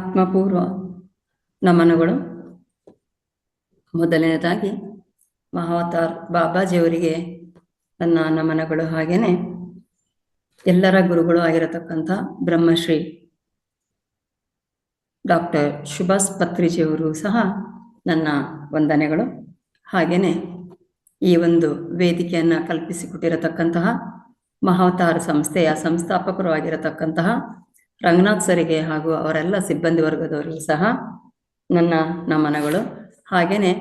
ಆತ್ಮಪೂರ್ವ ನಮನಗಳು. ಮೊದಲನೇದಾಗಿ ಮಹಾವತಾರ್ ಬಾಬಾಜಿಯವರಿಗೆ ನನ್ನ ನಮನಗಳು. ಹಾಗೇನೆ ಎಲ್ಲರ ಗುರುಗಳು ಆಗಿರತಕ್ಕಂಥ ಬ್ರಹ್ಮಶ್ರೀ ಡಾಕ್ಟರ್ ಸುಭಾಷ್ ಪತ್ರಿಜಿಯವರು ಸಹ ನನ್ನ ವಂದನೆಗಳು. ಹಾಗೇನೆ ಈ ಒಂದು ವೇದಿಕೆಯನ್ನು ಕಲ್ಪಿಸಿಕೊಟ್ಟಿರತಕ್ಕಂತಹ ಮಹಾವತಾರ್ ಸಂಸ್ಥೆಯ ಸಂಸ್ಥಾಪಕರು ಆಗಿರತಕ್ಕಂತಹ ರಂಗನಾಥ್ ಸರಿಗೆ ಹಾಗೂ ಅವರೆಲ್ಲ ಸಿಬ್ಬಂದಿ ವರ್ಗದವರಿಗೂ ಸಹ ನನ್ನ ನಮನಗಳು. ಹಾಗೆಯೇ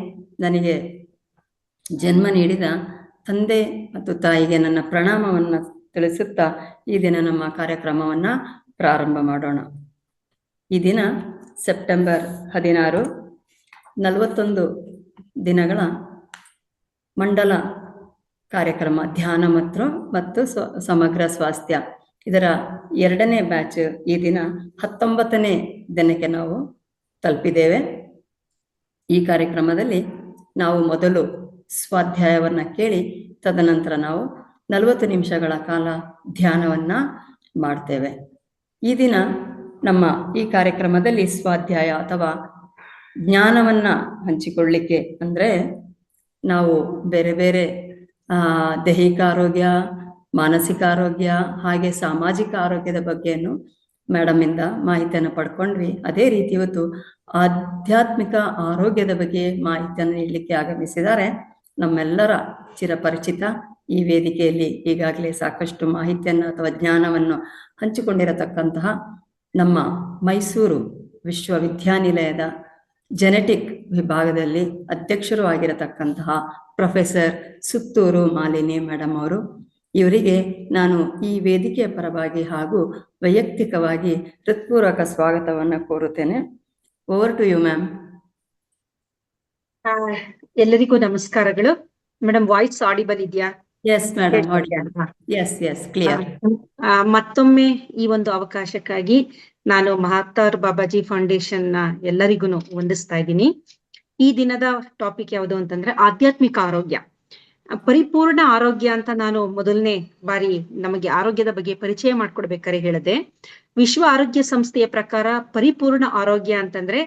ನನಗೆ ಜನ್ಮ ನೀಡಿದ ತಂದೆ ಮತ್ತು ತಾಯಿಗೆ ನನ್ನ ಪ್ರಣಾಮವನ್ನು ತಿಳಿಸುತ್ತಾ ಈ ದಿನ ನಮ್ಮ ಕಾರ್ಯಕ್ರಮವನ್ನು ಪ್ರಾರಂಭ ಮಾಡೋಣ. ಈ ದಿನ ಸೆಪ್ಟೆಂಬರ್ 16, 41 ದಿನಗಳ ಮಂಡಲ ಕಾರ್ಯಕ್ರಮ ಧ್ಯಾನ ಮತ್ತು ಸಮಗ್ರ ಸ್ವಾಸ್ಥ್ಯ, ಇದರ 2ನೇ ಬ್ಯಾಚ್ ಈ ದಿನ 19ನೇ ದಿನಕ್ಕೆ ನಾವು ತಲುಪಿದ್ದೇವೆ. ಈ ಕಾರ್ಯಕ್ರಮದಲ್ಲಿ ನಾವು ಮೊದಲು ಸ್ವಾಧ್ಯಾಯವನ್ನು ಕೇಳಿ ತದನಂತರ ನಾವು 40 ನಿಮಿಷಗಳ ಕಾಲ ಧ್ಯಾನವನ್ನು ಮಾಡ್ತೇವೆ. ಈ ದಿನ ನಮ್ಮ ಈ ಕಾರ್ಯಕ್ರಮದಲ್ಲಿ ಸ್ವಾಧ್ಯಾಯ ಅಥವಾ ಜ್ಞಾನವನ್ನು ಹಂಚಿಕೊಳ್ಳಿಕ್ಕೆ ಅಂದರೆ ನಾವು ಬೇರೆ ಬೇರೆ ದೈಹಿಕ ಆರೋಗ್ಯ, ಮಾನಸಿಕ ಆರೋಗ್ಯ ಹಾಗೆ ಸಾಮಾಜಿಕ ಆರೋಗ್ಯದ ಬಗ್ಗೆಯನ್ನು ಮೇಡಮಿಂದ ಮಾಹಿತಿಯನ್ನು ಪಡ್ಕೊಂಡ್ವಿ. ಅದೇ ರೀತಿ ಇವತ್ತು ಆಧ್ಯಾತ್ಮಿಕ ಆರೋಗ್ಯದ ಬಗ್ಗೆ ಮಾಹಿತಿಯನ್ನು ನೀಡಲಿಕ್ಕೆ ಆಗಮಿಸಿದ್ದಾರೆ ನಮ್ಮೆಲ್ಲರ ಚಿರಪರಿಚಿತ, ಈ ವೇದಿಕೆಯಲ್ಲಿ ಈಗಾಗಲೇ ಸಾಕಷ್ಟು ಮಾಹಿತಿಯನ್ನು ಅಥವಾ ಜ್ಞಾನವನ್ನು ಹಂಚಿಕೊಂಡಿರತಕ್ಕಂತಹ ನಮ್ಮ ಮೈಸೂರು ವಿಶ್ವವಿದ್ಯಾನಿಲಯದ ಜೆನೆಟಿಕ್ ವಿಭಾಗದಲ್ಲಿ ಅಧ್ಯಕ್ಷರು ಆಗಿರತಕ್ಕಂತಹ ಪ್ರೊಫೆಸರ್ ಸುತ್ತೂರು ಮಾಲಿನಿ ಮೇಡಮ್ ಅವರು. ಇವರಿಗೆ ನಾನು ಈ ವೇದಿಕೆಯ ಪರವಾಗಿ ಹಾಗೂ ವೈಯಕ್ತಿಕವಾಗಿ ಹೃತ್ಪೂರ್ವಕ ಸ್ವಾಗತವನ್ನು ಕೋರುತ್ತೇನೆ. Over to you ma'am. ಎಲ್ಲರಿಗೂ ನಮಸ್ಕಾರಗಳು. ಮೇಡಮ್, ವಾಯ್ಸ್ ಆಡಿಬಲ್ ಇದೆಯಾ? Yes madam, yes clear. ಮತ್ತೊಮ್ಮೆ ಈ ಒಂದು ಅವಕಾಶಕ್ಕಾಗಿ ನಾನು ಮಹಾವತಾರ್ ಬಾಬಾಜಿ ಫೌಂಡೇಶನ್ ನ ಎಲ್ಲರಿಗೂ ವಂದಿಸ್ತಾ ಇದ್ದೀನಿ. ಈ ದಿನದ ಟಾಪಿಕ್ ಯಾವುದು ಅಂತಂದ್ರೆ ಆಧ್ಯಾತ್ಮಿಕ ಆರೋಗ್ಯ, ಪರಿಪೂರ್ಣ ಆರೋಗ್ಯ ಅಂತ ನಾನು ಮೊದಲನೇ ಬಾರಿ ನಮಗೆ ಆರೋಗ್ಯದ ಬಗ್ಗೆ ಪರಿಚಯ ಮಾಡ್ಕೊಡ್ಬೇಕಾದ್ರೆ ಹೇಳಿದೆ. ವಿಶ್ವ ಆರೋಗ್ಯ ಸಂಸ್ಥೆಯ ಪ್ರಕಾರ ಪರಿಪೂರ್ಣ ಆರೋಗ್ಯ ಅಂತಂದ್ರೆ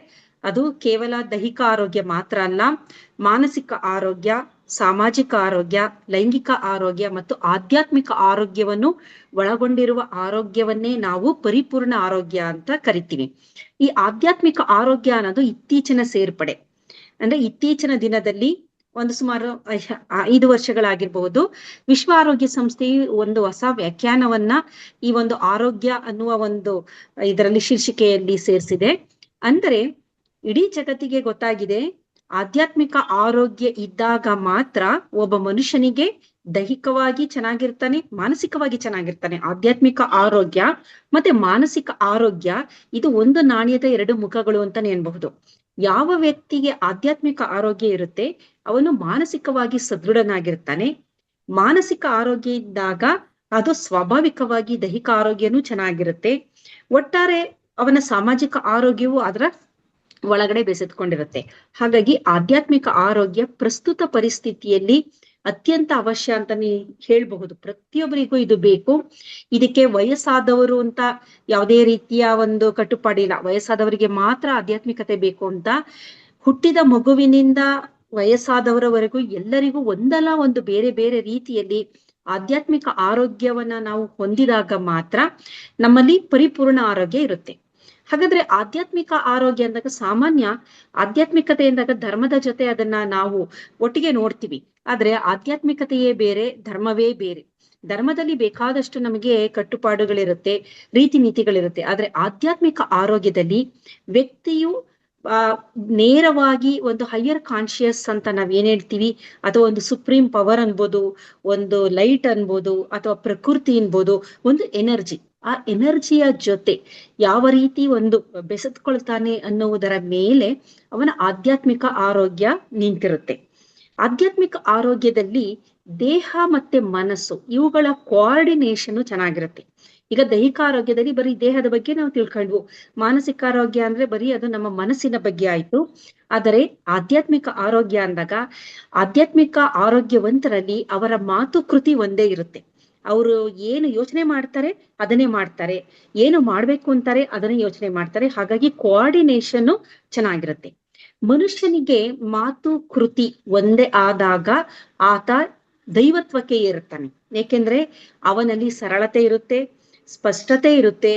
ಅದು ಕೇವಲ ದೈಹಿಕ ಆರೋಗ್ಯ ಮಾತ್ರ ಅಲ್ಲ, ಮಾನಸಿಕ ಆರೋಗ್ಯ, ಸಾಮಾಜಿಕ ಆರೋಗ್ಯ, ಲೈಂಗಿಕ ಆರೋಗ್ಯ ಮತ್ತು ಆಧ್ಯಾತ್ಮಿಕ ಆರೋಗ್ಯವನ್ನು ಒಳಗೊಂಡಿರುವ ಆರೋಗ್ಯವನ್ನೇ ನಾವು ಪರಿಪೂರ್ಣ ಆರೋಗ್ಯ ಅಂತ ಕರಿತೀವಿ. ಈ ಆಧ್ಯಾತ್ಮಿಕ ಆರೋಗ್ಯ ಅನ್ನೋದು ಇತ್ತೀಚಿನ ಸೇರ್ಪಡೆ. ಅಂದ್ರೆ ಇತ್ತೀಚಿನ ದಿನದಲ್ಲಿ ಒಂದು ಸುಮಾರು 5 ವರ್ಷಗಳಾಗಿರ್ಬಹುದು, ವಿಶ್ವ ಆರೋಗ್ಯ ಸಂಸ್ಥೆಯು ಒಂದು ಹೊಸ ವ್ಯಾಖ್ಯಾನವನ್ನ ಈ ಒಂದು ಆರೋಗ್ಯ ಅನ್ನುವ ಒಂದು ಇದರಲ್ಲಿ ಶೀರ್ಷಿಕೆಯಲ್ಲಿ ಸೇರಿಸಿದೆ. ಅಂದರೆ ಇಡೀ ಜಗತ್ತಿಗೆ ಗೊತ್ತಾಗಿದೆ, ಆಧ್ಯಾತ್ಮಿಕ ಆರೋಗ್ಯ ಇದ್ದಾಗ ಮಾತ್ರ ಒಬ್ಬ ಮನುಷ್ಯನಿಗೆ ದೈಹಿಕವಾಗಿ ಚೆನ್ನಾಗಿರ್ತಾನೆ, ಮಾನಸಿಕವಾಗಿ ಚೆನ್ನಾಗಿರ್ತಾನೆ. ಆಧ್ಯಾತ್ಮಿಕ ಆರೋಗ್ಯ ಮತ್ತೆ ಮಾನಸಿಕ ಆರೋಗ್ಯ ಇದು ಒಂದು ನಾಣ್ಯದ 2 ಮುಖಗಳು ಅಂತಾನೆ ಅನ್ಬಹುದು. ಯಾವ ವ್ಯಕ್ತಿಗೆ ಆಧ್ಯಾತ್ಮಿಕ ಆರೋಗ್ಯ ಇರುತ್ತೆ ಅವನು ಮಾನಸಿಕವಾಗಿ ಸದೃಢನಾಗಿರ್ತಾನೆ. ಮಾನಸಿಕ ಆರೋಗ್ಯ ಇದ್ದಾಗ ಅದು ಸ್ವಾಭಾವಿಕವಾಗಿ ದೈಹಿಕ ಆರೋಗ್ಯನೂ ಚೆನ್ನಾಗಿರುತ್ತೆ. ಒಟ್ಟಾರೆ ಅವನ ಸಾಮಾಜಿಕ ಆರೋಗ್ಯವು ಅದರ ಒಳಗಡೆ ಬೆಸೆದುಕೊಂಡಿರುತ್ತೆ. ಹಾಗಾಗಿ ಆಧ್ಯಾತ್ಮಿಕ ಆರೋಗ್ಯ ಪ್ರಸ್ತುತ ಪರಿಸ್ಥಿತಿಯಲ್ಲಿ ಅತ್ಯಂತ ಅವಶ್ಯ ಅಂತಾನೆ ಹೇಳ್ಬಹುದು. ಪ್ರತಿಯೊಬ್ಬರಿಗೂ ಇದು ಬೇಕು. ಇದಕ್ಕೆ ವಯಸ್ಸಾದವರು ಅಂತ ಯಾವುದೇ ರೀತಿಯ ಒಂದು ಕಟ್ಟುಪಾಡಿಲ್ಲ. ವಯಸ್ಸಾದವರಿಗೆ ಮಾತ್ರ ಆಧ್ಯಾತ್ಮಿಕತೆ ಬೇಕು ಅಂತ, ಹುಟ್ಟಿದ ಮಗುವಿನಿಂದ ವಯಸ್ಸಾದವರವರೆಗೂ ಎಲ್ಲರಿಗೂ ಒಂದಲ್ಲ ಒಂದು ಬೇರೆ ಬೇರೆ ರೀತಿಯಲ್ಲಿ ಆಧ್ಯಾತ್ಮಿಕ ಆರೋಗ್ಯವನ್ನ ನಾವು ಹೊಂದಿದಾಗ ಮಾತ್ರ ನಮ್ಮಲ್ಲಿ ಪರಿಪೂರ್ಣ ಆರೋಗ್ಯ ಇರುತ್ತೆ. ಹಾಗಾದ್ರೆ ಆಧ್ಯಾತ್ಮಿಕ ಆರೋಗ್ಯ ಅಂದಾಗ ಸಾಮಾನ್ಯ ಆಧ್ಯಾತ್ಮಿಕತೆ ಎಂದಾಗ ಧರ್ಮದ ಜೊತೆ ಅದನ್ನ ನಾವು ಒಟ್ಟಿಗೆ ನೋಡ್ತೀವಿ. ಆದ್ರೆ ಆಧ್ಯಾತ್ಮಿಕತೆಯೇ ಬೇರೆ, ಧರ್ಮವೇ ಬೇರೆ. ಧರ್ಮದಲ್ಲಿ ಬೇಕಾದಷ್ಟು ನಮಗೆ ಕಟ್ಟುಪಾಡುಗಳಿರುತ್ತೆ, ರೀತಿ ನೀತಿಗಳಿರುತ್ತೆ. ಆದ್ರೆ ಆಧ್ಯಾತ್ಮಿಕ ಆರೋಗ್ಯದಲ್ಲಿ ವ್ಯಕ್ತಿಯು ನೇರವಾಗಿ ಒಂದು ಹೈಯರ್ ಕಾನ್ಶಿಯಸ್ ಅಂತ ನಾವ್ ಏನ್ ಹೇಳ್ತೀವಿ, ಅಥವಾ ಒಂದು ಸುಪ್ರೀಂ ಪವರ್ ಅನ್ಬೋದು, ಒಂದು ಲೈಟ್ ಅನ್ಬೋದು, ಅಥವಾ ಪ್ರಕೃತಿ ಅನ್ಬೋದು, ಒಂದು ಎನರ್ಜಿ, ಆ ಎನರ್ಜಿಯ ಜೊತೆ ಯಾವ ರೀತಿ ಒಂದು ಬೆಸೆದುಕೊಳ್ತಾನೆ ಅನ್ನುವುದರ ಮೇಲೆ ಅವನ ಆಧ್ಯಾತ್ಮಿಕ ಆರೋಗ್ಯ ನಿಂತಿರುತ್ತೆ. ಆಧ್ಯಾತ್ಮಿಕ ಆರೋಗ್ಯದಲ್ಲಿ ದೇಹ ಮತ್ತೆ ಮನಸ್ಸು ಇವುಗಳ ಕೋಆರ್ಡಿನೇಷನ್ ಚೆನ್ನಾಗಿರುತ್ತೆ. ಈಗ ದೈಹಿಕ ಆರೋಗ್ಯದಲ್ಲಿ ಬರೀ ದೇಹದ ಬಗ್ಗೆ ನಾವು ತಿಳ್ಕೊಂಡ್ವು, ಮಾನಸಿಕ ಆರೋಗ್ಯ ಅಂದ್ರೆ ಬರೀ ಅದು ನಮ್ಮ ಮನಸ್ಸಿನ ಬಗ್ಗೆ ಆಯ್ತು. ಆದರೆ ಆಧ್ಯಾತ್ಮಿಕ ಆರೋಗ್ಯ ಅಂದಾಗ ಆಧ್ಯಾತ್ಮಿಕ ಆರೋಗ್ಯವಂತರಲ್ಲಿ ಅವರ ಮಾತುಕೃತಿ ಒಂದೇ ಇರುತ್ತೆ. ಅವರು ಏನು ಯೋಚನೆ ಮಾಡ್ತಾರೆ ಅದನ್ನೇ ಮಾಡ್ತಾರೆ, ಏನು ಮಾಡ್ಬೇಕು ಅಂತಾರೆ ಅದನ್ನೇ ಯೋಚನೆ ಮಾಡ್ತಾರೆ. ಹಾಗಾಗಿ ಕೋಆರ್ಡಿನೇಷನ್ ಚೆನ್ನಾಗಿರುತ್ತೆ. ಮನುಷ್ಯನಿಗೆ ಮಾತು ಕೃತಿ ಒಂದೇ ಆದಾಗ ಆತ ದೈವತ್ವಕ್ಕೆ ಏರುತ್ತಾನೆ. ಏಕೆಂದ್ರೆ ಅವನಲ್ಲಿ ಸರಳತೆ ಇರುತ್ತೆ, ಸ್ಪಷ್ಟತೆ ಇರುತ್ತೆ,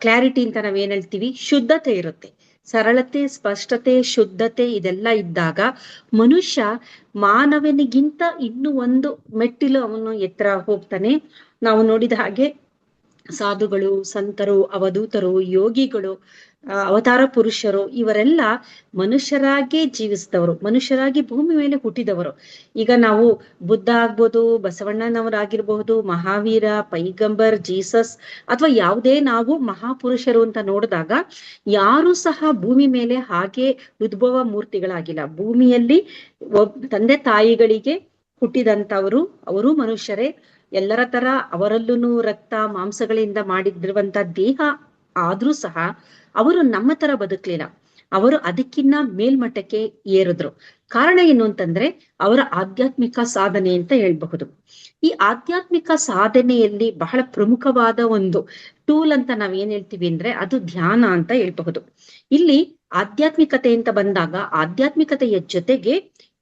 ಕ್ಲಾರಿಟಿ ಅಂತ ನಾವೇನ್ ಹೇಳ್ತೀವಿ, ಶುದ್ಧತೆ ಇರುತ್ತೆ. ಸರಳತೆ, ಸ್ಪಷ್ಟತೆ, ಶುದ್ಧತೆ ಇದೆಲ್ಲ ಇದ್ದಾಗ ಮನುಷ್ಯ ಮಾನವನಿಗಿಂತ ಇನ್ನೂ ಒಂದು ಮೆಟ್ಟಿಲು ಅವನು ಎತ್ತರ ಹೋಗ್ತಾನೆ. ನಾವು ನೋಡಿದ ಹಾಗೆ ಸಾಧುಗಳು, ಸಂತರು, ಅವಧೂತರು, ಯೋಗಿಗಳು, ಅವತಾರ ಪುರುಷರು ಇವರೆಲ್ಲ ಮನುಷ್ಯರಾಗಿ ಜೀವಿಸಿದವರು, ಮನುಷ್ಯರಾಗಿ ಭೂಮಿ ಮೇಲೆ ಹುಟ್ಟಿದವರು. ಈಗ ನಾವು ಬುದ್ಧ ಆಗ್ಬೋದು, ಬಸವಣ್ಣನವರಾಗಿರ್ಬಹುದು, ಮಹಾವೀರ, ಪೈಗಂಬರ್, ಜೀಸಸ್ ಅಥವಾ ಯಾವುದೇ ನಾವು ಮಹಾಪುರುಷರು ಅಂತ ನೋಡಿದಾಗ ಯಾರು ಸಹ ಭೂಮಿ ಮೇಲೆ ಹಾಗೆ ಉದ್ಭವ ಮೂರ್ತಿಗಳಾಗಿಲ್ಲ. ಭೂಮಿಯಲ್ಲಿ ತಂದೆ ತಾಯಿಗಳಿಗೆ ಹುಟ್ಟಿದಂತವರು, ಅವರು ಮನುಷ್ಯರೇ. ಎಲ್ಲರ ತರ ಅವರಲ್ಲೂ ರಕ್ತ ಮಾಂಸಗಳಿಂದ ಮಾಡಿದಿರುವಂತ ದೇಹ ಆದ್ರೂ ಸಹ ಅವರು ನಮ್ಮ ತರ ಬದುಕ್ಲಿಲ್ಲ. ಅವರು ಅದಕ್ಕಿನ್ನ ಮೇಲ್ಮಟ್ಟಕ್ಕೆ ಏರಿದ್ರು. ಕಾರಣ ಏನು ಅಂತಂದ್ರೆ ಅವರ ಆಧ್ಯಾತ್ಮಿಕ ಸಾಧನೆ ಅಂತ ಹೇಳ್ಬಹುದು. ಈ ಆಧ್ಯಾತ್ಮಿಕ ಸಾಧನೆಯಲ್ಲಿ ಬಹಳ ಪ್ರಮುಖವಾದ ಒಂದು ಟೂಲ್ ಅಂತ ನಾವ್ ಏನ್ ಹೇಳ್ತೀವಿ ಅಂದ್ರೆ ಅದು ಧ್ಯಾನ ಅಂತ ಹೇಳ್ಬಹುದು. ಇಲ್ಲಿ ಆಧ್ಯಾತ್ಮಿಕತೆ ಅಂತ ಬಂದಾಗ ಆಧ್ಯಾತ್ಮಿಕತೆಯ ಜೊತೆಗೆ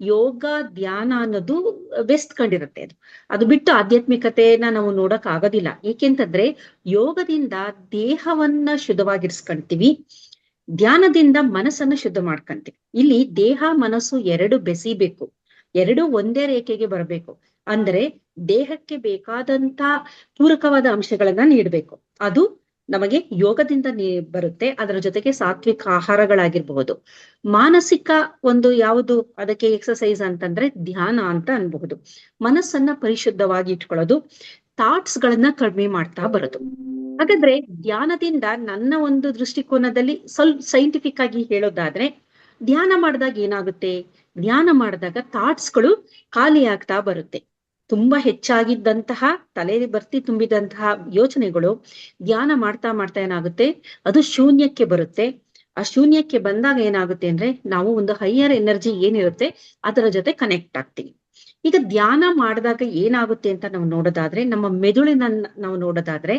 ಯೋಗ, ಧ್ಯಾನ ಅನ್ನೋದು ಬೆಸ್ತ್ಕೊಂಡಿರುತ್ತೆ. ಅದು ಬಿಟ್ಟು ಆಧ್ಯಾತ್ಮಿಕತೆಯನ್ನ ನಾವು ನೋಡಕ್ ಆಗೋದಿಲ್ಲ. ಏಕೆಂತಂದ್ರೆ ಯೋಗದಿಂದ ದೇಹವನ್ನ ಶುದ್ಧವಾಗಿರ್ಸ್ಕೊಂತೀವಿ, ಧ್ಯಾನದಿಂದ ಮನಸ್ಸನ್ನ ಶುದ್ಧ ಮಾಡ್ಕೊಂತೀವಿ. ಇಲ್ಲಿ ದೇಹ ಮನಸ್ಸು ಎರಡು ಬೆಸಿಬೇಕು, ಎರಡು ಒಂದೇ ರೇಖೆಗೆ ಬರಬೇಕು. ಅಂದ್ರೆ ದೇಹಕ್ಕೆ ಬೇಕಾದಂತ ಪೂರಕವಾದ ಅಂಶಗಳನ್ನ ನೀಡ್ಬೇಕು. ಅದು ನಮಗೆ ಯೋಗದಿಂದ ಬರುತ್ತೆ. ಅದರ ಜೊತೆಗೆ ಸಾತ್ವಿಕ ಆಹಾರಗಳಾಗಿರ್ಬಹುದು. ಮಾನಸಿಕ ಒಂದು ಯಾವುದು ಅದಕ್ಕೆ ಎಕ್ಸಸೈಸ್ ಅಂತಂದ್ರೆ ಧ್ಯಾನ ಅಂತ ಅನ್ಬಹುದು. ಮನಸ್ಸನ್ನ ಪರಿಶುದ್ಧವಾಗಿ ಇಟ್ಕೊಳ್ಳೋದು, ಥಾಟ್ಸ್ ಗಳನ್ನ ಕಡಿಮೆ ಮಾಡ್ತಾ ಬರೋದು. ಹಾಗಾದ್ರೆ ಧ್ಯಾನದಿಂದ ನನ್ನ ಒಂದು ದೃಷ್ಟಿಕೋನದಲ್ಲಿ ಸ್ವಲ್ಪ ಸೈಂಟಿಫಿಕ್ ಆಗಿ ಹೇಳೋದಾದ್ರೆ, ಧ್ಯಾನ ಮಾಡಿದಾಗ ಏನಾಗುತ್ತೆ, ಧ್ಯಾನ ಮಾಡಿದಾಗ ಥಾಟ್ಸ್ಗಳು ಖಾಲಿ ಆಗ್ತಾ ಬರುತ್ತೆ. ತುಂಬಾ ಹೆಚ್ಚಾಗಿದ್ದಂತಹ ತಲೆಯಲ್ಲಿ ಬರ್ತಿ ತುಂಬಿದಂತಹ ಯೋಚನೆಗಳು ಧ್ಯಾನ ಮಾಡ್ತಾ ಮಾಡ್ತಾ ಏನಾಗುತ್ತೆ, ಅದು ಶೂನ್ಯಕ್ಕೆ ಬರುತ್ತೆ. ಆ ಶೂನ್ಯಕ್ಕೆ ಬಂದಾಗ ಏನಾಗುತ್ತೆ ಅಂದ್ರೆ ನಾವು ಒಂದು ಹೈಯರ್ ಎನರ್ಜಿ ಏನಿರುತ್ತೆ ಅದರ ಜೊತೆ ಕನೆಕ್ಟ್ ಆಗ್ತೀವಿ. ಈಗ ಧ್ಯಾನ ಮಾಡಿದಾಗ ಏನಾಗುತ್ತೆ ಅಂತ ನಾವು ನೋಡೋದಾದ್ರೆ, ನಮ್ಮ ಮೆದುಳಿನ ನಾವು ನೋಡೋದಾದ್ರೆ,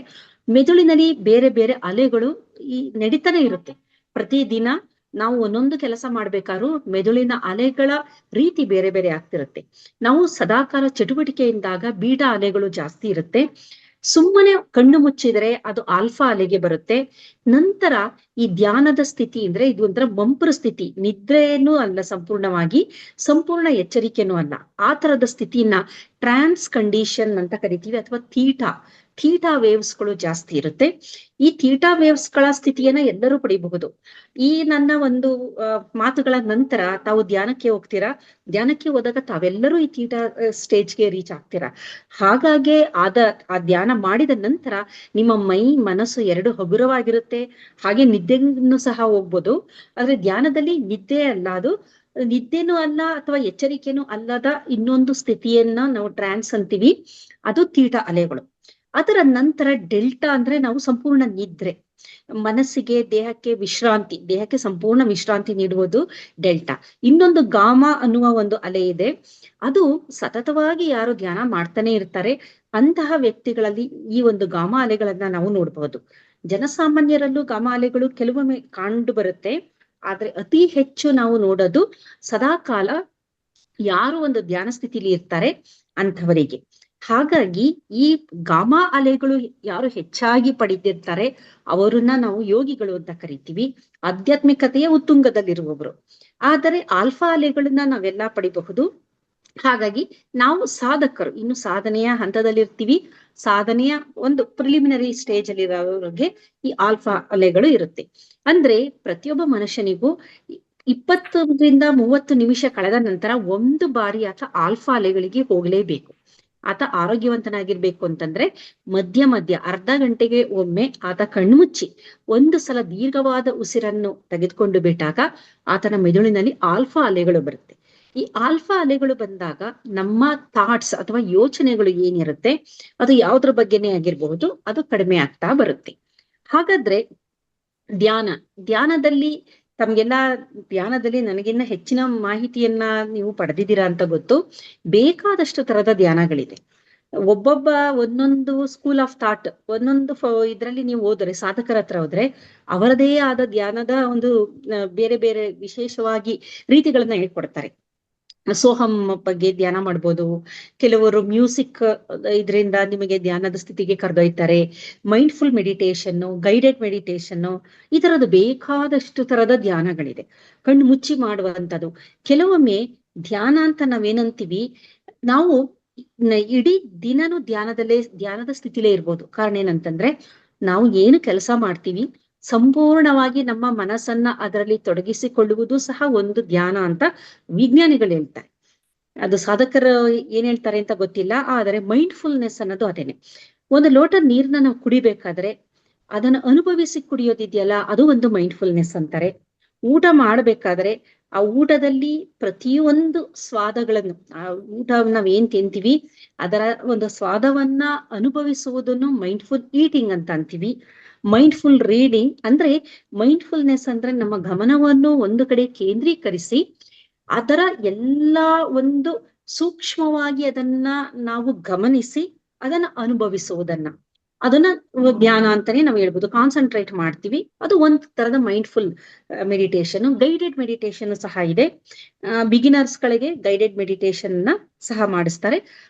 ಮೆದುಳಿನಲ್ಲಿ ಬೇರೆ ಬೇರೆ ಅಲೆಗಳು ಈ ನಡೀತಾನೆ ಇರುತ್ತೆ. ಪ್ರತಿದಿನ ನಾವು ಒಂದೊಂದು ಕೆಲಸ ಮಾಡ್ಬೇಕಾದ್ರೂ ಮೆದುಳಿನ ಅಲೆಗಳ ರೀತಿ ಬೇರೆ ಬೇರೆ ಆಗ್ತಿರುತ್ತೆ. ನಾವು ಸದಾಕಾಲ ಚಟುವಟಿಕೆಯಿಂದಾಗ ಬೀಟಾ ಅಲೆಗಳು ಜಾಸ್ತಿ ಇರುತ್ತೆ. ಸುಮ್ಮನೆ ಕಣ್ಣು ಮುಚ್ಚಿದ್ರೆ ಅದು ಆಲ್ಫಾ ಅಲೆಗೆ ಬರುತ್ತೆ. ನಂತರ ಈ ಧ್ಯಾನದ ಸ್ಥಿತಿ ಅಂದ್ರೆ ಇದು ಒಂಥರ ಮಂಪರ ಸ್ಥಿತಿ, ನಿದ್ರೆನೂ ಅಲ್ಲ ಸಂಪೂರ್ಣವಾಗಿ, ಸಂಪೂರ್ಣ ಎಚ್ಚರಿಕೆನೂ ಅಲ್ಲ. ಆ ತರದ ಸ್ಥಿತಿನ ಟ್ರಾನ್ಸ್ ಕಂಡೀಷನ್ ಅಂತ ಕರಿತೀವಿ, ಅಥವಾ ಥೀಟಾ ವೇವ್ಸ್ಗಳು ಜಾಸ್ತಿ ಇರುತ್ತೆ. ಈ ಥೀಟಾ ವೇವ್ಸ್ಗಳ ಸ್ಥಿತಿಯನ್ನ ಎಲ್ಲರೂ ಪಡಿಬಹುದು. ಈ ನನ್ನ ಒಂದು ಮಾತುಗಳ ನಂತರ ತಾವು ಧ್ಯಾನಕ್ಕೆ ಹೋಗ್ತೀರಾ, ಧ್ಯಾನಕ್ಕೆ ಹೋದಾಗ ತಾವೆಲ್ಲರೂ ಈ ಥೀಟಾ ಸ್ಟೇಜ್ಗೆ ರೀಚ್ ಆಗ್ತೀರಾ. ಹಾಗಾಗಿ ಆ ಧ್ಯಾನ ಮಾಡಿದ ನಂತರ ನಿಮ್ಮ ಮೈ ಮನಸ್ಸು ಎರಡು ಹಗುರವಾಗಿರುತ್ತೆ. ಹಾಗೆ ನಿದ್ದೆನೂ ಸಹ ಹೋಗ್ಬೋದು. ಆದ್ರೆ ಧ್ಯಾನದಲ್ಲಿ ನಿದ್ದೆ ಅಲ್ಲ, ಅದು ನಿದ್ದೆನೂ ಅಲ್ಲ ಅಥವಾ ಎಚ್ಚರಿಕೆನೂ ಅಲ್ಲದ ಇನ್ನೊಂದು ಸ್ಥಿತಿಯನ್ನ ನಾವು ಟ್ರಾನ್ಸ್ ಅಂತೀವಿ, ಅದು ಥೀಟಾ ಅಲೆಗಳು. ಅದರ ನಂತರ ಡೆಲ್ಟಾ ಅಂದ್ರೆ ನಾವು ಸಂಪೂರ್ಣ ನಿದ್ರೆ, ಮನಸ್ಸಿಗೆ ದೇಹಕ್ಕೆ ವಿಶ್ರಾಂತಿ, ದೇಹಕ್ಕೆ ಸಂಪೂರ್ಣ ವಿಶ್ರಾಂತಿ ನೀಡುವುದು ಡೆಲ್ಟಾ. ಇನ್ನೊಂದು ಗಾಮಾ ಅನ್ನುವ ಒಂದು ಅಲೆ ಇದೆ. ಅದು ಸತತವಾಗಿ ಯಾರು ಧ್ಯಾನ ಮಾಡ್ತಾನೆ ಇರ್ತಾರೆ ಅಂತಹ ವ್ಯಕ್ತಿಗಳಲ್ಲಿ ಈ ಒಂದು ಗಾಮಾ ಅಲೆಗಳನ್ನ ನಾವು ನೋಡಬಹುದು. ಜನಸಾಮಾನ್ಯರಲ್ಲೂ ಗಾಮಾ ಅಲೆಗಳು ಕೆಲವೊಮ್ಮೆ ಕಂಡು ಬರುತ್ತೆ. ಆದ್ರೆ ಅತಿ ಹೆಚ್ಚು ನಾವು ನೋಡೋದು ಸದಾಕಾಲ ಯಾರು ಒಂದು ಧ್ಯಾನ ಸ್ಥಿತಿಲಿ ಇರ್ತಾರೆ ಅಂಥವರಿಗೆ. ಹಾಗಾಗಿ ಈ ಗಾಮಾ ಅಲೆಗಳು ಯಾರು ಹೆಚ್ಚಾಗಿ ಪಡೆದಿರ್ತಾರೆ ಅವರನ್ನ ನಾವು ಯೋಗಿಗಳು ಅಂತ ಕರಿತೀವಿ, ಆಧ್ಯಾತ್ಮಿಕತೆಯ ಉತ್ತುಂಗದಲ್ಲಿರುವವರು. ಆದರೆ ಆಲ್ಫಾ ಅಲೆಗಳನ್ನ ನಾವೆಲ್ಲಾ ಪಡಿಬಹುದು. ಹಾಗಾಗಿ ನಾವು ಸಾಧಕರು, ಇನ್ನು ಸಾಧನೆಯ ಹಂತದಲ್ಲಿರ್ತೀವಿ, ಸಾಧನೆಯ ಒಂದು ಪ್ರಿಲಿಮಿನರಿ ಸ್ಟೇಜ್ ಅಲ್ಲಿರೋರಿಗೆ ಈ ಆಲ್ಫಾ ಅಲೆಗಳು ಇರುತ್ತೆ. ಅಂದ್ರೆ ಪ್ರತಿಯೊಬ್ಬ ಮನುಷ್ಯನಿಗೂ 20-30 ನಿಮಿಷ ಕಳೆದ ನಂತರ ಒಂದು ಬಾರಿ ಆತ ಆಲ್ಫಾ ಅಲೆಗಳಿಗೆ ಹೋಗ್ಲೇಬೇಕು. ಆತ ಆರೋಗ್ಯವಂತನಾಗಿರ್ಬೇಕು ಅಂತಂದ್ರೆ ಮಧ್ಯ ಅರ್ಧ ಗಂಟೆಗೆ ಒಮ್ಮೆ ಆತ ಕಣ್ಮುಚ್ಚಿ ಒಂದು ಸಲ ದೀರ್ಘವಾದ ಉಸಿರನ್ನು ತೆಗೆದುಕೊಂಡು ಬಿಟ್ಟಾಗ ಆತನ ಮೆದುಳಿನಲ್ಲಿ ಆಲ್ಫಾ ಅಲೆಗಳು ಬರುತ್ತೆ. ಈ ಆಲ್ಫಾ ಅಲೆಗಳು ಬಂದಾಗ ನಮ್ಮ ಥಾಟ್ಸ್ ಅಥವಾ ಯೋಚನೆಗಳು ಏನಿರುತ್ತೆ ಅದು ಯಾವ್ದ್ರ ಬಗ್ಗೆನೇ ಆಗಿರ್ಬಹುದು, ಅದು ಕಡಿಮೆ ಆಗ್ತಾ ಬರುತ್ತೆ. ಹಾಗಾದ್ರೆ ಧ್ಯಾನದಲ್ಲಿ ತಮ್ಗೆಲ್ಲ ಧ್ಯಾನದಲ್ಲಿ ನನಗಿನ್ನ ಹೆಚ್ಚಿನ ಮಾಹಿತಿಯನ್ನ ನೀವು ಪಡೆದಿದ್ದೀರಾ ಅಂತ ಗೊತ್ತು. ಬೇಕಾದಷ್ಟು ತರದ ಧ್ಯಾನಗಳಿದೆ. ಒಬ್ಬೊಬ್ಬ ಒಂದೊಂದು ಸ್ಕೂಲ್ ಆಫ್ ಥಾಟ್, ಒಂದೊಂದು ಇದ್ರಲ್ಲಿ ನೀವು ಹೋದರೆ, ಸಾಧಕರ ಹತ್ರ ಹೋದ್ರೆ ಅವರದೇ ಆದ ಧ್ಯಾನದ ಒಂದು ಬೇರೆ ಬೇರೆ ವಿಶೇಷವಾಗಿ ರೀತಿಗಳನ್ನ ಹೇಳ್ಕೊಡ್ತಾರೆ. ಸೋಹಂ ಬಗ್ಗೆ ಧ್ಯಾನ ಮಾಡ್ಬೋದು, ಕೆಲವರು ಮ್ಯೂಸಿಕ್ ಇದರಿಂದ ನಿಮಗೆ ಧ್ಯಾನದ ಸ್ಥಿತಿಗೆ ಕರೆದೊಯ್ತಾರೆ, ಮೈಂಡ್ಫುಲ್ ಮೆಡಿಟೇಷನ್, ಗೈಡೆಡ್ ಮೆಡಿಟೇಷನ್, ಈ ತರದ ಬೇಕಾದಷ್ಟು ತರದ ಧ್ಯಾನಗಳಿದೆ, ಕಣ್ಣು ಮುಚ್ಚಿ ಮಾಡುವಂಥದ್ದು. ಕೆಲವೊಮ್ಮೆ ಧ್ಯಾನ ಅಂತ ನಾವೇನಂತೀವಿ, ನಾವು ಇಡೀ ದಿನನೂ ಧ್ಯಾನದ ಸ್ಥಿತಿಲೇ ಇರ್ಬೋದು. ಕಾರಣ ಏನಂತಂದ್ರೆ ನಾವು ಏನು ಕೆಲಸ ಮಾಡ್ತೀವಿ ಸಂಪೂರ್ಣವಾಗಿ ನಮ್ಮ ಮನಸ್ಸನ್ನ ಅದರಲ್ಲಿ ತೊಡಗಿಸಿಕೊಳ್ಳುವುದು ಸಹ ಒಂದು ಧ್ಯಾನ ಅಂತ ವಿಜ್ಞಾನಿಗಳು ಹೇಳ್ತಾರೆ. ಅದು ಸಾಧಕರು ಏನ್ ಹೇಳ್ತಾರೆ ಅಂತ ಗೊತ್ತಿಲ್ಲ, ಆದರೆ ಮೈಂಡ್ಫುಲ್ನೆಸ್ ಅನ್ನೋದು ಅದೇನೆ. ಒಂದು ಲೋಟ ನೀರ್ನ ನಾವು ಕುಡಿಬೇಕಾದ್ರೆ ಅದನ್ನು ಅನುಭವಿಸಿ ಕುಡಿಯೋದಿದೆಯಲ್ಲ, ಅದು ಒಂದು ಮೈಂಡ್ಫುಲ್ನೆಸ್ ಅಂತಾರೆ. ಊಟ ಮಾಡ್ಬೇಕಾದ್ರೆ ಆ ಊಟದಲ್ಲಿ ಪ್ರತಿಯೊಂದು ಸ್ವಾದಗಳನ್ನು, ಆ ಊಟ ನಾವೇನ್ ತಿಂತೀವಿ ಅದರ ಒಂದು ಸ್ವಾದವನ್ನ ಅನುಭವಿಸುವುದನ್ನು ಮೈಂಡ್ಫುಲ್ ಈಟಿಂಗ್ ಅಂತ ಅಂತೀವಿ. ಮೈಂಡ್ಫುಲ್ ರೀಡಿಂಗ್ ಅಂದ್ರೆ, ಮೈಂಡ್ಫುಲ್ನೆಸ್ ಅಂದ್ರೆ ನಮ್ಮ ಗಮನವನ್ನು ಒಂದು ಕಡೆ ಕೇಂದ್ರೀಕರಿಸಿ ಅದರ ಎಲ್ಲಾ ಒಂದು ಸೂಕ್ಷ್ಮವಾಗಿ ಅದನ್ನ ನಾವು ಗಮನಿಸಿ ಅದನ್ನ ಅನುಭವಿಸುವುದನ್ನ, ಅದನ್ನ ಧ್ಯಾನ ಅಂತಾನೆ ನಾವು ಹೇಳ್ಬೋದು. ಕಾನ್ಸಂಟ್ರೇಟ್ ಮಾಡ್ತೀವಿ, ಅದು ಒಂದ್ ತರದ ಮೈಂಡ್ಫುಲ್ ಮೆಡಿಟೇಷನ್. ಗೈಡೆಡ್ ಮೆಡಿಟೇಷನ್ ಸಹ ಇದೆ, ಬಿಗಿನರ್ಸ್ ಗಳಿಗೆ ಗೈಡೆಡ್ ಮೆಡಿಟೇಷನ್ ನ ಸಹ ಮಾಡಿಸ್ತಾರೆ.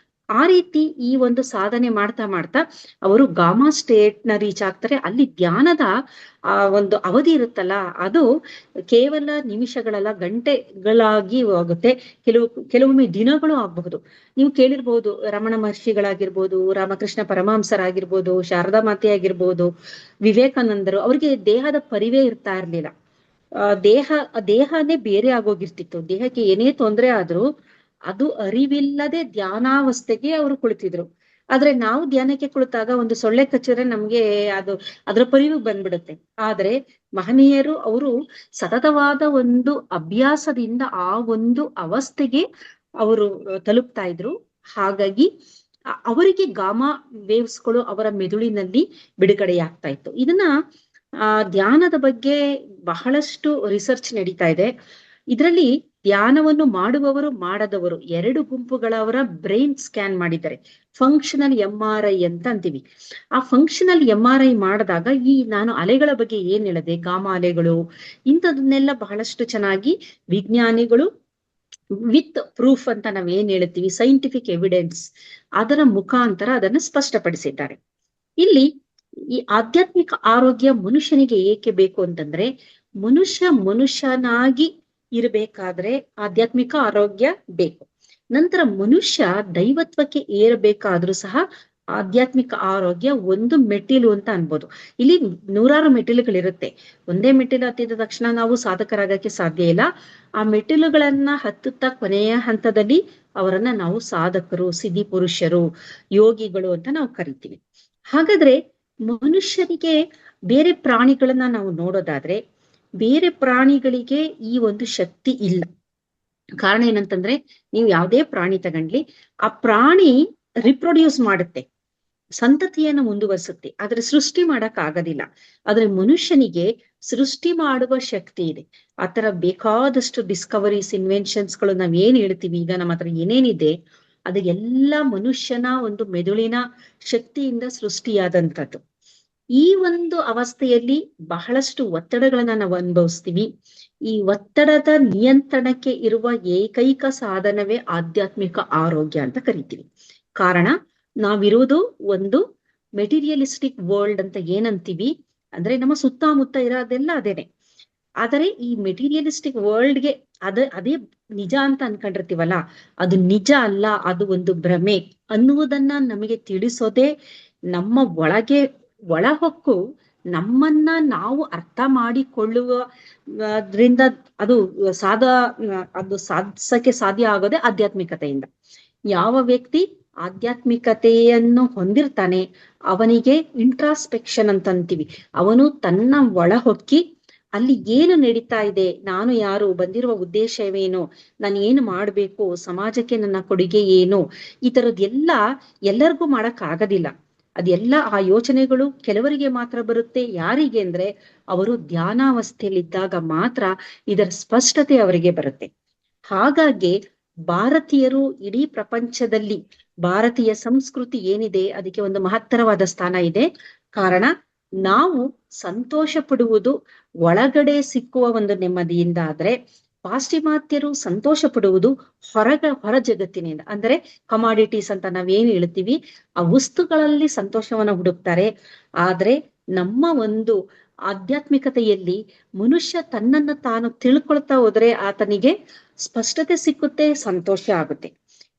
ಆ ರೀತಿ ಈ ಒಂದು ಸಾಧನೆ ಮಾಡ್ತಾ ಮಾಡ್ತಾ ಅವರು ಗಾಮಾ ಸ್ಟೇಟ್ ನ ರೀಚ್ ಆಗ್ತಾರೆ. ಅಲ್ಲಿ ಧ್ಯಾನದ ಒಂದು ಅವಧಿ ಇರುತ್ತಲ್ಲ, ಅದು ಕೇವಲ ನಿಮಿಷಗಳಲ್ಲ, ಗಂಟೆಗಳಾಗಿ ಆಗುತ್ತೆ, ಕೆಲವೊಮ್ಮೆ ದಿನಗಳು ಆಗಬಹುದು. ನೀವು ಕೇಳಿರ್ಬೋದು, ರಮಣ ಮಹರ್ಷಿಗಳಾಗಿರ್ಬೋದು, ರಾಮಕೃಷ್ಣ ಪರಮಹಂಸರಾಗಿರ್ಬೋದು, ಶಾರದಾ ಮಾತೆ ಆಗಿರ್ಬೋದು, ವಿವೇಕಾನಂದರು, ಅವ್ರಿಗೆ ದೇಹದ ಪರಿವೇ ಇರ್ತಾ ಇರ್ಲಿಲ್ಲ. ದೇಹನೇ ಬೇರೆ ಆಗೋಗಿರ್ತಿತ್ತು. ದೇಹಕ್ಕೆ ಏನೇ ತೊಂದರೆ ಆದ್ರೂ ಅದು ಅರಿವಿಲ್ಲದೆ ಧ್ಯಾನಾವಸ್ಥೆಗೆ ಅವರು ಕುಳಿತಿದ್ರು. ಆದ್ರೆ ನಾವು ಧ್ಯಾನಕ್ಕೆ ಕುಳಿತಾಗ ಒಂದು ಸೊಳ್ಳೆ ಕಚ್ಚಿದ್ರೆ ನಮ್ಗೆ ಅದರ ಪರಿವು ಬಂದ್ಬಿಡುತ್ತೆ. ಆದ್ರೆ ಮಹನೀಯರು ಅವರು ಸತತವಾದ ಒಂದು ಅಭ್ಯಾಸದಿಂದ ಆ ಒಂದು ಅವಸ್ಥೆಗೆ ಅವರು ತಲುಪ್ತಾ ಇದ್ರು. ಹಾಗಾಗಿ ಅವರಿಗೆ ಗಾಮಾ ವೇವ್ಸ್ಗಳು ಅವರ ಮೆದುಳಿನಲ್ಲಿ ಬಿಡುಗಡೆಯಾಗ್ತಾ ಇತ್ತು. ಇದನ್ನ ಧ್ಯಾನದ ಬಗ್ಗೆ ಬಹಳಷ್ಟು ರಿಸರ್ಚ್ ನಡೀತಾ ಇದೆ. ಇದರಲ್ಲಿ ಧ್ಯಾನವನ್ನು ಮಾಡುವವರು ಮಾಡದವರು ಎರಡು ಗುಂಪುಗಳವರ ಬ್ರೈನ್ ಸ್ಕ್ಯಾನ್ ಮಾಡಿದ್ದಾರೆ. ಫಂಕ್ಷನಲ್ MRI ಅಂತ ಅಂತೀವಿ. ಆ ಫಂಕ್ಷನಲ್ MRI ಮಾಡಿದಾಗ ನಾನು ಅಲೆಗಳ ಬಗ್ಗೆ ಏನ್ ಹೇಳಿದೆ, ಗಾಮಾ ಅಲೆಗಳು, ಇಂಥದನ್ನೆಲ್ಲ ಬಹಳಷ್ಟು ಚೆನ್ನಾಗಿ ವಿಜ್ಞಾನಿಗಳು ವಿತ್ ಪ್ರೂಫ್ ಅಂತ ನಾವೇನ್ ಹೇಳ್ತೀವಿ, ಸೈಂಟಿಫಿಕ್ ಎವಿಡೆನ್ಸ್, ಅದರ ಮುಖಾಂತರ ಅದನ್ನು ಸ್ಪಷ್ಟಪಡಿಸಿದ್ದಾರೆ. ಇಲ್ಲಿ ಈ ಆಧ್ಯಾತ್ಮಿಕ ಆರೋಗ್ಯ ಮನುಷ್ಯನಿಗೆ ಏಕೆ ಬೇಕು ಅಂತಂದ್ರೆ, ಮನುಷ್ಯನಾಗಿ ಇರಬೇಕಾದ್ರೆ ಆಧ್ಯಾತ್ಮಿಕ ಆರೋಗ್ಯ ಬೇಕು. ನಂತರ ಮನುಷ್ಯ ದೈವತ್ವಕ್ಕೆ ಏರಬೇಕಾದ್ರೂ ಸಹ ಆಧ್ಯಾತ್ಮಿಕ ಆರೋಗ್ಯ ಒಂದು ಮೆಟ್ಟಿಲು ಅಂತ ಅನ್ಬೋದು. ಇಲ್ಲಿ ನೂರಾರು ಮೆಟ್ಟಿಲುಗಳಿರುತ್ತೆ. ಒಂದೇ ಮೆಟ್ಟಿಲು ಹತ್ತಿದ ತಕ್ಷಣ ನಾವು ಸಾಧಕರಾಗಕ್ಕೆ ಸಾಧ್ಯ ಇಲ್ಲ. ಆ ಮೆಟ್ಟಿಲುಗಳನ್ನ ಹತ್ತುತ್ತಾ ಕೊನೆಯ ಹಂತದಲ್ಲಿ ಅವರನ್ನ ನಾವು ಸಾಧಕರು, ಸಿದ್ಧಿ ಪುರುಷರು, ಯೋಗಿಗಳು ಅಂತ ನಾವು ಕರಿತೀವಿ. ಹಾಗಾದ್ರೆ ಮನುಷ್ಯನಿಗೆ ಬೇರೆ ಪ್ರಾಣಿಗಳನ್ನ ನಾವು ನೋಡೋದಾದ್ರೆ, ಬೇರೆ ಪ್ರಾಣಿಗಳಿಗೆ ಈ ಒಂದು ಶಕ್ತಿ ಇಲ್ಲ. ಕಾರಣ ಏನಂತಂದ್ರೆ, ನೀವು ಯಾವುದೇ ಪ್ರಾಣಿ ತಗೊಂಡ್ಲಿ, ಆ ಪ್ರಾಣಿ ರಿಪ್ರೊಡ್ಯೂಸ್ ಮಾಡುತ್ತೆ, ಸಂತತಿಯನ್ನು ಮುಂದುವರಿಸುತ್ತೆ, ಆದ್ರೆ ಸೃಷ್ಟಿ ಮಾಡಕ್ ಆಗೋದಿಲ್ಲ. ಆದ್ರೆ ಮನುಷ್ಯನಿಗೆ ಸೃಷ್ಟಿ ಮಾಡುವ ಶಕ್ತಿ ಇದೆ. ಆತರ ಬೇಕಾದಷ್ಟು ಡಿಸ್ಕವರೀಸ್, ಇನ್ವೆನ್ಷನ್ಸ್ ಗಳು ನಾವ್ ಏನ್ ಹೇಳ್ತೀವಿ, ಈಗ ನಮ್ಮ ಹತ್ರ ಏನೇನಿದೆ ಅದು ಎಲ್ಲ ಮನುಷ್ಯನ ಒಂದು ಮೆದುಳಿನ ಶಕ್ತಿಯಿಂದ ಸೃಷ್ಟಿಯಾದಂಥದ್ದು. ಈ ಒಂದು ಅವಸ್ಥೆಯಲ್ಲಿ ಬಹಳಷ್ಟು ಒತ್ತಡಗಳನ್ನ ನಾವು ಅನುಭವಿಸ್ತೀವಿ. ಈ ಒತ್ತಡದ ನಿಯಂತ್ರಣಕ್ಕೆ ಇರುವ ಏಕೈಕ ಸಾಧನವೇ ಆಧ್ಯಾತ್ಮಿಕ ಆರೋಗ್ಯ ಅಂತ ಕರಿತೀವಿ. ಕಾರಣ, ನಾವಿರುವುದು ಒಂದು ಮೆಟೀರಿಯಲಿಸ್ಟಿಕ್ ವರ್ಲ್ಡ್ ಅಂತ ಏನಂತೀವಿ ಅಂದ್ರೆ, ನಮ್ಮ ಸುತ್ತಮುತ್ತ ಇರೋದೆಲ್ಲ ಅದೇನೆ. ಆದರೆ ಈ ಮೆಟೀರಿಯಲಿಸ್ಟಿಕ್ ವರ್ಲ್ಡ್ಗೆ ಅದೇ ನಿಜ ಅಂತ ಅನ್ಕೊಂಡಿರ್ತೀವಲ್ಲ, ಅದು ನಿಜ ಅಲ್ಲ, ಅದು ಒಂದು ಭ್ರಮೆ ಅನ್ನುವುದನ್ನ ನಮಗೆ ತಿಳಿಸೋದೇ ನಮ್ಮ ಒಳಹೊಕ್ಕು, ನಮ್ಮನ್ನ ನಾವು ಅರ್ಥ ಮಾಡಿಕೊಳ್ಳುವುದ್ರಿಂದ ಅದು ಸಾಧಿಸಕ್ಕೆ ಸಾಧ್ಯ ಆಗೋದೇ ಆಧ್ಯಾತ್ಮಿಕತೆಯಿಂದ. ಯಾವ ವ್ಯಕ್ತಿ ಆಧ್ಯಾತ್ಮಿಕತೆಯನ್ನು ಹೊಂದಿರ್ತಾನೆ ಅವನಿಗೆ ಇಂಟ್ರಾಸ್ಪೆಕ್ಷನ್ ಅಂತ ಅಂತೀವಿ. ಅವನು ತನ್ನ ಒಳಹೊಕ್ಕಿ ಅಲ್ಲಿ ಏನು ನಡೀತಾ ಇದೆ, ನಾನು ಯಾರು, ಬಂದಿರುವ ಉದ್ದೇಶವೇನು, ನಾನು ಏನು ಮಾಡ್ಬೇಕು, ಸಮಾಜಕ್ಕೆ ನನ್ನ ಕೊಡುಗೆ ಏನು, ಈ ತರದ್ದೆಲ್ಲ ಎಲ್ಲರಿಗೂ ಮಾಡಕ್ ಆಗೋದಿಲ್ಲ. ಅದೆಲ್ಲ ಆ ಯೋಚನೆಗಳು ಕೆಲವರಿಗೆ ಮಾತ್ರ ಬರುತ್ತೆ. ಯಾರಿಗೆ ಅಂದ್ರೆ, ಅವರು ಧ್ಯಾನಾವಸ್ಥೆಯಲ್ಲಿದ್ದಾಗ ಮಾತ್ರ ಇದರ ಸ್ಪಷ್ಟತೆ ಅವರಿಗೆ ಬರುತ್ತೆ. ಹಾಗಾಗಿ ಭಾರತೀಯರು ಇಡೀ ಪ್ರಪಂಚದಲ್ಲಿ ಭಾರತೀಯ ಸಂಸ್ಕೃತಿ ಏನಿದೆ ಅದಕ್ಕೆ ಒಂದು ಮಹತ್ತರವಾದ ಸ್ಥಾನ ಇದೆ. ಕಾರಣ ನಾವು ಸಂತೋಷ ಪಡುವುದು ಒಳಗಡೆ ಸಿಕ್ಕುವ ಒಂದು ನೆಮ್ಮದಿಯಿಂದ ಆದ್ರೆ, ಪಾಶ್ಚಿಮಾತ್ಯರು ಸಂತೋಷ ಪಡುವುದು ಹೊರ ಜಗತ್ತಿನಿಂದ, ಅಂದ್ರೆ ಕಮಾಡಿಟೀಸ್ ಅಂತ ನಾವೇನು ಹೇಳ್ತೀವಿ ಆ ವಸ್ತುಗಳಲ್ಲಿ ಸಂತೋಷವನ್ನ ಹುಡುಕ್ತಾರೆ. ಆದ್ರೆ ನಮ್ಮ ಒಂದು ಆಧ್ಯಾತ್ಮಿಕತೆಯಲ್ಲಿ ಮನುಷ್ಯ ತನ್ನನ್ನ ತಾನು ತಿಳ್ಕೊಳ್ತಾ ಹೋದ್ರೆ ಆತನಿಗೆ ಸ್ಪಷ್ಟತೆ ಸಿಕ್ಕುತ್ತೆ, ಸಂತೋಷ ಆಗುತ್ತೆ.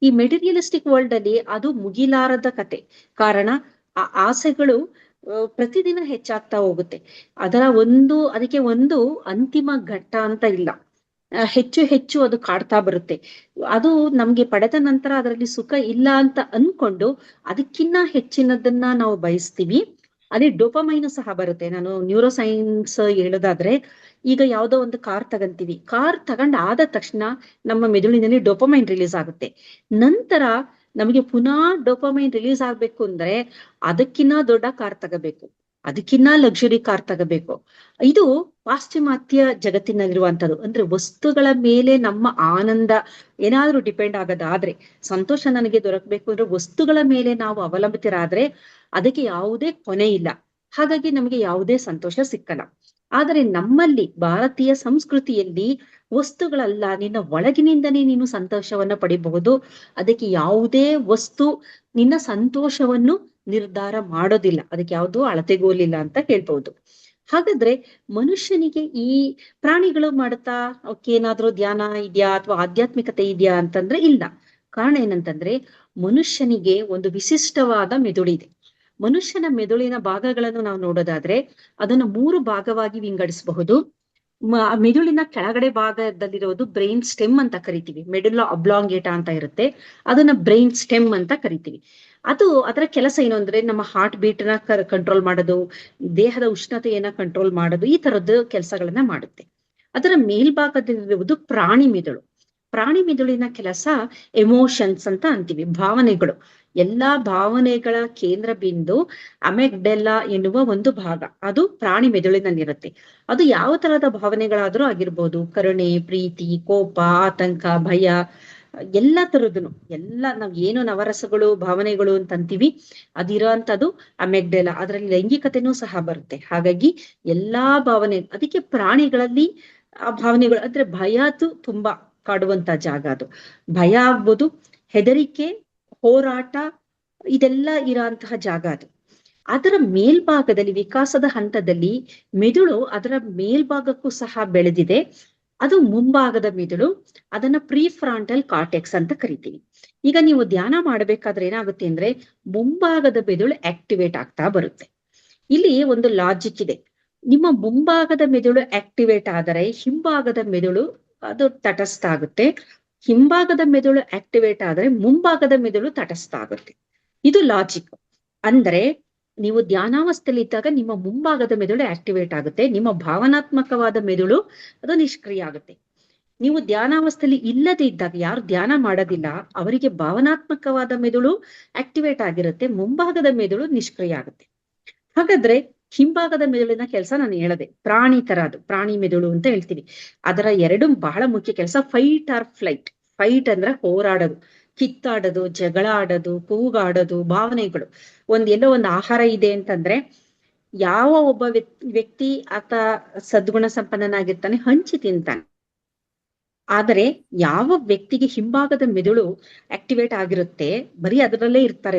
ಈ ಮೆಟೀರಿಯಲಿಸ್ಟಿಕ್ ವರ್ಲ್ಡ್ ಅಲ್ಲಿ ಅದು ಮುಗಿಲಾರದ ಕತೆ. ಕಾರಣ ಆ ಆಸೆಗಳು ಪ್ರತಿದಿನ ಹೆಚ್ಚಾಗ್ತಾ ಹೋಗುತ್ತೆ. ಅದಕ್ಕೆ ಒಂದು ಅಂತಿಮ ಘಟ್ಟ ಅಂತ ಇಲ್ಲ. ಹೆಚ್ಚು ಹೆಚ್ಚು ಅದು ಕಾಡ್ತಾ ಬರುತ್ತೆ. ಅದು ನಮ್ಗೆ ಪಡೆದ ನಂತರ ಅದರಲ್ಲಿ ಸುಖ ಇಲ್ಲ ಅಂತ ಅನ್ಕೊಂಡು ಅದಕ್ಕಿನ್ನ ಹೆಚ್ಚಿನದನ್ನ ನಾವು ಬಯಸ್ತೀವಿ. ಅದೇ ಡೋಪಮೈನ್ ಸಹ ಬರುತ್ತೆ. ನಾನು ನ್ಯೂರೋ ಸೈನ್ಸ್ ಹೇಳೋದಾದ್ರೆ, ಈಗ ಯಾವ್ದೋ ಒಂದು ಕಾರ್ ತಗಂತೀವಿ, ಕಾರ್ ತಗೊಂಡ್ ಆದ ತಕ್ಷಣ ನಮ್ಮ ಮೆದುಳಿನಲ್ಲಿ ಡೋಪಮೈನ್ ರಿಲೀಸ್ ಆಗುತ್ತೆ. ನಂತರ ನಮಗೆ ಪುನಃ ಡೋಪಮೈನ್ ರಿಲೀಸ್ ಆಗ್ಬೇಕು ಅಂದ್ರೆ ಅದಕ್ಕಿನ್ನ ದೊಡ್ಡ ಕಾರ್ ತಗೋಬೇಕು, ಅದಕ್ಕಿನ್ನ ಲಕ್ಸುರಿ ಕಾರ್ ತಗೋಬೇಕು. ಇದು ಪಾಶ್ಚಿಮಾತ್ಯ ಜಗತ್ತಿನಲ್ಲಿರುವಂತದ್ದು. ಅಂದ್ರೆ ವಸ್ತುಗಳ ಮೇಲೆ ನಮ್ಮ ಆನಂದ ಏನಾದ್ರೂ ಡಿಪೆಂಡ್ ಆಗೋದಾದ್ರೆ, ಸಂತೋಷ ನನಗೆ ದೊರಕಬೇಕು ಅಂದ್ರೆ ವಸ್ತುಗಳ ಮೇಲೆ ನಾವು ಅವಲಂಬಿತರಾದ್ರೆ ಅದಕ್ಕೆ ಯಾವುದೇ ಕೊನೆ ಇಲ್ಲ. ಹಾಗಾಗಿ ನಮಗೆ ಯಾವುದೇ ಸಂತೋಷ ಸಿಕ್ಕಲ್ಲ. ಆದರೆ ನಮ್ಮಲ್ಲಿ ಭಾರತೀಯ ಸಂಸ್ಕೃತಿಯಲ್ಲಿ ವಸ್ತುಗಳಲ್ಲ, ನಿನ್ನ ಒಳಗಿನಿಂದನೇ ನೀನು ಸಂತೋಷವನ್ನ ಪಡಿಬಹುದು. ಅದಕ್ಕೆ ಯಾವುದೇ ವಸ್ತು ನಿನ್ನ ಸಂತೋಷವನ್ನು ನಿರ್ಧಾರ ಮಾಡೋದಿಲ್ಲ, ಅದಕ್ಕೆ ಯಾವುದೂ ಅಳತೆಗೋಲಿಲ್ಲ ಅಂತ ಹೇಳ್ಬಹುದು. ಹಾಗಾದ್ರೆ ಮನುಷ್ಯನಿಗೆ ಈ ಪ್ರಾಣಿಗಳು ಮಾಡುತ್ತಾ ಅವಕ್ಕೆ ಏನಾದ್ರೂ ಧ್ಯಾನ ಇದೆಯಾ ಅಥವಾ ಆಧ್ಯಾತ್ಮಿಕತೆ ಇದೆಯಾ ಅಂತಂದ್ರೆ ಇಲ್ಲ. ಕಾರಣ ಏನಂತಂದ್ರೆ ಮನುಷ್ಯನಿಗೆ ಒಂದು ವಿಶಿಷ್ಟವಾದ ಮೆದುಳಿದೆ. ಮನುಷ್ಯನ ಮೆದುಳಿನ ಭಾಗಗಳನ್ನು ನಾವು ನೋಡೋದಾದ್ರೆ ಅದನ್ನ 3 ಭಾಗವಾಗಿ ವಿಂಗಡಿಸಬಹುದು. ಮೆದುಳಿನ ಕೆಳಗಡೆ ಭಾಗದಲ್ಲಿರೋದು ಬ್ರೈನ್ ಸ್ಟೆಮ್ ಅಂತ ಕರಿತೀವಿ. ಮೆಡುಲಾ ಅಬ್ಲಾಂಗೇಟಾ ಅಂತ ಇರುತ್ತೆ, ಅದನ್ನ ಬ್ರೈನ್ ಸ್ಟೆಮ್ ಅಂತ ಕರಿತೀವಿ. ಅದರ ಕೆಲಸ ಏನು ಅಂದ್ರೆ ನಮ್ಮ ಹಾರ್ಟ್ ಬೀಟ್ ನ ಕಂಟ್ರೋಲ್ ಮಾಡೋದು, ದೇಹದ ಉಷ್ಣತೆಯನ್ನ ಕಂಟ್ರೋಲ್ ಮಾಡೋದು, ಈ ತರದ್ದು ಕೆಲಸಗಳನ್ನ ಮಾಡುತ್ತೆ. ಅದರ ಮೇಲ್ಭಾಗದಲ್ಲಿರುವುದು ಪ್ರಾಣಿ ಮೆದುಳು. ಪ್ರಾಣಿ ಮೆದುಳಿನ ಕೆಲಸ ಎಮೋಷನ್ಸ್ ಅಂತ ಅಂತೀವಿ, ಭಾವನೆಗಳು. ಎಲ್ಲಾ ಭಾವನೆಗಳ ಕೇಂದ್ರ ಬಿಂದು ಅಮೆಗ್ಡೆಲ್ಲಾ ಎನ್ನುವ ಒಂದು ಭಾಗ, ಅದು ಪ್ರಾಣಿ ಮೆದುಳಿನಲ್ಲಿರುತ್ತೆ. ಅದು ಯಾವ ತರಹದ ಭಾವನೆಗಳಾದ್ರೂ ಆಗಿರ್ಬೋದು, ಕರುಣೆ, ಪ್ರೀತಿ, ಕೋಪ, ಆತಂಕ, ಭಯ, ಎಲ್ಲಾ ತರದನು, ನಾವ್ ಏನು ನವರಸಗಳು ಭಾವನೆಗಳು ಅಂತ ಅಂತೀವಿ ಅದಿರೋಂಥದ್ದು ಅಮೆಗ್ಡೆಲಾ. ಅದರಲ್ಲಿ ಲೈಂಗಿಕತೆನೂ ಸಹ ಬರುತ್ತೆ. ಹಾಗಾಗಿ ಎಲ್ಲಾ ಭಾವನೆ, ಅದಕ್ಕೆ ಪ್ರಾಣಿಗಳಲ್ಲಿ ಆ ಭಾವನೆಗಳು ಅಂದ್ರೆ ಭಯದು ತುಂಬಾ ಕಾಡುವಂತ ಜಾಗ ಅದು. ಭಯ ಆಗ್ಬೋದು, ಹೆದರಿಕೆ, ಹೋರಾಟ, ಇದೆಲ್ಲ ಇರೋಂತಹ ಜಾಗ ಅದು. ಅದರ ಮೇಲ್ಭಾಗದಲ್ಲಿ ವಿಕಾಸದ ಹಂತದಲ್ಲಿ ಮೆದುಳು ಅದರ ಮೇಲ್ಭಾಗಕ್ಕೂ ಸಹ ಬೆಳೆದಿದೆ. ಅದು ಮುಂಭಾಗದ ಮೆದುಳು, ಅದನ್ನ ಪ್ರೀಫ್ರಾಂಟಲ್ ಕಾರ್ಟೆಕ್ಸ್ ಅಂತ ಕರಿತೀವಿ. ಈಗ ನೀವು ಧ್ಯಾನ ಮಾಡ್ಬೇಕಾದ್ರೆ ಏನಾಗುತ್ತೆ ಅಂದ್ರೆ ಮುಂಭಾಗದ ಮೆದುಳು ಆಕ್ಟಿವೇಟ್ ಆಗ್ತಾ ಬರುತ್ತೆ. ಇಲ್ಲಿ ಒಂದು ಲಾಜಿಕ್ ಇದೆ. ನಿಮ್ಮ ಮುಂಭಾಗದ ಮೆದುಳು ಆಕ್ಟಿವೇಟ್ ಆದರೆ ಹಿಂಭಾಗದ ಮೆದುಳು ಅದು ತಟಸ್ಥ ಆಗುತ್ತೆ. ಹಿಂಭಾಗದ ಮೆದುಳು ಆಕ್ಟಿವೇಟ್ ಆದ್ರೆ ಮುಂಭಾಗದ ಮೆದುಳು ತಟಸ್ಥ ಆಗುತ್ತೆ. ಇದು ಲಾಜಿಕ್. ಅಂದ್ರೆ ನೀವು ಧ್ಯಾನಾವಸ್ಥೆಯಲ್ಲಿ ಇದ್ದಾಗ ನಿಮ್ಮ ಮುಂಭಾಗದ ಮೆದುಳು ಆಕ್ಟಿವೇಟ್ ಆಗುತ್ತೆ, ನಿಮ್ಮ ಭಾವನಾತ್ಮಕವಾದ ಮೆದುಳು ಅದು ನಿಷ್ಕ್ರಿಯ ಆಗುತ್ತೆ. ನೀವು ಧ್ಯಾನಾವಸ್ಥೆಯಲ್ಲಿ ಇಲ್ಲದೆ ಇದ್ದಾಗ, ಯಾರು ಧ್ಯಾನ ಮಾಡೋದಿಲ್ಲ ಅವರಿಗೆ ಭಾವನಾತ್ಮಕವಾದ ಮೆದುಳು ಆಕ್ಟಿವೇಟ್ ಆಗಿರುತ್ತೆ, ಮುಂಭಾಗದ ಮೆದುಳು ನಿಷ್ಕ್ರಿಯ ಆಗುತ್ತೆ. ಹಾಗಾದ್ರೆ ಹಿಂಭಾಗದ ಮೆದುಳಿನ ಕೆಲಸ ನಾನು ಹೇಳದೆ ಪ್ರಾಣಿ ತರ, ಅದು ಪ್ರಾಣಿ ಮೆದುಳು ಅಂತ ಹೇಳ್ತೀವಿ. ಅದರ ಎರಡು ಬಹಳ ಮುಖ್ಯ ಕೆಲಸ ಫೈಟ್ ಆರ್ ಫ್ಲೈಟ್. ಫೈಟ್ ಅಂದ್ರೆ ಹೋರಾಡೋದು, ಕಿತ್ತಾಡೋದು, ಜಗಳ ಆಡೋದು, ಕೂಗಾಡೋದು, ಭಾವನೆಗಳು. ಎಲ್ಲೋ ಒಂದು ಆಹಾರ ಇದೆ ಅಂತಂದ್ರೆ ಯಾವ ಒಬ್ಬ ವ್ಯಕ್ತಿ ಆತ ಸದ್ಗುಣ ಸಂಪನ್ನನಾಗಿರ್ತಾನೆ, ಹಂಚಿ ತಿಂತಾನೆ. ಆದರೆ ಯಾವ ವ್ಯಕ್ತಿಗೆ ಹಿಂಭಾಗದ ಮೆದುಳು ಆಕ್ಟಿವೇಟ್ ಆಗಿರುತ್ತೆ, ಬರೀ ಅದರಲ್ಲೇ ಇರ್ತಾರೆ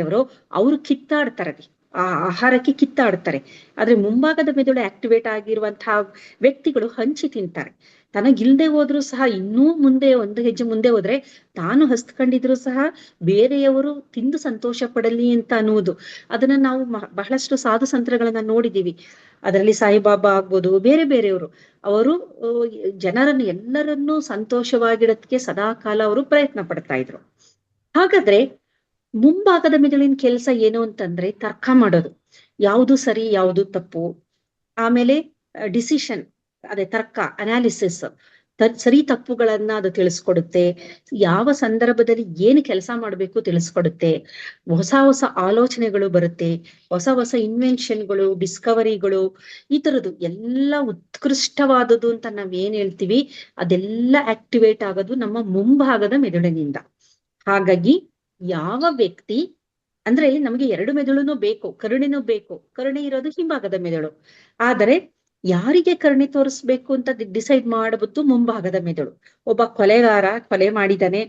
ಅವರು ಕಿತ್ತಾಡ್ತಾರೆ, ಆ ಆಹಾರಕ್ಕೆ ಕಿತ್ತಾಡ್ತಾರೆ. ಆದ್ರೆ ಮುಂಭಾಗದ ಮೆದುಳು ಆಕ್ಟಿವೇಟ್ ಆಗಿರುವಂತಹ ವ್ಯಕ್ತಿಗಳು ಹಂಚಿ ತಿಂತಾರೆ. ತನಗಿಲ್ದೆ ಹೋದ್ರು ಸಹ ಇನ್ನೂ ಮುಂದೆ ಒಂದು ಹೆಜ್ಜೆ ಮುಂದೆ ಹೋದ್ರೆ ತಾನು ಹಸ್ಕೊಂಡಿದ್ರು ಸಹ ಬೇರೆಯವರು ತಿಂದು ಸಂತೋಷ ಪಡಲಿ ಅಂತ ಅನ್ನುವುದು. ಅದನ್ನ ನಾವು ಬಹಳಷ್ಟು ಸಾಧು ಸಂತರುಗಳನ್ನ ನೋಡಿದೀವಿ. ಅದರಲ್ಲಿ ಸಾಯಿಬಾಬಾ ಆಗ್ಬೋದು, ಬೇರೆ ಬೇರೆಯವರು, ಅವರು ಜನರನ್ನು ಎಲ್ಲರನ್ನೂ ಸಂತೋಷವಾಗಿಡೋದಕ್ಕೆ ಸದಾ ಕಾಲ ಅವರು ಪ್ರಯತ್ನ ಪಡ್ತಾ ಇದ್ರು. ಹಾಗಾದ್ರೆ ಮುಂಭಾಗದ ಮೆದುಳಿನ ಕೆಲಸ ಏನು ಅಂತಂದ್ರೆ ತರ್ಕ ಮಾಡೋದು, ಯಾವುದು ಸರಿ ಯಾವುದು ತಪ್ಪು, ಆಮೇಲೆ ಡಿಸಿಷನ್, ಅದೇ ತರ್ಕ, ಅನಾಲಿಸಿಸ್, ಸರಿ ತಪ್ಪುಗಳನ್ನ ಅದು ತಿಳಿಸ್ಕೊಡುತ್ತೆ. ಯಾವ ಸಂದರ್ಭದಲ್ಲಿ ಏನು ಕೆಲಸ ಮಾಡ್ಬೇಕು ತಿಳಿಸ್ಕೊಡುತ್ತೆ. ಹೊಸ ಹೊಸ ಆಲೋಚನೆಗಳು ಬರುತ್ತೆ, ಹೊಸ ಹೊಸ ಇನ್ವೆನ್ಷನ್ಗಳು, ಡಿಸ್ಕವರಿಗಳು, ಈ ತರದ್ದು ಎಲ್ಲ ಉತ್ಕೃಷ್ಟವಾದದ್ದು ಅಂತ ನಾವ್ ಏನ್ ಹೇಳ್ತೀವಿ ಅದೆಲ್ಲ ಆಕ್ಟಿವೇಟ್ ಆಗೋದು ನಮ್ಮ ಮುಂಭಾಗದ ಮೆದುಳಿನಿಂದ. ಹಾಗಾಗಿ ಯಾವ ವ್ಯಕ್ತಿ ಅಂದ್ರೆ ನಮಗೆ ಎರಡು ಮೆದುಳುನು ಬೇಕು, ಕರುಣೆನೂ ಬೇಕು. ಕರುಣೆ ಇರೋದು ಹಿಂಭಾಗದ ಮೆದುಳು. ಆದರೆ ಯಾರಿಗೆ ಕರುಣೆ ತೋರಿಸ್ಬೇಕು ಅಂತ ಡಿಸೈಡ್ ಮಾಡಬಹುದು ಮುಂಭಾಗದ ಮೆದುಳು. ಒಬ್ಬ ಕೊಲೆಗಾರ ಕೊಲೆ ಮಾಡಿದಾನೆ,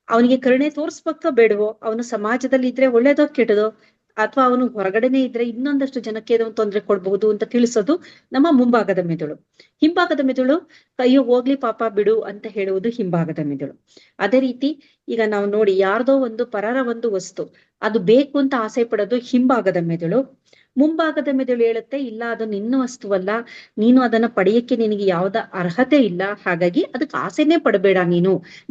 ಅವನಿಗೆ ಕರುಣೆ ತೋರಿಸ್ಬೇಕೋ ಬೇಡವೋ, ಅವನು ಸಮಾಜದಲ್ಲಿ ಇದ್ರೆ ಒಳ್ಳೇದೋ ಕೆಟ್ಟದೋ, ಅಥವಾ ಅವನು ಹೊರಗಡೆನೆ ಇದ್ರೆ ಇನ್ನೊಂದಷ್ಟು ಜನಕ್ಕೆ ಏನೋ ತೊಂದರೆ ಕೊಡ್ಬಹುದು ಅಂತ ತಿಳಿಸೋದು ನಮ್ಮ ಮುಂಭಾಗದ ಮೆದುಳು. ಹಿಂಭಾಗದ ಮೆದುಳು ಅಯ್ಯೋ ಹೋಗ್ಲಿ ಪಾಪ ಬಿಡು ಅಂತ ಹೇಳುವುದು ಹಿಂಭಾಗದ ಮೆದುಳು. ಅದೇ ರೀತಿ ಈಗ ನಾವು ನೋಡಿ, ಯಾರ್ದೋ ಒಂದು ಪರರ ಒಂದು ವಸ್ತು ಅದು ಬೇಕು ಅಂತ ಆಸೆ ಪಡೋದು ಹಿಂಭಾಗದ ಮೆದುಳು. ಮುಂಭಾಗದ ಮೆದುಳು ಹೇಳುತ್ತೆ ಇಲ್ಲ, ಅದು ನಿನ್ನ ವಸ್ತುವಲ್ಲ, ನೀನು ಅದನ್ನ ಪಡೆಯಕ್ಕೆ ನಿನಗೆ ಯಾವ್ದ ಅರ್ಹತೆ ಇಲ್ಲ, ಹಾಗಾಗಿ ಅದಕ್ಕೆ ಆಸೆನೇ ಪಡಬೇಡ,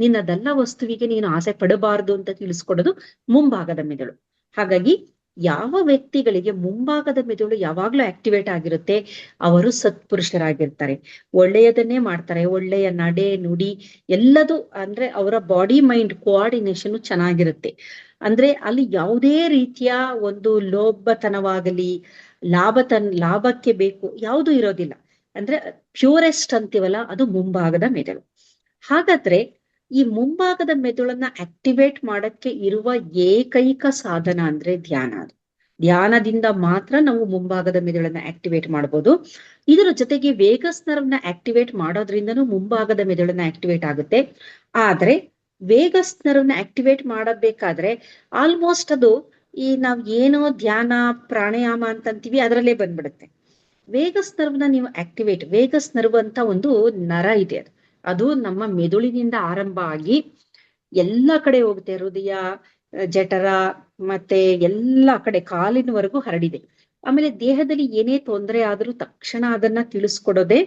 ನಿನ್ನದಲ್ಲ ವಸ್ತುವಿಗೆ ನೀನು ಆಸೆ ಪಡಬಾರದು ಅಂತ ತಿಳಿಸ್ಕೊಡೋದು ಮುಂಭಾಗದ ಮೆದುಳು. ಹಾಗಾಗಿ ಯಾವ ವ್ಯಕ್ತಿಗಳಿಗೆ ಮುಂಭಾಗದ ಮೆದುಳು ಯಾವಾಗ್ಲೂ ಆಕ್ಟಿವೇಟ್ ಆಗಿರುತ್ತೆ ಅವರು ಸತ್ಪುರುಷರಾಗಿರ್ತಾರೆ, ಒಳ್ಳೆಯದನ್ನೇ ಮಾಡ್ತಾರೆ. ಒಳ್ಳೆಯ ನಡೆ ನುಡಿ ಎಲ್ಲದೂ ಅಂದ್ರೆ ಅವರ ಬಾಡಿ ಮೈಂಡ್ ಕೋಆರ್ಡಿನೇಷನ್ ಚೆನ್ನಾಗಿರುತ್ತೆ. ಅಂದ್ರೆ ಅಲ್ಲಿ ಯಾವುದೇ ರೀತಿಯ ಒಂದು ಲೋಭತನವಾಗಲಿ, ಲಾಭಕ್ಕೆ ಬೇಕು ಯಾವುದು ಇರೋದಿಲ್ಲ. ಅಂದ್ರೆ ಪ್ಯೂರೆಸ್ಟ್ ಅಂತೀವಲ್ಲ, ಅದು ಮುಂಭಾಗದ ಮೆದುಳು. ಹಾಗಾದ್ರೆ ಈ ಮುಂಭಾಗದ ಮೆದುಳನ್ನ ಆಕ್ಟಿವೇಟ್ ಮಾಡಕ್ಕೆ ಇರುವ ಏಕೈಕ ಸಾಧನ ಅಂದ್ರೆ ಧ್ಯಾನ. ಅದು ಧ್ಯಾನದಿಂದ ಮಾತ್ರ ನಾವು ಮುಂಭಾಗದ ಮೆದುಳನ್ನ ಆಕ್ಟಿವೇಟ್ ಮಾಡ್ಬೋದು. ಇದರ ಜೊತೆಗೆ ವೇಗಸ್ ನರ್ವ್ನ ಆಕ್ಟಿವೇಟ್ ಮಾಡೋದ್ರಿಂದನೂ ಮುಂಭಾಗದ ಮೆದುಳನ್ನ ಆಕ್ಟಿವೇಟ್ ಆಗುತ್ತೆ. ಆದ್ರೆ ವೇಗಸ್ ನರ್ವ್ನ ಆಕ್ಟಿವೇಟ್ ಮಾಡಬೇಕಾದ್ರೆ ಆಲ್ಮೋಸ್ಟ್ ಅದು ಈ ನಾವ್ ಏನೋ ಧ್ಯಾನ ಪ್ರಾಣಾಯಾಮ ಅಂತಂತೀವಿ ಅದರಲ್ಲೇ ಬಂದ್ಬಿಡುತ್ತೆ. ವೇಗಸ್ ನರ್ವ್ನ ನೀವು ಆಕ್ಟಿವೇಟ್, ವೇಗಸ್ ನರ್ವ್ ಅಂತ ಒಂದು ನರ ಇದೆ, ಅದು ನಮ್ಮ ಮೆದುಳಿನಿಂದ ಆರಂಭ ಆಗಿ ಎಲ್ಲ ಕಡೆ ಹೋಗುತ್ತೆ. ಹೃದಯ, ಜಠರ ಮತ್ತೆ ಎಲ್ಲ ಕಡೆ ಕಾಲಿನವರೆಗೂ ಹರಡಿದೆ. ಆಮೇಲೆ ದೇಹದಲ್ಲಿ ಏನೇ ತೊಂದರೆ ಆದ್ರೂ ತಕ್ಷಣ ಅದನ್ನ ತಿಳಿಸ್ಕೊಡೋದೇ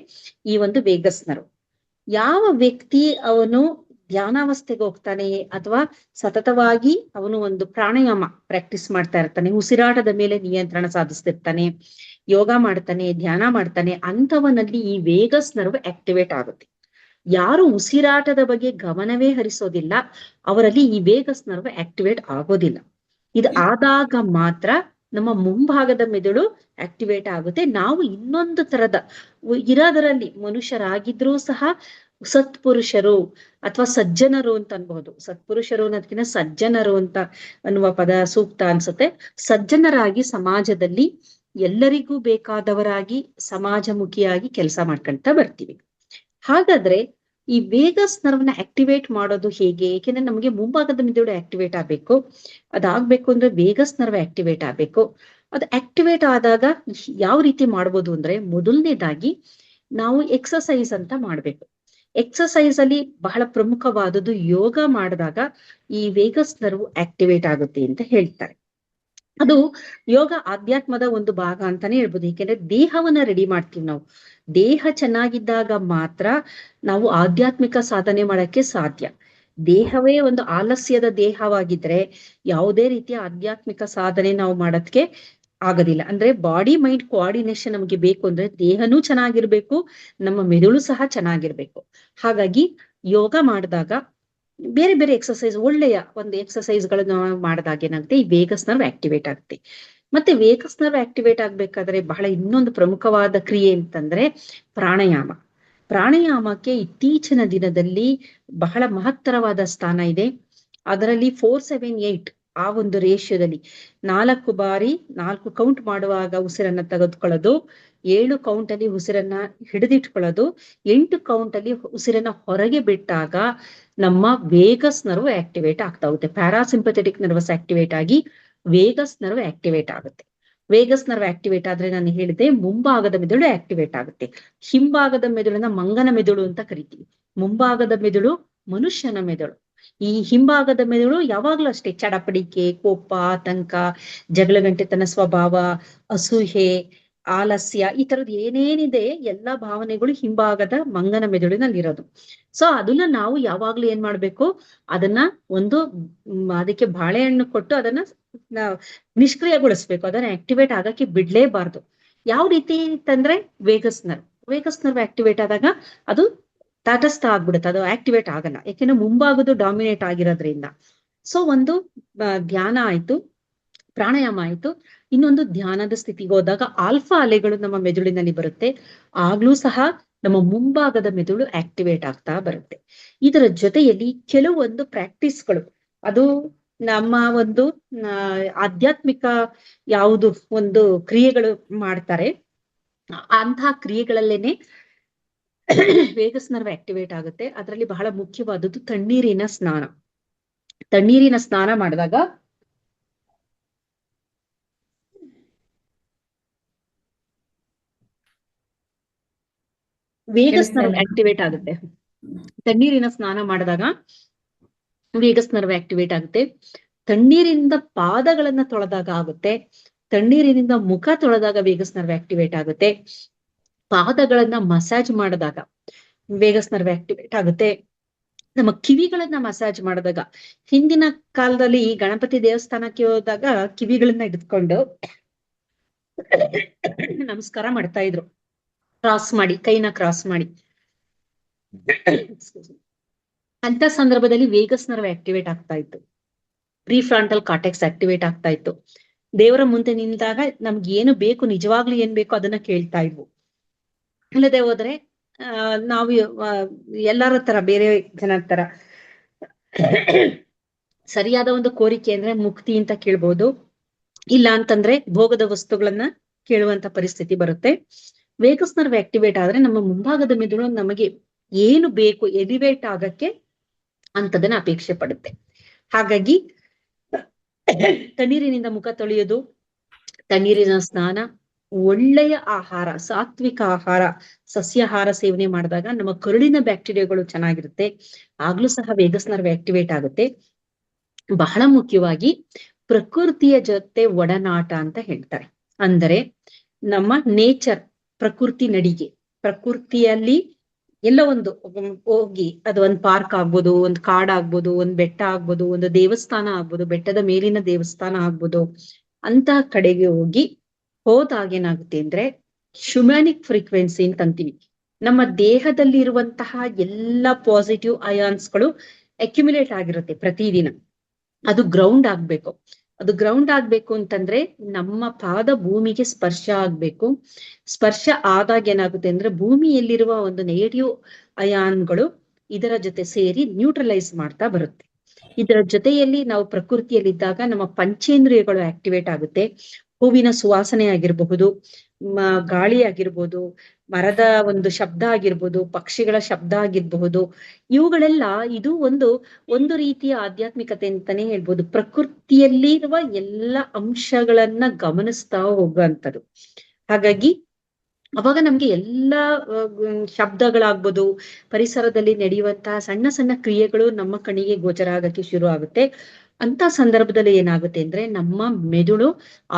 ಈ ಒಂದು ವೇಗಸ್ ನರ್ವ್. ಯಾವ ವ್ಯಕ್ತಿ ಅವನು ಧ್ಯಾನಾವಸ್ಥೆಗೆ ಹೋಗ್ತಾನೆ ಅಥವಾ ಸತತವಾಗಿ ಅವನು ಒಂದು ಪ್ರಾಣಾಯಾಮ ಪ್ರಾಕ್ಟೀಸ್ ಮಾಡ್ತಾ ಇರ್ತಾನೆ, ಉಸಿರಾಟದ ಮೇಲೆ ನಿಯಂತ್ರಣ ಸಾಧಿಸ್ತಿರ್ತಾನೆ, ಯೋಗ ಮಾಡ್ತಾನೆ, ಧ್ಯಾನ ಮಾಡ್ತಾನೆ, ಅಂತವನಲ್ಲಿ ಈ ವೇಗಸ್ ನರ್ವ್ ಆಕ್ಟಿವೇಟ್ ಆಗುತ್ತೆ. ಯಾರು ಉಸಿರಾಟದ ಬಗ್ಗೆ ಗಮನವೇ ಹರಿಸೋದಿಲ್ಲ ಅವರಲ್ಲಿ ಈ ವೇಗಸ್ ನರ್ವ್ ಆಕ್ಟಿವೇಟ್ ಆಗೋದಿಲ್ಲ. ಇದು ಆದಾಗ ಮಾತ್ರ ನಮ್ಮ ಮುಂಭಾಗದ ಮೆದುಳು ಆಕ್ಟಿವೇಟ್ ಆಗುತ್ತೆ. ನಾವು ಇನ್ನೊಂದು ತರದ ಇರೋದರಲ್ಲಿ ಮನುಷ್ಯರಾಗಿದ್ರೂ ಸಹ ಸತ್ಪುರುಷರು ಅಥವಾ ಸಜ್ಜನರು ಅಂತ ಅನ್ಬಹುದು. ಸತ್ಪುರುಷರು ಅನ್ನೋದಕ್ಕಿಂತ ಸಜ್ಜನರು ಅಂತ ಅನ್ನುವ ಪದ ಸೂಕ್ತ ಅನ್ಸುತ್ತೆ. ಸಜ್ಜನರಾಗಿ ಸಮಾಜದಲ್ಲಿ ಎಲ್ಲರಿಗೂ ಬೇಕಾದವರಾಗಿ ಸಮಾಜಮುಖಿಯಾಗಿ ಕೆಲಸ ಮಾಡ್ಕೊಂತ ಬರ್ತೀವಿ. ಹಾಗಾದ್ರೆ ಈ ವೇಗಸ್ ನರ್ವ್ನ ಆಕ್ಟಿವೇಟ್ ಮಾಡೋದು ಹೇಗೆ? ಏಕೆಂದ್ರೆ ನಮಗೆ ಮುಂಭಾಗದ ಮೆದುಳು ಆಕ್ಟಿವೇಟ್ ಆಗ್ಬೇಕು. ಅದಾಗ್ಬೇಕು ಅಂದ್ರೆ ವೇಗಸ್ ನರ್ವ್ ಆಕ್ಟಿವೇಟ್ ಆಗ್ಬೇಕು. ಅದು ಆಕ್ಟಿವೇಟ್ ಆದಾಗ ಯಾವ ರೀತಿ ಮಾಡ್ಬೋದು ಅಂದ್ರೆ, ಮೊದಲನೇದಾಗಿ ನಾವು ಎಕ್ಸಸೈಸ್ ಅಂತ ಮಾಡ್ಬೇಕು. ಎಕ್ಸಸೈಸ್ ಅಲ್ಲಿ ಬಹಳ ಪ್ರಮುಖವಾದದ್ದು ಯೋಗ ಮಾಡಿದಾಗ ಈ ವೇಗಸ್ ನರ್ವ್ ಆಕ್ಟಿವೇಟ್ ಆಗುತ್ತೆ ಅಂತ ಹೇಳ್ತಾರೆ. ಅದು ಯೋಗ ಆಧ್ಯಾತ್ಮದ ಒಂದು ಭಾಗ ಅಂತಾನೆ ಹೇಳ್ಬೋದು. ಏಕೆಂದ್ರೆ ದೇಹವನ್ನ ರೆಡಿ ಮಾಡ್ತೀವಿ ನಾವು. ದೇಹ ಚೆನ್ನಾಗಿದ್ದಾಗ ಮಾತ್ರ ನಾವು ಆಧ್ಯಾತ್ಮಿಕ ಸಾಧನೆ ಮಾಡಕ್ಕೆ ಸಾಧ್ಯ. ದೇಹವೇ ಒಂದು ಆಲಸ್ಯದ ದೇಹವಾಗಿದ್ರೆ ಯಾವುದೇ ರೀತಿಯ ಆಧ್ಯಾತ್ಮಿಕ ಸಾಧನೆ ನಾವು ಮಾಡೋದಕ್ಕೆ ಆಗೋದಿಲ್ಲ. ಅಂದ್ರೆ ಬಾಡಿ ಮೈಂಡ್ ಕೋಆರ್ಡಿನೇಷನ್ ನಮಗೆ ಬೇಕು ಅಂದ್ರೆ ದೇಹನೂ ಚೆನ್ನಾಗಿರ್ಬೇಕು, ನಮ್ಮ ಮೆದುಳು ಸಹ ಚೆನ್ನಾಗಿರ್ಬೇಕು. ಹಾಗಾಗಿ ಯೋಗ ಮಾಡಿದಾಗ ಬೇರೆ ಬೇರೆ ಎಕ್ಸಸೈಸ್, ಒಳ್ಳೆಯ ಒಂದು ಎಕ್ಸಸೈಸ್ ಗಳನ್ನ ಮಾಡಿದಾಗ ಏನಾಗುತ್ತೆ, ಈ ವೇಗಸ್ ನರ್ವ್ ಆಕ್ಟಿವೇಟ್ ಆಗುತ್ತೆ. ಮತ್ತೆ ವೇಗಸ್ ನರ್ವ್ ಆಕ್ಟಿವೇಟ್ ಆಗ್ಬೇಕಾದ್ರೆ ಬಹಳ ಇನ್ನೊಂದು ಪ್ರಮುಖವಾದ ಕ್ರಿಯೆ ಅಂತಂದ್ರೆ ಪ್ರಾಣಾಯಾಮ. ಪ್ರಾಣಾಯಾಮಕ್ಕೆ ಇತ್ತೀಚಿನ ದಿನದಲ್ಲಿ ಬಹಳ ಮಹತ್ತರವಾದ ಸ್ಥಾನ ಇದೆ. ಅದರಲ್ಲಿ 4-7-8 ಆ ಒಂದು ರೇಷಿಯೋದಲ್ಲಿ 4 ಬಾರಿ 4 ಕೌಂಟ್ ಮಾಡುವಾಗ ಉಸಿರನ್ನ ತೆಗೆದುಕೊಳ್ಳೋದು, 7 ಕೌಂಟ್ ಅಲ್ಲಿ ಉಸಿರನ್ನ ಹಿಡಿದಿಟ್ಕೊಳ್ಳೋದು, 8 ಕೌಂಟ್ ಅಲ್ಲಿ ಉಸಿರನ್ನ ಹೊರಗೆ ಬಿಟ್ಟಾಗ ನಮ್ಮ ವೇಗಸ್ ನರ್ವ್ ಆಕ್ಟಿವೇಟ್ ಆಗ್ತಾ ಹೋಗುತ್ತೆ. ಪ್ಯಾರಾಸಿಂಪಥೆಟಿಕ್ ನರ್ವಸ್ ಆಕ್ಟಿವೇಟ್ ಆಗಿ ವೇಗಸ್ ನರ್ವ್ ಆಕ್ಟಿವೇಟ್ ಆಗುತ್ತೆ. ವೇಗಸ್ ನರ್ವ್ ಆಕ್ಟಿವೇಟ್ ಆದ್ರೆ ನಾನು ಹೇಳಿದೆ ಮುಂಭಾಗದ ಮೆದುಳು ಆಕ್ಟಿವೇಟ್ ಆಗುತ್ತೆ. ಹಿಂಭಾಗದ ಮೆದುಳನ್ನ ಮಂಗನ ಮೆದುಳು ಅಂತ ಕರಿತೀವಿ. ಮುಂಭಾಗದ ಮೆದುಳು ಮನುಷ್ಯನ ಮೆದುಳು. ಈ ಹಿಂಭಾಗದ ಮೆದುಳು ಯಾವಾಗ್ಲೂ ಅಷ್ಟೇ ಚಡಪಡಿಕೆ, ಕೋಪ, ಆತಂಕ, ಜಗಳಗಂಟೆತನ ಸ್ವಭಾವ, ಅಸೂಹೆ, ಆಲಸ್ಯ, ಈ ತರದ್ ಏನೇನಿದೆ ಎಲ್ಲಾ ಭಾವನೆಗಳು ಹಿಂಭಾಗದ ಮಂಗನ ಮೆದುಳಿನಲ್ಲಿರೋದು. ಸೊ ಅದನ್ನ ನಾವು ಯಾವಾಗ್ಲೂ ಏನ್ ಮಾಡ್ಬೇಕು, ಅದನ್ನ ಒಂದು ಅದಕ್ಕೆ ಬಾಳೆಹಣ್ಣು ಕೊಟ್ಟು ಅದನ್ನ ನಿಷ್ಕ್ರಿಯಗೊಳಿಸ್ಬೇಕು. ಅದನ್ನ ಆಕ್ಟಿವೇಟ್ ಆಗಕ್ಕೆ ಬಿಡ್ಲೇಬಾರ್ದು. ಯಾವ ರೀತಿ ಅಂತಂದ್ರೆ ವೇಗಸ್ ನರ್ವ್ ಆಕ್ಟಿವೇಟ್ ಆದಾಗ ಅದು ತಟಸ್ಥ ಆಗ್ಬಿಡುತ್ತೆ, ಅದು ಆಕ್ಟಿವೇಟ್ ಆಗಲ್ಲ. ಯಾಕೆಂದ್ರೆ ಮುಂಭಾಗದು ಡಾಮಿನೇಟ್ ಆಗಿರೋದ್ರಿಂದ. ಸೊ ಒಂದು ಧ್ಯಾನ ಆಯ್ತು, ಪ್ರಾಣಾಯಾಮ ಆಯ್ತು. ಇನ್ನೊಂದು ಧ್ಯಾನದ ಸ್ಥಿತಿಗೆ ಹೋದಾಗ ಆಲ್ಫಾ ಅಲೆಗಳು ನಮ್ಮ ಮೆದುಳಿನಲ್ಲಿ ಬರುತ್ತೆ. ಆಗ್ಲೂ ಸಹ ನಮ್ಮ ಮುಂಭಾಗದ ಮೆದುಳು ಆಕ್ಟಿವೇಟ್ ಆಗ್ತಾ ಬರುತ್ತೆ. ಇದರ ಜೊತೆಯಲ್ಲಿ ಕೆಲವೊಂದು ಪ್ರಾಕ್ಟೀಸ್ಗಳು, ಅದು ನಮ್ಮ ಒಂದು ಆಧ್ಯಾತ್ಮಿಕ ಯಾವುದು ಒಂದು ಕ್ರಿಯೆಗಳು ಮಾಡ್ತಾರೆ ಅಂತಹ ಕ್ರಿಯೆಗಳಲ್ಲೇನೆ ವೇಗಸ್ ನರ್ವ್ ಆಕ್ಟಿವೇಟ್ ಆಗುತ್ತೆ. ಅದರಲ್ಲಿ ಬಹಳ ಮುಖ್ಯವಾದದ್ದು ತಣ್ಣೀರಿನ ಸ್ನಾನ. ತಣ್ಣೀರಿನ ಸ್ನಾನ ಮಾಡಿದಾಗ ವೇಗಸ್ ನರ್ವ್ ಆಕ್ಟಿವೇಟ್ ಆಗುತ್ತೆ. ತಣ್ಣೀರಿನ ಸ್ನಾನ ಮಾಡಿದಾಗ ವೇಗಸ್ ನರ್ವ್ ಆಕ್ಟಿವೇಟ್ ಆಗುತ್ತೆ. ತಣ್ಣೀರಿನಿಂದ ಪಾದಗಳನ್ನ ತೊಳೆದಾಗ ಆಗುತ್ತೆ. ತಣ್ಣೀರಿನಿಂದ ಮುಖ ತೊಳೆದಾಗ ವೇಗಸ್ ನರ್ವ್ ಆಕ್ಟಿವೇಟ್ ಆಗುತ್ತೆ. ಪಾದಗಳನ್ನ ಮಸಾಜ್ ಮಾಡಿದಾಗ ವೇಗಸ್ ನರ್ವ್ ಆಕ್ಟಿವೇಟ್ ಆಗುತ್ತೆ. ನಮ್ಮ ಕಿವಿಗಳನ್ನ ಮಸಾಜ್ ಮಾಡಿದಾಗ, ಹಿಂದಿನ ಕಾಲದಲ್ಲಿ ಗಣಪತಿ ದೇವಸ್ಥಾನಕ್ಕೆ ಹೋದಾಗ ಕಿವಿಗಳನ್ನ ಹಿಡಿದುಕೊಂಡು ನಮಸ್ಕಾರ ಮಾಡ್ತಾ ಇದ್ರು, ಕ್ರಾಸ್ ಮಾಡಿ, ಕೈನ ಕ್ರಾಸ್ ಮಾಡಿ. ಅಂತ ಸಂದರ್ಭದಲ್ಲಿ ವೇಗಸ್ ನರ್ವ್ ಆಕ್ಟಿವೇಟ್ ಆಗ್ತಾ ಇತ್ತು. ಪ್ರಿಫ್ರಾಂಟಲ್ ಕಾರ್ಟೆಕ್ಸ್ ಆಕ್ಟಿವೇಟ್ ಆಗ್ತಾ ಇತ್ತು. ದೇವರ ಮುಂದೆ ನಿಂತಾಗ ನಮ್ಗೆ ಏನು ಬೇಕು, ನಿಜವಾಗ್ಲೂ ಏನ್ ಬೇಕು ಅದನ್ನ ಕೇಳ್ತಾ ಇದ್ವು. ಇಲ್ಲದೆ ಹೋದ್ರೆ ನಾವು ಎಲ್ಲರ ತರ, ಬೇರೆ ಜನರ ತರ ಸರಿಯಾದ ಒಂದು ಕೋರಿಕೆ ಅಂದ್ರೆ ಮುಕ್ತಿ ಅಂತ ಕೇಳ್ಬೋದು, ಇಲ್ಲ ಅಂತಂದ್ರೆ ಭೋಗದ ವಸ್ತುಗಳನ್ನ ಕೇಳುವಂತ ಪರಿಸ್ಥಿತಿ ಬರುತ್ತೆ. ವೇಗಸ್ ನರ್ವ್ ಆಕ್ಟಿವೇಟ್ ಆದ್ರೆ ನಮ್ಮ ಮುಂಭಾಗದ ಮೆದುಳು ನಮಗೆ ಏನು ಬೇಕು ಎಲಿವೇಟ್ ಆಗಕ್ಕೆ ಅಂತದನ್ನ ಅಪೇಕ್ಷೆ ಪಡುತ್ತೆ. ಹಾಗಾಗಿ ತಣ್ಣೀರಿನಿಂದ ಮುಖ ತೊಳೆಯೋದು, ತಣ್ಣೀರಿನ ಸ್ನಾನ, ಒಳ್ಳೆಯ ಆಹಾರ, ಸಾತ್ವಿಕ ಆಹಾರ, ಸಸ್ಯಾಹಾರ ಸೇವನೆ ಮಾಡಿದಾಗ ನಮ್ಮ ಕರುಳಿನ ಬ್ಯಾಕ್ಟೀರಿಯಾಗಳು ಚೆನ್ನಾಗಿರುತ್ತೆ. ಆಗ್ಲೂ ಸಹ ವೇಗಸ್ ನರ್ವ್ ಆಕ್ಟಿವೇಟ್ ಆಗುತ್ತೆ. ಬಹಳ ಮುಖ್ಯವಾಗಿ ಪ್ರಕೃತಿಯ ಜೊತೆ ಒಡನಾಟ ಅಂತ ಹೇಳ್ತಾರೆ. ಅಂದರೆ ನಮ್ಮ ನೇಚರ್, ಪ್ರಕೃತಿ ನಡಿಗೆ, ಪ್ರಕೃತಿಯಲ್ಲಿ ಎಲ್ಲ ಒಂದು ಹೋಗಿ, ಅದು ಒಂದು ಪಾರ್ಕ್ ಆಗ್ಬೋದು, ಒಂದು ಕಾಡಾಗ್ಬೋದು, ಒಂದು ಬೆಟ್ಟ ಆಗ್ಬೋದು, ಒಂದು ದೇವಸ್ಥಾನ ಆಗ್ಬೋದು, ಬೆಟ್ಟದ ಮೇಲಿನ ದೇವಸ್ಥಾನ ಆಗ್ಬೋದು, ಅಂತಹ ಕಡೆಗೆ ಹೋದಾಗೇನಾಗುತ್ತೆ ಅಂದ್ರೆ ಶುಮ್ಯಾನಿಕ್ ಫ್ರೀಕ್ವೆನ್ಸಿ ಅಂತ ಅಂತೀವಿ. ನಮ್ಮ ದೇಹದಲ್ಲಿ ಇರುವಂತಹ ಎಲ್ಲ ಪಾಸಿಟಿವ್ ಅಯಾನ್ಸ್ಗಳು ಅಕ್ಯುಮುಲೇಟ್ ಆಗಿರುತ್ತೆ ಪ್ರತಿದಿನ. ಅದು ಗ್ರೌಂಡ್ ಆಗ್ಬೇಕು. ಅದು ಗ್ರೌಂಡ್ ಆಗ್ಬೇಕು ಅಂತಂದ್ರೆ ನಮ್ಮ ಪಾದ ಭೂಮಿಗೆ ಸ್ಪರ್ಶ ಆಗ್ಬೇಕು. ಸ್ಪರ್ಶ ಆದಾಗ ಏನಾಗುತ್ತೆ ಅಂದ್ರೆ ಭೂಮಿಯಲ್ಲಿರುವ ಒಂದು ನೆಗೆಟಿವ್ ಅಯಾನ್ಗಳು ಇದರ ಜೊತೆ ಸೇರಿ ನ್ಯೂಟ್ರಲೈಸ್ ಮಾಡ್ತಾ ಬರುತ್ತೆ. ಇದರ ಜೊತೆಯಲ್ಲಿ ನಾವು ಪ್ರಕೃತಿಯಲ್ಲಿದ್ದಾಗ ನಮ್ಮ ಪಂಚೇಂದ್ರಿಯಗಳು ಆಕ್ಟಿವೇಟ್ ಆಗುತ್ತೆ. ಹೂವಿನ ಸುವಾಸನೆ ಆಗಿರಬಹುದು, ಗಾಳಿ ಆಗಿರ್ಬೋದು, ಮರದ ಒಂದು ಶಬ್ದ ಆಗಿರ್ಬೋದು, ಪಕ್ಷಿಗಳ ಶಬ್ದ ಆಗಿರಬಹುದು, ಇವುಗಳೆಲ್ಲ ಇದು ಒಂದು ರೀತಿಯ ಆಧ್ಯಾತ್ಮಿಕತೆ ಅಂತಾನೆ ಹೇಳ್ಬೋದು. ಪ್ರಕೃತಿಯಲ್ಲಿರುವ ಎಲ್ಲ ಅಂಶಗಳನ್ನ ಗಮನಿಸ್ತಾ ಹೋಗುವಂಥದ್ದು. ಹಾಗಾಗಿ ಅವಾಗ ನಮ್ಗೆ ಎಲ್ಲ ಶಬ್ದಗಳಾಗ್ಬೋದು, ಪರಿಸರದಲ್ಲಿ ನಡೆಯುವಂತಹ ಸಣ್ಣ ಸಣ್ಣ ಕ್ರಿಯೆಗಳು ನಮ್ಮ ಕಣ್ಣಿಗೆ ಗೋಚರ ಆಗಕ್ಕೆ ಶುರು ಆಗುತ್ತೆ. ಅಂತ ಸಂದರ್ಭದಲ್ಲಿ ಏನಾಗುತ್ತೆ ಅಂದ್ರೆ ನಮ್ಮ ಮೆದುಳು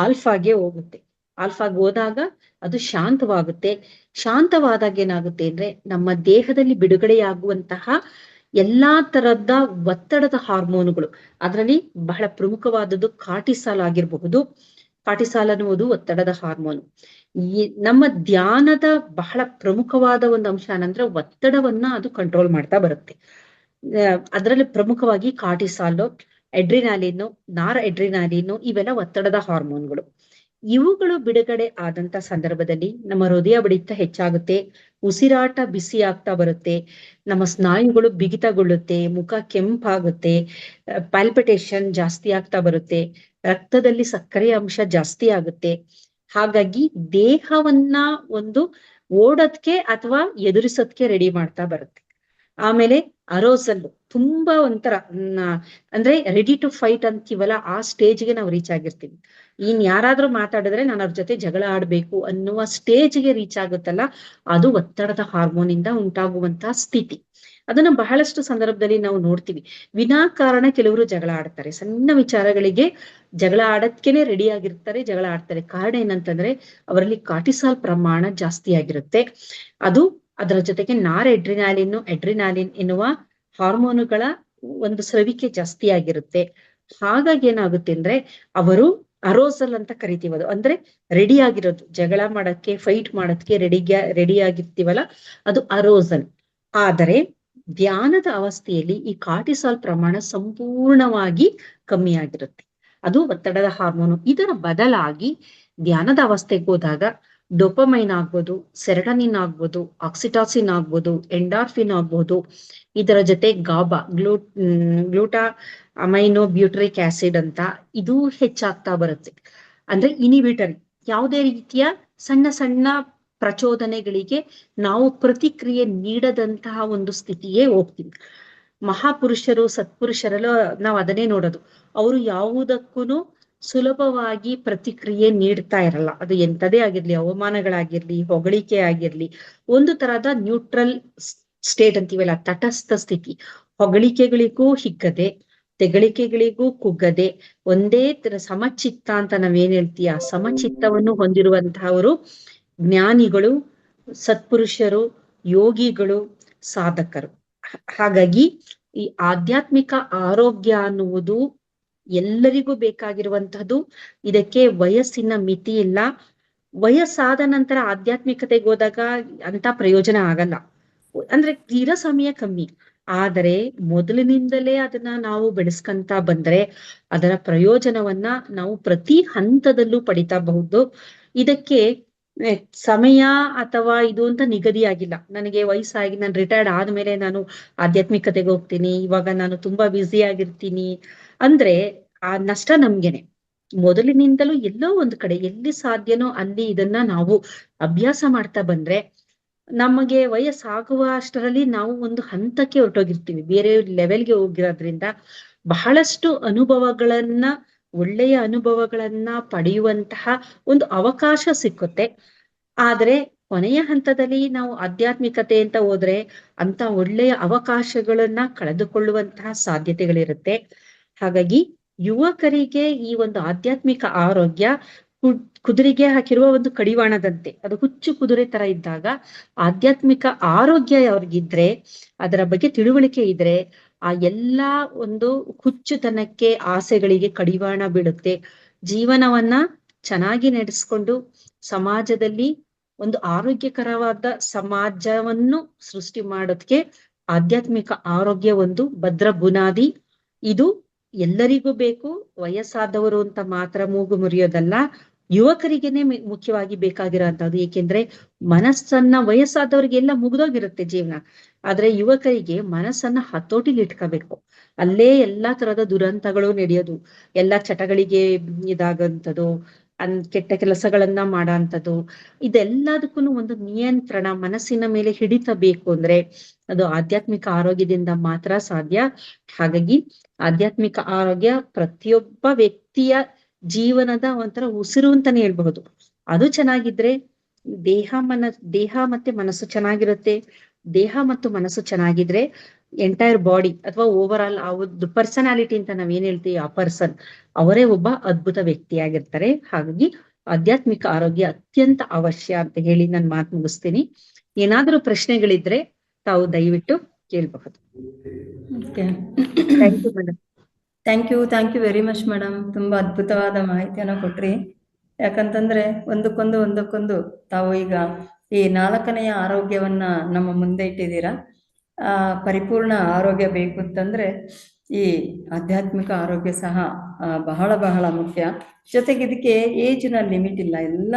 ಆಲ್ಫಾಗೆ ಹೋಗುತ್ತೆ. ಆಲ್ಫಾಗೆ ಹೋದಾಗ ಅದು ಶಾಂತವಾಗುತ್ತೆ. ಶಾಂತವಾದಾಗ ಏನಾಗುತ್ತೆ ಅಂದ್ರೆ ನಮ್ಮ ದೇಹದಲ್ಲಿ ಬಿಡುಗಡೆಯಾಗುವಂತಹ ಎಲ್ಲಾ ತರದ ಒತ್ತಡದ ಹಾರ್ಮೋನುಗಳು, ಅದರಲ್ಲಿ ಬಹಳ ಪ್ರಮುಖವಾದದ್ದು ಕಾರ್ಟಿಸಾಲ್ ಆಗಿರಬಹುದು. ಕಾರ್ಟಿಸಾಲ್ ಅನ್ನುವುದು ಒತ್ತಡದ ಹಾರ್ಮೋನು. ನಮ್ಮ ಧ್ಯಾನದ ಬಹಳ ಪ್ರಮುಖವಾದ ಒಂದು ಅಂಶ ಏನಂದ್ರೆ ಒತ್ತಡವನ್ನ ಅದು ಕಂಟ್ರೋಲ್ ಮಾಡ್ತಾ ಬರುತ್ತೆ. ಅದರಲ್ಲಿ ಪ್ರಮುಖವಾಗಿ ಕಾರ್ಟಿಸಾಲ್, ಎಡ್ರಿನಾಲಿನ್, ನಾರ್ ಎಡ್ರಿನಾಲಿನ್, ಇವೆಲ್ಲ ಒತ್ತಡದ ಹಾರ್ಮೋನ್ಗಳು. ಇವುಗಳು ಬಿಡುಗಡೆ ಆದಂತ ಸಂದರ್ಭದಲ್ಲಿ ನಮ್ಮ ಹೃದಯ ಬಡಿತ ಹೆಚ್ಚಾಗುತ್ತೆ, ಉಸಿರಾಟ ಬಿಸಿ ಆಗ್ತಾ ಬರುತ್ತೆ, ನಮ್ಮ ಸ್ನಾಯುಗಳು ಬಿಗಿತಗೊಳ್ಳುತ್ತೆ, ಮುಖ ಕೆಂಪಾಗುತ್ತೆ, ಪ್ಯಾಲ್ಪಿಟೇಷನ್ ಜಾಸ್ತಿ ಆಗ್ತಾ ಬರುತ್ತೆ, ರಕ್ತದಲ್ಲಿ ಸಕ್ಕರೆ ಅಂಶ ಜಾಸ್ತಿ ಆಗುತ್ತೆ. ಹಾಗಾಗಿ ದೇಹವನ್ನ ಒಂದು ಓಡೋದಕ್ಕೆ ಅಥವಾ ಎದುರಿಸೋದಕ್ಕೆ ರೆಡಿ ಮಾಡ್ತಾ ಬರುತ್ತೆ. ಆಮೇಲೆ ಅರೋಸಲ್ ತುಂಬಾ ಒಂಥರ ಅಂದ್ರೆ ರೆಡಿ ಟು ಫೈಟ್ ಅಂತೀವಲ್ಲ, ಆ ಸ್ಟೇಜ್ಗೆ ನಾವು ರೀಚ್ ಆಗಿರ್ತೀವಿ. ಯಾರಾದ್ರೂ ಮಾತಾಡಿದ್ರೆ ನಾನು ಅವ್ರ ಜೊತೆ ಜಗಳ ಆಡ್ಬೇಕು ಅನ್ನುವ ಸ್ಟೇಜ್ಗೆ ರೀಚ್ ಆಗುತ್ತಲ್ಲ, ಅದು ಒತ್ತಡದ ಹಾರ್ಮೋನ್ ಇಂದ ಉಂಟಾಗುವಂತಹ ಸ್ಥಿತಿ. ಅದನ್ನ ಬಹಳಷ್ಟು ಸಂದರ್ಭದಲ್ಲಿ ನಾವು ನೋಡ್ತೀವಿ. ವಿನಾಕಾರಣ ಕೆಲವರು ಜಗಳ ಆಡ್ತಾರೆ, ಸಣ್ಣ ವಿಚಾರಗಳಿಗೆ ಜಗಳ ಆಡೋದ್ಕೆನೆ ರೆಡಿ ಆಗಿರ್ತಾರೆ, ಜಗಳ ಆಡ್ತಾರೆ. ಕಾರಣ ಏನಂತಂದ್ರೆ ಅವರಲ್ಲಿ ಕಾರ್ಟಿಸಾಲ್ ಪ್ರಮಾಣ ಜಾಸ್ತಿ ಆಗಿರುತ್ತೆ. ಅದರ ಜೊತೆಗೆ ನಾರ್ ಎಡ್ರಿನಾಲಿನ್ ಎನ್ನುವ ಹಾರ್ಮೋನುಗಳ ಒಂದು ಸ್ರವಿಕೆ ಜಾಸ್ತಿ ಆಗಿರುತ್ತೆ. ಹಾಗಾಗಿ ಏನಾಗುತ್ತೆ ಅಂದ್ರೆ ಅವರು ಅರೋಸಲ್ ಅಂತ ಕರಿತೀವಿ. ಅದು ಅಂದ್ರೆ ರೆಡಿ ಆಗಿರೋದು, ಜಗಳ ಮಾಡಕ್ಕೆ, ಫೈಟ್ ಮಾಡೋದಕ್ಕೆ ರೆಡಿ ಆಗಿರ್ತೀವಲ್ಲ, ಅದು ಅರೋಸಲ್. ಆದರೆ ಧ್ಯಾನದ ಅವಸ್ಥೆಯಲ್ಲಿ ಈ ಕಾರ್ಟಿಸಾಲ್ ಪ್ರಮಾಣ ಸಂಪೂರ್ಣವಾಗಿ ಕಮ್ಮಿ ಆಗಿರುತ್ತೆ. ಅದು ಒತ್ತಡದ ಹಾರ್ಮೋನು. ಇದರ ಬದಲಾಗಿ ಧ್ಯಾನದ ಅವಸ್ಥೆಗೆ ಹೋದಾಗ ಡೋಪಮೈನ್ ಆಗ್ಬೋದು, ಸೆರಟನಿನ್ ಆಗ್ಬೋದು, ಆಕ್ಸಿಟಾಸಿನ್ ಆಗ್ಬೋದು, ಎಂಡಾರ್ಫಿನ್ ಆಗ್ಬೋದು. ಇದರ ಜೊತೆ ಗಾಬಾ, ಗ್ಲೂಟಾ ಅಮೈನೋ ಬ್ಯೂಟ್ರಿಕ್ ಆಸಿಡ್ ಅಂತ ಇದು ಹೆಚ್ಚಾಗ್ತಾ ಬರುತ್ತೆ. ಅಂದ್ರೆ ಇನಿಬಿಟರಿ, ಯಾವುದೇ ರೀತಿಯ ಸಣ್ಣ ಸಣ್ಣ ಪ್ರಚೋದನೆಗಳಿಗೆ ನಾವು ಪ್ರತಿಕ್ರಿಯೆ ನೀಡದಂತಹ ಒಂದು ಸ್ಥಿತಿಯೇ ಹೋಗ್ತೀವಿ. ಮಹಾಪುರುಷರು, ಸತ್ಪುರುಷರೆಲ್ಲ ನಾವು ಅದನ್ನೇ ನೋಡೋದು. ಅವರು ಯಾವುದಕ್ಕೂ ಸುಲಭವಾಗಿ ಪ್ರತಿಕ್ರಿಯೆ ನೀಡ್ತಾ ಇರಲ್ಲ. ಅದು ಎಂಥದೇ ಆಗಿರ್ಲಿ, ಅವಮಾನಗಳಾಗಿರ್ಲಿ, ಹೊಗಳಿಕೆ ಆಗಿರ್ಲಿ, ಒಂದು ತರಹದ ನ್ಯೂಟ್ರಲ್ ಸ್ಟೇಟ್ ಅಂತೀವಲ್ಲ, ತಟಸ್ಥ ಸ್ಥಿತಿ. ಹೊಗಳಿಕೆಗಳಿಗೂ ಹಿಗ್ಗದೆ, ತೆಗಳಿಕೆಗಳಿಗೂ ಕುಗ್ಗದೆ, ಒಂದೇ ತರ ಸಮಚಿತ್ತ ಅಂತ ನಾವೇನ್ ಹೇಳ್ತೀಯ, ಸಮಚಿತ್ತವನ್ನು ಹೊಂದಿರುವಂತಹವರು ಜ್ಞಾನಿಗಳು, ಸತ್ಪುರುಷರು, ಯೋಗಿಗಳು, ಸಾಧಕರು. ಹಾಗಾಗಿ ಈ ಆಧ್ಯಾತ್ಮಿಕ ಆರೋಗ್ಯ ಅನ್ನುವುದು ಎಲ್ಲರಿಗೂ ಬೇಕಾಗಿರುವಂತಹದ್ದು. ಇದಕ್ಕೆ ವಯಸ್ಸಿನ ಮಿತಿ ಇಲ್ಲ. ವಯಸ್ಸಾದ ನಂತರ ಆಧ್ಯಾತ್ಮಿಕತೆಗೆ ಹೋದಾಗ ಅಂತ ಪ್ರಯೋಜನ ಆಗಲ್ಲ, ಅಂದ್ರೆ ತೀರಾ ಸಮಯ ಕಮ್ಮಿ. ಆದರೆ ಮೊದಲಿನಿಂದಲೇ ಅದನ್ನ ನಾವು ಬೆಳೆಸ್ಕೊಂತ ಬಂದ್ರೆ ಅದರ ಪ್ರಯೋಜನವನ್ನ ನಾವು ಪ್ರತಿ ಹಂತದಲ್ಲೂ ಪಡಿತಬಹುದು. ಇದಕ್ಕೆ ಸಮಯ ಅಥವಾ ಇದು ಅಂತ ನಿಗದಿಯಾಗಿಲ್ಲ. ನನಗೆ ವಯಸ್ಸಾಗಿ ನಾನು ರಿಟೈರ್ಡ್ ಆದ್ಮೇಲೆ ನಾನು ಆಧ್ಯಾತ್ಮಿಕತೆಗೆ ಹೋಗ್ತೀನಿ, ಇವಾಗ ನಾನು ತುಂಬಾ ಬ್ಯುಸಿ ಆಗಿರ್ತೀನಿ ಅಂದ್ರೆ ಆ ನಷ್ಟ ನಮ್ಗೆನೆ. ಮೊದಲಿನಿಂದಲೂ ಎಲ್ಲೋ ಒಂದು ಕಡೆ ಎಲ್ಲಿ ಸಾಧ್ಯನೋ ಅಲ್ಲಿ ಇದನ್ನ ನಾವು ಅಭ್ಯಾಸ ಮಾಡ್ತಾ ಬಂದ್ರೆ ನಮಗೆ ವಯಸ್ಸಾಗುವ ಅಷ್ಟರಲ್ಲಿ ನಾವು ಒಂದು ಹಂತಕ್ಕೆ ಹೊರಟೋಗಿರ್ತೀವಿ, ಬೇರೆ ಲೆವೆಲ್ಗೆ ಹೋಗಿರೋದ್ರಿಂದ ಬಹಳಷ್ಟು ಅನುಭವಗಳನ್ನ, ಒಳ್ಳೆಯ ಅನುಭವಗಳನ್ನ ಪಡೆಯುವಂತಹ ಒಂದು ಅವಕಾಶ ಸಿಕ್ಕುತ್ತೆ. ಆದ್ರೆ ಕೊನೆಯ ಹಂತದಲ್ಲಿ ನಾವು ಆಧ್ಯಾತ್ಮಿಕತೆ ಅಂತ ಹೋದ್ರೆ ಅಂತ ಒಳ್ಳೆಯ ಅವಕಾಶಗಳನ್ನ ಕಳೆದುಕೊಳ್ಳುವಂತಹ ಸಾಧ್ಯತೆಗಳಿರುತ್ತೆ. ಹಾಗಾಗಿ ಯುವಕರಿಗೆ ಈ ಒಂದು ಆಧ್ಯಾತ್ಮಿಕ ಆರೋಗ್ಯ ಕುದುರೆಗೆ ಹಾಕಿರುವ ಒಂದು ಕಡಿವಾಣದಂತೆ. ಅದು ಹುಚ್ಚು ಕುದುರೆ ತರ ಇದ್ದಾಗ ಆಧ್ಯಾತ್ಮಿಕ ಆರೋಗ್ಯ ಅವ್ರಿಗಿದ್ರೆ, ಅದರ ಬಗ್ಗೆ ತಿಳುವಳಿಕೆ ಇದ್ರೆ, ಆ ಎಲ್ಲಾ ಒಂದು ಹುಚ್ಚುತನಕ್ಕೆ, ಆಸೆಗಳಿಗೆ ಕಡಿವಾಣ ಬೀಳುತ್ತೆ. ಜೀವನವನ್ನ ಚೆನ್ನಾಗಿ ನಡೆಸ್ಕೊಂಡು ಸಮಾಜದಲ್ಲಿ ಒಂದು ಆರೋಗ್ಯಕರವಾದ ಸಮಾಜವನ್ನು ಸೃಷ್ಟಿ ಮಾಡೋದಕ್ಕೆ ಆಧ್ಯಾತ್ಮಿಕ ಆರೋಗ್ಯ ಒಂದು ಭದ್ರ ಬುನಾದಿ. ಇದು ಎಲ್ಲರಿಗೂ ಬೇಕು. ವಯಸ್ಸಾದವರು ಅಂತ ಮಾತ್ರ ಮೂಗು ಮುರಿಯೋದಲ್ಲ, ಯುವಕರಿಗೇನೆ ಮುಖ್ಯವಾಗಿ ಬೇಕಾಗಿರೋಂಥದ್ದು. ಏಕೆಂದ್ರೆ ಮನಸ್ಸನ್ನ, ವಯಸ್ಸಾದವ್ರಿಗೆಲ್ಲ ಮುಗ್ದೋಗಿರುತ್ತೆ ಜೀವನ, ಆದ್ರೆ ಯುವಕರಿಗೆ ಮನಸ್ಸನ್ನ ಹತೋಟಿಲಿ ಇಟ್ಕೋಬೇಕು. ಅಲ್ಲೇ ಎಲ್ಲಾ ತರದ ದುರಂತಗಳು ನಡೆಯೋದು, ಎಲ್ಲಾ ಚಟಗಳಿಗೆ ಇದಾಗಂಥದ್ದು, ಕೆಟ್ಟ ಕೆಲಸಗಳನ್ನ ಮಾಡೋಂಥದ್ದು. ಇದೆಲ್ಲದಕ್ಕೂ ಒಂದು ನಿಯಂತ್ರಣ, ಮನಸ್ಸಿನ ಮೇಲೆ ಹಿಡಿತ ಬೇಕು ಅಂದ್ರೆ ಅದು ಆಧ್ಯಾತ್ಮಿಕ ಆರೋಗ್ಯದಿಂದ ಮಾತ್ರ ಸಾಧ್ಯ. ಹಾಗಾಗಿ ಆಧ್ಯಾತ್ಮಿಕ ಆರೋಗ್ಯ ಪ್ರತಿಯೊಬ್ಬ ವ್ಯಕ್ತಿಯ ಜೀವನದ ಒಂಥರ ಉಸಿರು ಅಂತಾನೆ ಹೇಳ್ಬಹುದು. ಅದು ಚೆನ್ನಾಗಿದ್ರೆ ದೇಹ ಮತ್ತೆ ಮನಸ್ಸು ಚೆನ್ನಾಗಿರುತ್ತೆ. ದೇಹ ಮತ್ತು ಮನಸ್ಸು ಚೆನ್ನಾಗಿದ್ರೆ ಎಂಟೈರ್ ಬಾಡಿ ಅಥವಾ ಓವರ್ ಆಲ್ ಆ ಒಂದು ಪರ್ಸನಾಲಿಟಿ ಅಂತ ನಾವೇನ್ ಹೇಳ್ತೀವಿ, ಆ ಪರ್ಸನ್ ಅವರೇ ಒಬ್ಬ ಅದ್ಭುತ ವ್ಯಕ್ತಿಯಾಗಿರ್ತಾರೆ. ಹಾಗಾಗಿ ಆಧ್ಯಾತ್ಮಿಕ ಆರೋಗ್ಯ ಅತ್ಯಂತ ಅವಶ್ಯ ಅಂತ ಹೇಳಿ ನಾನು ಮಾತು ಮುಗಿಸ್ತೀನಿ. ಏನಾದ್ರೂ ಪ್ರಶ್ನೆಗಳಿದ್ರೆ ತಾವು ದಯವಿಟ್ಟು ಕೇಳಬಹುದು. Thank you madam. Thank you very much madam. ತುಂಬಾ ಅದ್ಭುತವಾದ ಮಾಹಿತಿಯನ್ನು ಕೊಟ್ರಿ. ಯಾಕಂತಂದ್ರೆ ಒಂದಕ್ಕೊಂದು ತಾವು ಈಗ ಈ 4ನೆಯ ಆರೋಗ್ಯವನ್ನ ನಮ್ಮ ಮುಂದೆ ಇಟ್ಟಿದ್ದೀರಾ. ಪರಿಪೂರ್ಣ ಆರೋಗ್ಯ ಬೇಕು ಅಂತಂದ್ರೆ ಈ ಆಧ್ಯಾತ್ಮಿಕ ಆರೋಗ್ಯ ಸಹ ಬಹಳ ಬಹಳ ಮುಖ್ಯ. ಜೊತೆಗೆ ಇದಕ್ಕೆ ಏಜ್ನ ಲಿಮಿಟ್ ಇಲ್ಲ, ಎಲ್ಲ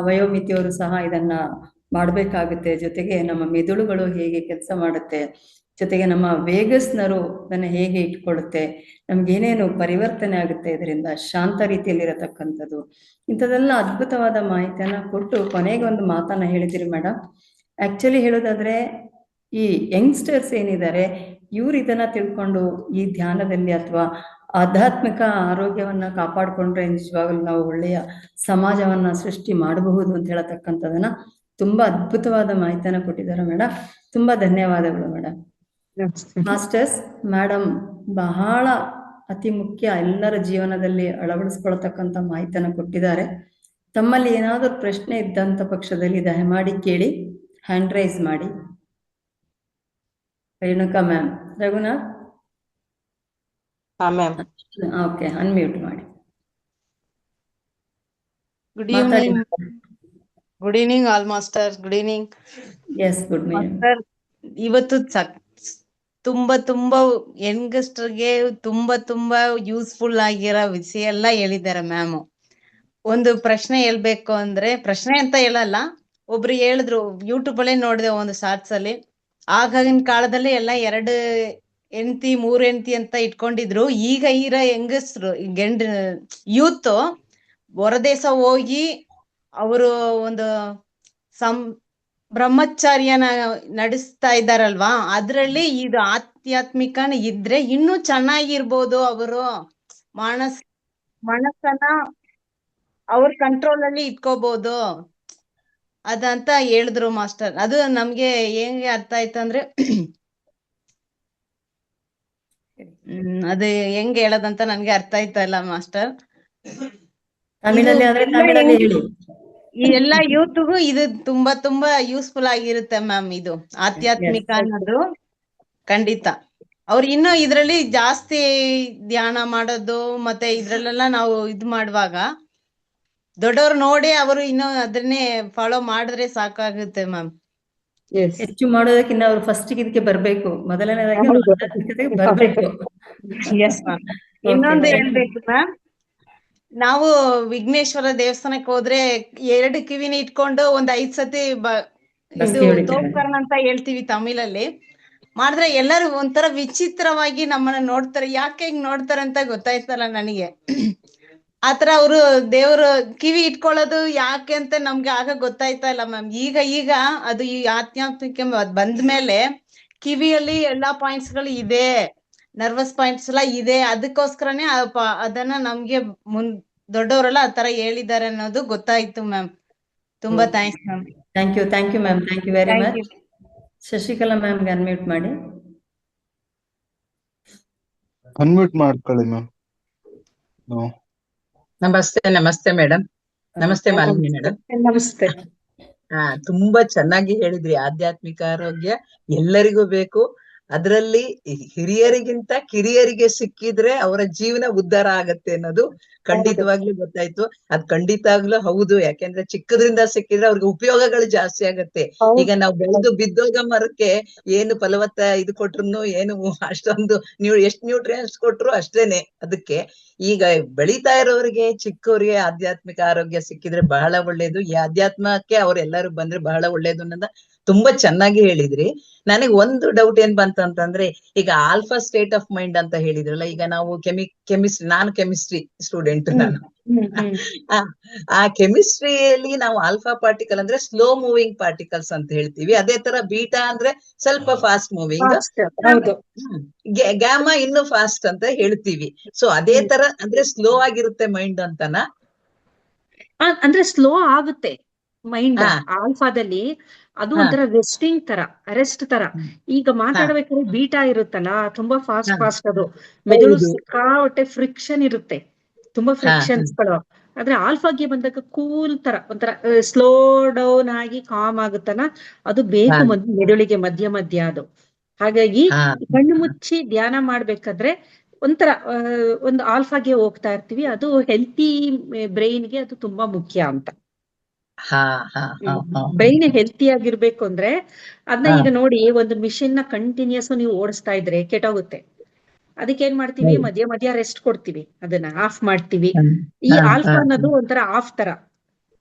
ವಯೋಮಿತಿಯವರು ಸಹ ಇದನ್ನ ಮಾಡಬೇಕಾಗುತ್ತೆ. ಜೊತೆಗೆ ನಮ್ಮ ಮೆದುಳುಗಳು ಹೇಗೆ ಕೆಲಸ ಮಾಡುತ್ತೆ, ಜೊತೆಗೆ ನಮ್ಮ ವೇಗಸ್ ನರು ಅದನ್ನ ಹೇಗೆ ಇಟ್ಕೊಳ್ಳುತ್ತೆ, ನಮ್ಗೇನೇನು ಪರಿವರ್ತನೆ ಆಗುತ್ತೆ ಇದರಿಂದ, ಶಾಂತ ರೀತಿಯಲ್ಲಿರತಕ್ಕಂಥದ್ದು, ಇಂಥದೆಲ್ಲ ಅದ್ಭುತವಾದ ಮಾಹಿತಿಯನ್ನ ಕೊಟ್ಟು ಕೊನೆಗೆ ಒಂದು ಮಾತನ್ನ ಹೇಳಿದಿರಿ ಮೇಡಮ್. ಆಕ್ಚುಲಿ ಹೇಳೋದಾದ್ರೆ ಈ ಯಂಗ್ಸ್ಟರ್ಸ್ ಏನಿದ್ದಾರೆ ಇವ್ರು ಇದನ್ನ ತಿಳ್ಕೊಂಡು ಈ ಧ್ಯಾನದಲ್ಲಿ ಅಥವಾ ಆಧ್ಯಾತ್ಮಿಕ ಆರೋಗ್ಯವನ್ನ ಕಾಪಾಡ್ಕೊಂಡ್ರೆ ನಿಜವಾಗ್ಲೂ ನಾವು ಒಳ್ಳೆಯ ಸಮಾಜವನ್ನ ಸೃಷ್ಟಿ ಮಾಡಬಹುದು ಅಂತ ಹೇಳತಕ್ಕಂಥದನ್ನ ತುಂಬಾ ಅದ್ಭುತವಾದ ಮಾಹಿತಿಯನ್ನ ಕೊಟ್ಟಿದ್ದಾರೆ ಮೇಡಮ್. ತುಂಬಾ ಧನ್ಯವಾದಗಳು ಮೇಡಮ್. ಮಾಸ್ಟರ್ಸ್, ಮೇಡಮ್ ಬಹಳ ಅತಿ ಮುಖ್ಯ, ಎಲ್ಲರ ಜೀವನದಲ್ಲಿ ಅಳವಡಿಸ್ಕೊಳ್ತಕ್ಕಂಥ ಮಾಹಿತಿಯನ್ನ ಕೊಟ್ಟಿದ್ದಾರೆ. ತಮ್ಮಲ್ಲಿ ಏನಾದರೂ ಪ್ರಶ್ನೆ ಇದ್ದಂತ ಪಕ್ಷದಲ್ಲಿ ದಯಮಾಡಿ ಕೇಳಿ, ಹ್ಯಾಂಡ್ ರೈಸ್ ಮಾಡಿ. Renuka ma'am, Raghunath, okay, unmute ಮಾಡಿ. Good evening. Good evening all master. Good evening. Yes, good evening. ಇವತ್ತು ತುಂಬಾ ಯಂಗಸ್ಟರ್ಗೆ ತುಂಬಾ ಯೂಸ್ಫುಲ್ ಆಗಿರೋ ವಿಷಯ ಎಲ್ಲ ಹೇಳಿದ್ದಾರೆ ಮ್ಯಾಮ್. ಒಂದು ಪ್ರಶ್ನೆ ಹೇಳ್ಬೇಕು ಅಂದ್ರೆ, ಪ್ರಶ್ನೆ ಅಂತ ಹೇಳಲ್ಲ, ಒಬ್ರು ಹೇಳಿದ್ರು ಯೂಟ್ಯೂಬ್ ಅಲ್ಲೇ ನೋಡಿದೆ ಒಂದು ಶಾರ್ಟ್ಸ್ ಅಲ್ಲಿ. ಆಗಿನ ಕಾಲದಲ್ಲಿ ಎಲ್ಲ 2 ಹೆಂಡತಿ 3 ಹೆಂಡತಿ ಅಂತ ಇಟ್ಕೊಂಡಿದ್ರು. ಈಗ ಇರೋ ಹೆಂಗಸ್ರು ಯೂತ್ ಹೊರದೇಶ ಹೋಗಿ ಅವರು ಒಂದು ಬ್ರಹ್ಮಚಾರ್ಯನ ನಡೆಸ್ತಾ ಇದ್ದಾರಲ್ವಾ, ಅದ್ರಲ್ಲಿ ಇದು ಆಧ್ಯಾತ್ಮಿಕನ ಇದ್ರೆ ಇನ್ನೂ ಚೆನ್ನಾಗಿರ್ಬೋದು. ಅವರು ಮನಸ್ಸನ್ನ ಅವ್ರ ಕಂಟ್ರೋಲ್ ಅಲ್ಲಿ ಇಟ್ಕೋಬಹುದು ಅದಂತ ಹೇಳಿದ್ರು ಮಾಸ್ಟರ್. ಅದು ನಮ್ಗೆ ಹೆಂಗೆ ಅರ್ಥ ಆಯ್ತು ಅಂದ್ರೆ ಅದು ಹೆಂಗ್ ಹೇಳೋದಂತ ನನ್ಗೆ ಅರ್ಥ ಆಯ್ತಾ ಇಲ್ಲ ಮಾಸ್ಟರ್. ತಮಿಳಲ್ಲಿ ಆದ್ರೆ ತಮಿಳಲ್ಲಿ ಹೇಳಿ. ಈ ಎಲ್ಲಾ ಯೂತ್ಗೂ ಇದು ತುಂಬಾ ತುಂಬಾ ಯೂಸ್ಫುಲ್ ಆಗಿರುತ್ತೆ ಮ್ಯಾಮ್. ಇದು ಆಧ್ಯಾತ್ಮಿಕ ಅನ್ನೋದು ಖಂಡಿತ. ಅವ್ರು ಇನ್ನೂ ಇದ್ರಲ್ಲಿ ಜಾಸ್ತಿ ಧ್ಯಾನ ಮಾಡೋದು ಮತ್ತೆ ಇದ್ರಲ್ಲೆಲ್ಲ ನಾವು ಇದ್ ಮಾಡುವಾಗ ದೊಡ್ಡವ್ರು ನೋಡಿ ಅವರು ಇನ್ನೂ ಅದನ್ನೇ ಫಾಲೋ ಮಾಡಿದ್ರೆ ಸಾಕಾಗುತ್ತೆ ಮ್ಯಾಮ್. ಹೆಚ್ಚು ಮಾಡೋದಕ್ಕಿಂತ ಅವ್ರು ಫಸ್ಟ್ ಇದಕ್ಕೆ ಬರ್ಬೇಕು. ಮೊದಲನೇದಾಗಿ ಅವ್ರು ಆಧ್ಯಾತ್ಮಿಕತೆಗೆ ಬರ್ಬೇಕು. Yes ma'am. ಇನ್ನೊಂದು ಹೇಳ್ಬೇಕು ಮ್ಯಾಮ್, ನಾವು ವಿಘ್ನೇಶ್ವರ ದೇವಸ್ಥಾನಕ್ಕೆ ಹೋದ್ರೆ 2 ಕಿವಿನ ಇಟ್ಕೊಂಡು ಒಂದ್ 5 ಸತಿ ಇದು ತೋಕರ್ಣ ಅಂತ ಹೇಳ್ತೀವಿ ತಮಿಳಲ್ಲಿ. ಮಾಡಿದ್ರೆ ಎಲ್ಲರೂ ಒಂಥರ ವಿಚಿತ್ರವಾಗಿ ನಮ್ಮನ್ನ ನೋಡ್ತಾರೆ. ಯಾಕೆ ಹಿಂಗ್ ನೋಡ್ತಾರೆ ಅಂತ ಗೊತ್ತಾಯ್ತಲ್ಲ ನನಗೆ. ಆತರ ಅವರು ದೇವ್ರು ಕಿವಿ ಇಟ್ಕೊಳ್ಳೋದು ಯಾಕೆ ಅಂತ ನಮ್ಗೆ ಆಗ ಗೊತ್ತಾಯ್ತಾ ಇಲ್ಲ ಮ್ಯಾಮ್. ಈಗ ಅದು ಈ ಆಧ್ಯಾತ್ಮಿಕ ಬಂದ್ಮೇಲೆ ಕಿವಿಯಲ್ಲಿ ಎಲ್ಲಾ ಪಾಯಿಂಟ್ಸ್ ಗಳು ಇದೆ, ನರ್ವಸ್ ಪಾಯಿಂಟ್ಸ್ ಎಲ್ಲ ಇದೆ. ಅದಕ್ಕೋಸ್ಕರನೇ ಅದನ್ನ ನಮ್ಗೆ ದೊಡ್ಡವರೆಲ್ಲ ಆತರ ಹೇಳಿದ್ದಾರೆ ಅನ್ನೋದು ಗೊತ್ತಾಯ್ತು ಮ್ಯಾಮ್. ತುಂಬಾ thanks ma'am. Thank you ma'am. Thank you very much. Shashikala ಮ್ಯಾಮ್ಗೆ ಅನ್ಮ್ಯೂಟ್ ಮಾಡಿ. ಅನ್ಮ್ಯೂಟ್ ಮಾಡ್ಕೊಳ್ಳಿ ಮ್ಯಾಮ್. ನಮಸ್ತೆ ಮೇಡಮ್. ನಮಸ್ತೆ ಮಾಲಿನಿ ಮೇಡಮ್. ನಮಸ್ತೆ. ತುಂಬಾ ಚೆನ್ನಾಗಿ ಹೇಳಿದ್ರಿ. ಆಧ್ಯಾತ್ಮಿಕ ಆರೋಗ್ಯ ಎಲ್ಲರಿಗೂ ಬೇಕು. ಅದರಲ್ಲಿ ಹಿರಿಯರಿಗಿಂತ ಕಿರಿಯರಿಗೆ ಸಿಕ್ಕಿದ್ರೆ ಅವರ ಜೀವನ ಉದ್ಧಾರ ಆಗತ್ತೆ ಅನ್ನೋದು ಖಂಡಿತವಾಗ್ಲೂ ಗೊತ್ತಾಯ್ತು. ಅದ್ ಖಂಡಿತವಾಗ್ಲೂ ಹೌದು. ಯಾಕೆಂದ್ರೆ ಚಿಕ್ಕದ್ರಿಂದ ಸಿಕ್ಕಿದ್ರೆ ಅವ್ರಿಗೆ ಉಪಯೋಗಗಳು ಜಾಸ್ತಿ ಆಗತ್ತೆ. ಈಗ ನಾವು ಬೆಳೆದು ಬಿದ್ದೋಗ ಮರಕ್ಕೆ ಏನು ಫಲವತ್ತ ಇದು ಕೊಟ್ರು ಏನು ಅಷ್ಟೊಂದು ಎಷ್ಟು ನ್ಯೂಟ್ರಿಯೆಂಟ್ಸ್ ಕೊಟ್ರು ಅಷ್ಟೇನೆ. ಅದಕ್ಕೆ ಈಗ ಬೆಳೀತಾ ಇರೋರಿಗೆ ಚಿಕ್ಕವರಿಗೆ ಆಧ್ಯಾತ್ಮಿಕ ಆರೋಗ್ಯ ಸಿಕ್ಕಿದ್ರೆ ಬಹಳ ಒಳ್ಳೇದು. ಈ ಆಧ್ಯಾತ್ಮಕ್ಕೆ ಅವ್ರೆಲ್ಲರೂ ಬಂದ್ರೆ ಬಹಳ ಒಳ್ಳೇದು ಅನ್ನೋದ ತುಂಬಾ ಚೆನ್ನಾಗಿ ಹೇಳಿದ್ರಿ. ನನಗೆ ಒಂದು ಡೌಟ್ ಏನ್ ಬಂತಂತಂದ್ರೆ, ಈಗ ಆಲ್ಫಾ ಸ್ಟೇಟ್ ಆಫ್ ಮೈಂಡ್ ಅಂತ ಹೇಳಿದ್ರಲ್ಲ, ಈಗ ನಾವು ನಾನು ಕೆಮಿಸ್ಟ್ರಿ ಸ್ಟೂಡೆಂಟ್. ನಾನು ಆ ಕೆಮಿಸ್ಟ್ರಿಯಲ್ಲಿ ನಾವು ಆಲ್ಫಾ ಪಾರ್ಟಿಕಲ್ ಅಂದ್ರೆ ಸ್ಲೋ ಮೂವಿಂಗ್ ಪಾರ್ಟಿಕಲ್ಸ್ ಅಂತ ಹೇಳ್ತೀವಿ. ಅದೇ ತರ ಬೀಟಾ ಅಂದ್ರೆ ಸ್ವಲ್ಪ ಫಾಸ್ಟ್ ಮೂವಿಂಗ್, ಗ್ಯಾಮಾ ಇನ್ನು ಫಾಸ್ಟ್ ಅಂತ ಹೇಳ್ತೀವಿ. ಸೊ ಅದೇ ತರ ಅಂದ್ರೆ ಸ್ಲೋ ಆಗಿರುತ್ತೆ ಮೈಂಡ್ ಅಂತನಾ? ಅಂದ್ರೆ ಸ್ಲೋ ಆಗುತ್ತೆ ಮೈಂಡ್ ಆಲ್ಫಾದಲ್ಲಿ. ಅದು ಒಂಥರ ರೆಸ್ಟಿಂಗ್ ತರ, ರೆಸ್ಟ್ ತರ. ಈಗ ಮಾತಾಡ್ಬೇಕಾದ್ರೆ ಬೀಟಾ ಇರುತ್ತಲ್ಲ, ತುಂಬಾ ಫಾಸ್ಟ್ ಅದು. ಮೆದುಳು ಸಿಕ್ಕಾಪಟ್ಟೆ ಫ್ರಿಕ್ಷನ್ ಇರುತ್ತೆ, ತುಂಬಾ ಫ್ರಿಕ್ಷನ್ಸ್ ಗಳು. ಆದ್ರೆ ಆಲ್ಫಾಗೆ ಬಂದಾಗ ಕೂಲ್ ತರ ಒಂಥರ ಸ್ಲೋ ಡೌನ್ ಆಗಿ ಕಾಮ್ ಆಗುತ್ತಲ್ಲ, ಅದು ಬೇಕು ಮೆದುಳಿಗೆ ಮಧ್ಯ ಮಧ್ಯ ಅದು. ಹಾಗಾಗಿ ಕಣ್ಣು ಮುಚ್ಚಿ ಧ್ಯಾನ ಮಾಡ್ಬೇಕಾದ್ರೆ ಒಂಥರ ಒಂದು ಆಲ್ಫಾಗೆ ಹೋಗ್ತಾ ಇರ್ತೀವಿ. ಅದು ಹೆಲ್ತಿ ಬ್ರೈನ್ಗೆ ಅದು ತುಂಬಾ ಮುಖ್ಯ ಅಂತ. ಬ್ರೈನ್ ಹೆಲ್ತಿ ಆಗಿರ್ಬೇಕು ಅಂದ್ರೆ ಅದನ್ನ ಈಗ ನೋಡಿ, ಒಂದು ಮಿಷಿನ್ ನ ಕಂಟಿನ್ಯೂಸ್ ನೀವು ಓಡಿಸ್ತಾ ಇದ್ರೆ ಕೆಟ್ಟೋಗುತ್ತೆ. ಅದಕ್ಕೆ ಏನ್ ಮಾಡ್ತೀವಿ, ಮಧ್ಯ ಮಧ್ಯ ರೆಸ್ಟ್ ಕೊಡ್ತೀವಿ, ಅದನ್ನ ಆಫ್ ಮಾಡ್ತೀವಿ. ಈ ಆಲ್ಫಾ ಅನ್ನೋದು ಒಂಥರ ಆಫ್ ತರ.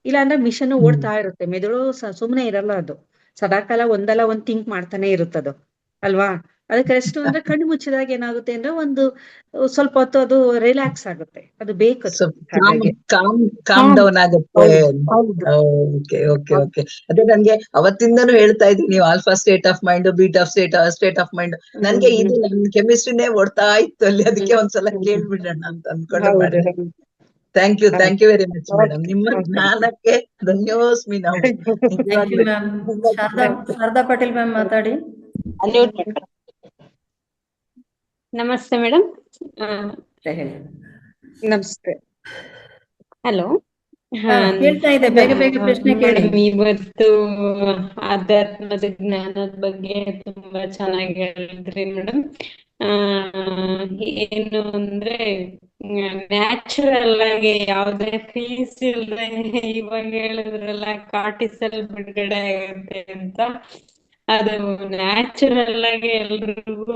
ಇಲ್ಲ ಅಂದ್ರೆ ಮಿಷನ್ ಓಡ್ತಾ ಇರುತ್ತೆ, ಮೆದುಳು ಸುಮ್ನೆ ಇರಲ್ಲ. ಅದು ಸದಾಕಾಲ ಒಂದಲ್ಲ ಒಂದ್ ಥಿಂಕ್ ಮಾಡ್ತಾನೆ ಇರುತ್ತದು ಅಲ್ವಾ. ಅದಕ್ಕೆ ರೆಸ್ಟ್ ಅಂದ್ರೆ ಕಣ್ಣು ಮುಚ್ಚಿದಾಗ ಏನಾಗುತ್ತೆ ಅಂದ್ರೆ ಒಂದು ಸ್ವಲ್ಪ ಹೊತ್ತು ಅದು ರಿಲ್ಯಾಕ್ಸ್ ಆಗುತ್ತೆ. ಅದು ಬೇಕು. ಕಾಮ್ ಡೌನ್ ಆಗುತ್ತೆ. ಓಕೆ. ಅದೇ ನನ್ಗೆ ಅವತ್ತಿಂದನೂ ಹೇಳ್ತಾ ಇದ್ದೀನಿ, ನೀವು alpha state of mind, beta state of mind. ನನ್ಗೆ ಇದು ನನ್ ಕೆಮಿಸ್ಟ್ರಿನೇ ಓಡ್ತಾ ಇತ್ತು ಅಲ್ಲಿ. ಅದಕ್ಕೆ ಒಂದ್ಸಲ ಕೇಳ್ಬಿಡೋಣ ಅಂತ ಅನ್ಕೊಂಡು ಮಾಡಿದೆ. Thank you very much madam. ನಿಮ್ಮ ಜ್ಞಾನಕ್ಕೆ ಧನ್ಯೋಸ್ಮಿ ನಾವು. ಶಾರದಾ ಪಾಟೀಲ್ ಮ್ಯಾಮ್ ಮಾತಾಡಿ. ನಮಸ್ತೆ ಮೇಡಮ್. ನಮಸ್ತೆ. ಹಲೋ. ಕೇಳ್ತಾ ಇದೆ, ಬೇಗ ಪ್ರಶ್ನೆ ಕೇಳಿ. ಇವತ್ತು ಆಧ್ಯಾತ್ಮದ ಜ್ಞಾನದ ಬಗ್ಗೆ ತುಂಬಾ ಚೆನ್ನಾಗಿ ಹೇಳಿದ್ರಿ ಮೇಡಮ್. ಏನು ಅಂದ್ರೆ ನ್ಯಾಚುರಲ್ ಆಗಿ ಯಾವ್ದೇ ಫೀಸ್ ಇಲ್ಲದೆ ಇವಾಗ ಹೇಳಿದ್ರಲ್ಲ ಕಾರ್ಟಿಸಲ್ ಬಿಡುಗಡೆ ಆಗುತ್ತೆ ಅಂತ, ಅದು ನ್ಯಾಚುರಲ್ ಆಗಿ ಎಲ್ರಿಗೂ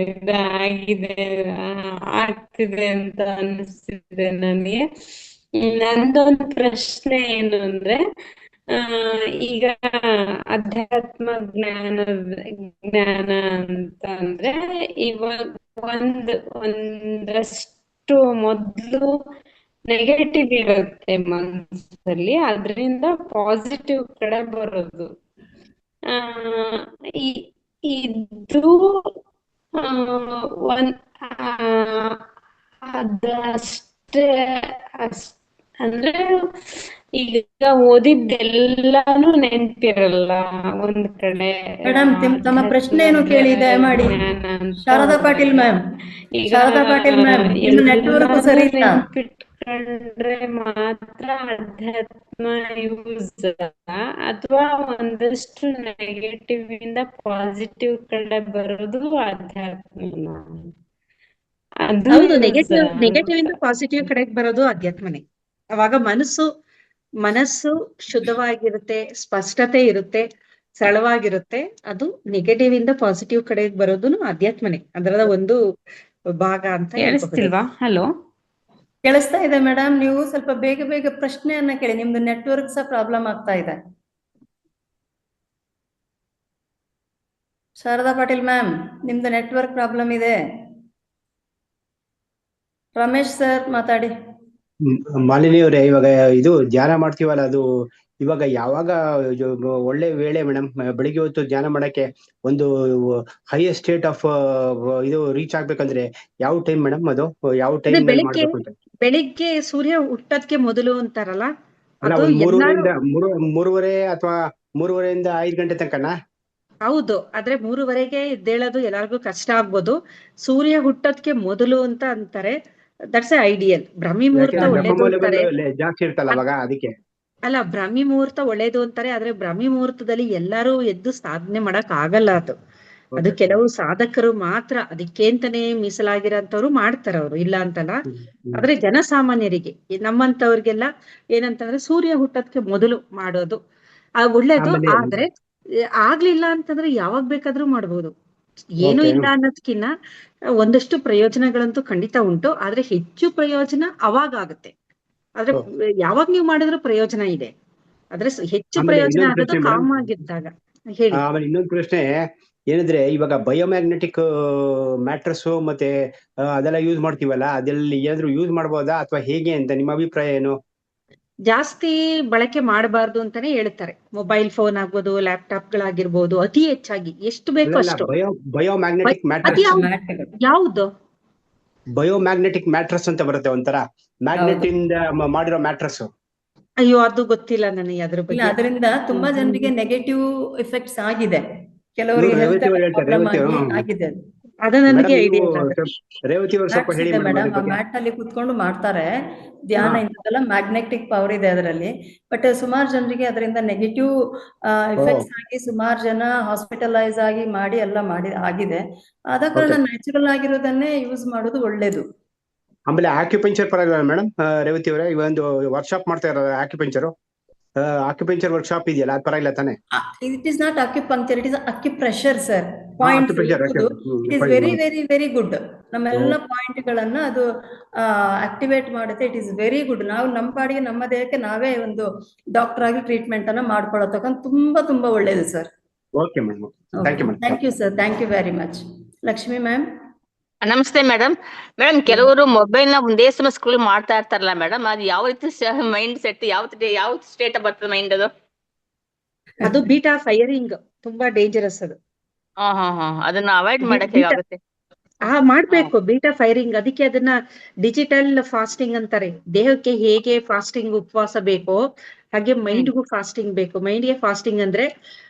ಇದಾಗಿದೆ, ಆಗ್ತಿದೆ ಅಂತ ಅನಿಸ್ತಿದೆ ನನಗೆ. ನಂದೊಂದು ಪ್ರಶ್ನೆ ಏನು ಅಂದ್ರೆ, ಈಗ ಅಧ್ಯಾತ್ಮ ಜ್ಞಾನ ಅಂತ ಅಂದ್ರೆ ಇವಾಗ ಒಂದಷ್ಟು ಮೊದ್ಲು ನೆಗೆಟಿವ್ ಇರುತ್ತೆ ಮನಸ್ಸಲ್ಲಿ, ಅದರಿಂದ ಪಾಸಿಟಿವ್ ಕಡೆ ಬರೋದು. ಆ ಇದು ಒಂದ್ ಅದಷ್ಟೇ ಅಂದ್ರೆ ಈಗ ಓದಿದ್ದೆಲ್ಲಾನು ನೆನ್ಪಿರಲ್ಲ ಒಂದ್ ಕಡೆ. ಮೇಡಮ್ ತಮ್ಮ ಪ್ರಶ್ನೆ ಏನು ಕೇಳಿ ದಯಮಾಡಿ. ಶಾರದಾ ಪಾಟೀಲ್ ಮ್ಯಾಮ್, ಶಾರದಾ ಪಾಟೀಲ್ ಮ್ಯಾಮ್, ನಿಮ್ಮ ನೆಟ್ವರ್ಕ್ ಸರಿ ಇಲ್ಲ. ನೆನ್ಪಿಟ್ಕೊಂಡ್ರೆ ಮಾತ್ರ ಅಧ್ಯಾತ್ಮ ಯೂಸ್, ಅಥವಾ ಒಂದಷ್ಟು ನೆಗೆಟಿವ್ ಇಂದ ಪಾಸಿಟಿವ್ ಕಡೆ ಬರೋದು ಅಧ್ಯಾತ್ಮನ? ಅದು ಹೌದು, use ನೆಗೆಟಿವ್ ಇಂದ ಅಂತ. ಪಾಸಿಟಿವ್ ಕಡೆಗೆ ಬರೋದು ಅಧ್ಯಾತ್ಮನೇ. ಅವಾಗ ಮನಸ್ಸು ಶುದ್ಧವಾಗಿರುತ್ತೆ, ಸ್ಪಷ್ಟತೆ ಇರುತ್ತೆ, ಸರಳವಾಗಿರುತ್ತೆ. ಅದು ನೆಗೆಟಿವ್ ಇಂದ ಪಾಸಿಟಿವ್ ಕಡೆಗೆ ಬರೋದು ಅಧ್ಯಾತ್ಮನೇ, ಅದರದ ಒಂದು ಭಾಗ ಅಂತ ಹೇಳ್ಬಹುದು. ಕೇಳಿಸ್ತಿಲ್ವಾ? ಹಲೋ, ಕೇಳಿಸ್ತಾ ಇದೆ ಮೇಡಮ್. ನೀವು ಸ್ವಲ್ಪ ಬೇಗ ಬೇಗ ಪ್ರಶ್ನೆಯನ್ನ ಕೇಳಿ, ನಿಮ್ದು ನೆಟ್ವರ್ಕ್ ಸಹ ಪ್ರಾಬ್ಲಮ್ ಆಗ್ತಾ ಇದೆ. ಶಾರದಾ ಪಾಟೀಲ್ ಮ್ಯಾಮ್, ನಿಮ್ದು ನೆಟ್ವರ್ಕ್ ಪ್ರಾಬ್ಲಮ್ ಇದೆ. ರಮೇಶ್ ಸರ್ ಮಾತಾಡಿ. ಮಾಲಿನಿ ಅವರೇ, ಇವಾಗ ಇದು ಧ್ಯಾನ ಮಾಡ್ತೀವಲ್ಲ, ಅದು ಇವಾಗ ಯಾವಾಗ ಒಳ್ಳೆ ವೇಳೆ ಮೇಡಮ್? ಬೆಳಿಗ್ಗೆ ಹೊತ್ತು ಧ್ಯಾನ ಮಾಡಕ್ಕೆ ಒಂದು ಹೈಯೆಸ್ಟ್ ಸ್ಟೇಟ್ ಆಫ್ ಇದು ರೀಚ್ ಆಗ್ಬೇಕಂದ್ರೆ ಯಾವ ಟೈಮ್ ಮೇಡಮ್? ಅದು ಯಾವ ಟೈಮ್ ಮಾಡ್ಬೇಕು ಅಂತ? ಬೆಳಿಗ್ಗೆ ಸೂರ್ಯ ಹುಟ್ಟೋದಕ್ಕೆ ಮೊದಲು ಅಂತಾರಲ್ಲ, ಅಲ್ಲ, ಅದು ಒಂದು ಎಲ್ಲಾರು. ಮೂರುವರೆ ಅಥವಾ 3:30 ಇಂದ 5 ಗಂಟೆ ತನಕನಾ? ಹೌದು, ಆದ್ರೆ 3:30ಗೆ ಎದ್ದೇಳೋದು ಎಲ್ಲಾರ್ಗು ಕಷ್ಟ ಆಗ್ಬೋದು. ಸೂರ್ಯ ಹುಟ್ಟೋದಕ್ಕೆ ಮೊದಲು ಅಂತ ಅಂತಾರೆ. That's ideal. ಬ್ರಹ್ಮಿ ಮುಹೂರ್ತ ಯಾಕೆಂದ್ರೆ ಒಳ್ಳೇದು ಅಂತಾರೆ. ಜಾಸ್ತಿ ಇರ್ತಲ್ಲ ಅವಾಗ, ಅದಕ್ಕೆ. ಅಲ್ಲ, ಬ್ರಾಹ್ಮಿ ಮುಹೂರ್ತ ಒಳ್ಳೇದು ಅಂತಾರೆ, ಆದ್ರೆ ಬ್ರಾಹ್ಮಿ ಮುಹೂರ್ತದಲ್ಲಿ ಎಲ್ಲರೂ ಎದ್ದು ಸಾಧನೆ ಮಾಡಕ್ ಆಗಲ್ಲ. ಅದು ಕೆಲವು ಸಾಧಕರು ಮಾತ್ರ, ಅದಕ್ಕೇಂತಾನೆ ಮೀಸಲಾಗಿರೋಂಥವ್ರು ಮಾಡ್ತಾರ, ಅವ್ರು ಇಲ್ಲ ಅಂತಲ್ಲ. ಆದ್ರೆ ಜನಸಾಮಾನ್ಯರಿಗೆ, ನಮ್ಮಂತವ್ರಿಗೆಲ್ಲ ಏನಂತಂದ್ರೆ ಸೂರ್ಯ ಹುಟ್ಟೋದಕ್ಕೆ ಮೊದಲು ಮಾಡೋದು ಒಳ್ಳೇದು. ಆದ್ರೆ ಆಗ್ಲಿಲ್ಲ ಅಂತಂದ್ರೆ ಯಾವಾಗ ಬೇಕಾದ್ರೂ ಮಾಡ್ಬೋದು. ಏನು ಇಲ್ಲ ಅನ್ನೋದಕ್ಕಿನ್ನ ಒಂದಷ್ಟು ಪ್ರಯೋಜನಗಳಂತೂ ಖಂಡಿತ ಉಂಟು, ಆದ್ರೆ ಹೆಚ್ಚು ಪ್ರಯೋಜನ ಅವಾಗ ಆಗುತ್ತೆ. ಆದ್ರೆ ಯಾವಾಗ ನೀವು ಮಾಡಿದ್ರೂ ಪ್ರಯೋಜನ ಇದೆ, ಆದ್ರೆ ಹೆಚ್ಚು ಪ್ರಯೋಜನ ಆಗೋದು ಕಾಮ್ ಆಗಿದ್ದಾಗ. ಹೇಳಿ. ಆಮೇಲೆ ಇನ್ನೊಂದು ಪ್ರಶ್ನೆ ಏನಂದ್ರೆ, ಇವಾಗ ಬಯೋಮ್ಯಾಗ್ನೆಟಿಕ್ ಮ್ಯಾಟ್ರಸ್ ಮತ್ತೆ ಅದೆಲ್ಲ ಯೂಸ್ ಮಾಡ್ತೀವಲ್ಲ, ಅದೆಲ್ಲ ಏನಾದ್ರು ಯೂಸ್ ಮಾಡ್ಬೋದಾ ಅಥವಾ ಹೇಗೆ ಅಂತ ನಿಮ್ಮ ಅಭಿಪ್ರಾಯ ಏನು? ಜಾಸ್ತಿ ಬಳಕೆ ಮಾಡಬಾರ್ದು ಅಂತಾನೆ ಹೇಳ್ತಾರೆ. ಮೊಬೈಲ್ ಫೋನ್ ಆಗ್ಬೋದು, ಲ್ಯಾಪ್ಟಾಪ್ ಗಳಾಗಿರ್ಬೋದು, ಅತಿ ಹೆಚ್ಚಾಗಿ ಎಷ್ಟು ಬೇಕೋ ಅಷ್ಟು. ಬಯೋಮ್ಯಾಗ್ನೆಟಿಕ್ ಮ್ಯಾಟ್ರಸ್. ಯಾವ್ದು? ಬಯೋಮ್ಯಾಗ್ನೆಟಿಕ್ ಮ್ಯಾಟ್ರಸ್ ಅಂತ ಬರುತ್ತೆ, ಒಂಥರ ಮ್ಯಾಗ್ನೆಟ್ ಇಂದ ಮಾಡಿರೋ ಮ್ಯಾಟ್ರಸ್. ಅಯ್ಯೋ, ಅದು ಗೊತ್ತಿಲ್ಲ ನನಗೆ ಅದ್ರ ಬಗ್ಗೆ. ಅದರಿಂದ ತುಂಬಾ ಜನರಿಗೆ ನೆಗೆಟಿವ್ ಎಫೆಕ್ಟ್ಸ್ ಆಗಿದೆ, ಕೆಲವರಿಗೆ ಹೆಲ್ತ್ ಪ್ರಾಬ್ಲಮ್ ಆಗಿದೆ. ಅದು ನನಗೆ ಐಡಿಯಾ ಇಲ್ಲ. ರೇವತಿ ಅವರು ಸ್ವಲ್ಪ ಹೇಳಿ ಮೇಡಮ್. ಆ ಮ್ಯಾಟ್ ನಲ್ಲಿ ಕುತ್ಕೊಂಡು ಮಾಡ್ತಾರೆ ಧ್ಯಾನ, ಇಂಥದ್ದೆಲ್ಲ ಮ್ಯಾಗ್ನೆಟಿಕ್ ಪವರ್ ಇದೆ ಅದರಲ್ಲಿ. ಬಟ್ ಸುಮಾರು ಜನರಿಗೆ ಅದರಿಂದ ನೆಗೆಟಿವ್ ಎಫೆಕ್ಟ್ಸ್ ಆಗಿ ಸುಮಾರು ಜನ ಹಾಸ್ಪಿಟಲೈಸ್ ಆಗಿ ಎಲ್ಲ ಆಗಿದೆ. ಆದ ಕಾರಣ ನ್ಯಾಚುರಲ್ ಆಗಿರೋದನ್ನೇ ಯೂಸ್ ಮಾಡೋದು ಒಳ್ಳೇದು. ಆಮೇಲೆ ಆಕ್ಯುಪಂಚರ್ ಪರವಾಗಿಲ್ಲ ಮೇಡಮ್? ರೇವತಿ ಅವರೇ, ಇವೊಂದು ವರ್ಕ್ಶಾಪ್ ಮಾಡ್ತಾ ಇರೋದು ಆಕ್ಯುಪಂಚರ್ ವರ್ಕ್ಶಾಪ್ ಇದೆಯಲ್ಲ, ಅದು ಪರವಾಗಿಲ್ಲ ತಾನೆ? It is not acupuncture, it is acupressure sir. Point it is very very very good. ನಮ್ಮೆಲ್ಲ ಪಾಯಿಂಟ್ ಗಳನ್ನ ಅದು ಆಕ್ಟಿವೇಟ್ ಮಾಡುತ್ತೆ. It is very good. ನಾವು ನಮ್ಮ ಪಾಡಿಗೆ ನಮ್ಮ ದೇಹಕ್ಕೆ ನಾವೇ ಒಂದು ಡಾಕ್ಟರ್ ಆಗಿ ಟ್ರೀಟ್ಮೆಂಟ್ ಅನ್ನ ಮಾಡ್ಕೊಳ್ಳತಕ್ಕ ತುಂಬಾ ತುಂಬಾ ಒಳ್ಳೇದು sir. Okay madam, thank you sir, thank you very much. Lakshmi ma'am. ನಮಸ್ತೆ ಮೇಡಮ್. ಕೆಲವರು ಮೊಬೈಲ್ ನ ಒಂದೇ ಸಮಯ ಸ್ಕ್ರೋಲ್ ಮಾಡ್ತಾ ಇರ್ತಾರಲ್ಲ ಮೇಡಮ್, ಅದು ಯಾವ ರೀತಿ ಮೈಂಡ್ ಸೆಟ್, ಯಾವ ಸ್ಟೇಟ್ ಬರ್ತದೆ ಮೈಂಡ್? ಅದು ಬೀಟಾ ಫೈರಿಂಗ್, ತುಂಬಾ ಡೇಂಜರಸ್ ಅದು. ಅದನ್ನ ಅವಾಯ್ಡ್ ಮಾಡಕ್ಕೆ ಹೇಗಾಗುತ್ತೆ? ಮಾಡ್ಬೇಕು ಬೀಟಾ ಫೈರಿಂಗ್. ಅದಕ್ಕೆ ಅದನ್ನ ಡಿಜಿಟಲ್ ಫಾಸ್ಟಿಂಗ್ ಅಂತಾರೆ. ದೇಹಕ್ಕೆ ಹೇಗೆ ಫಾಸ್ಟಿಂಗ್ ಉಪವಾಸ ಬೇಕೋ ಹಾಗೆ ಮೈಂಡ್ಗೂ ಫಾಸ್ಟಿಂಗ್ ಬೇಕು. ಮೈಂಡ್ಗೆ ಫಾಸ್ಟಿಂಗ್ ಅಂದ್ರೆ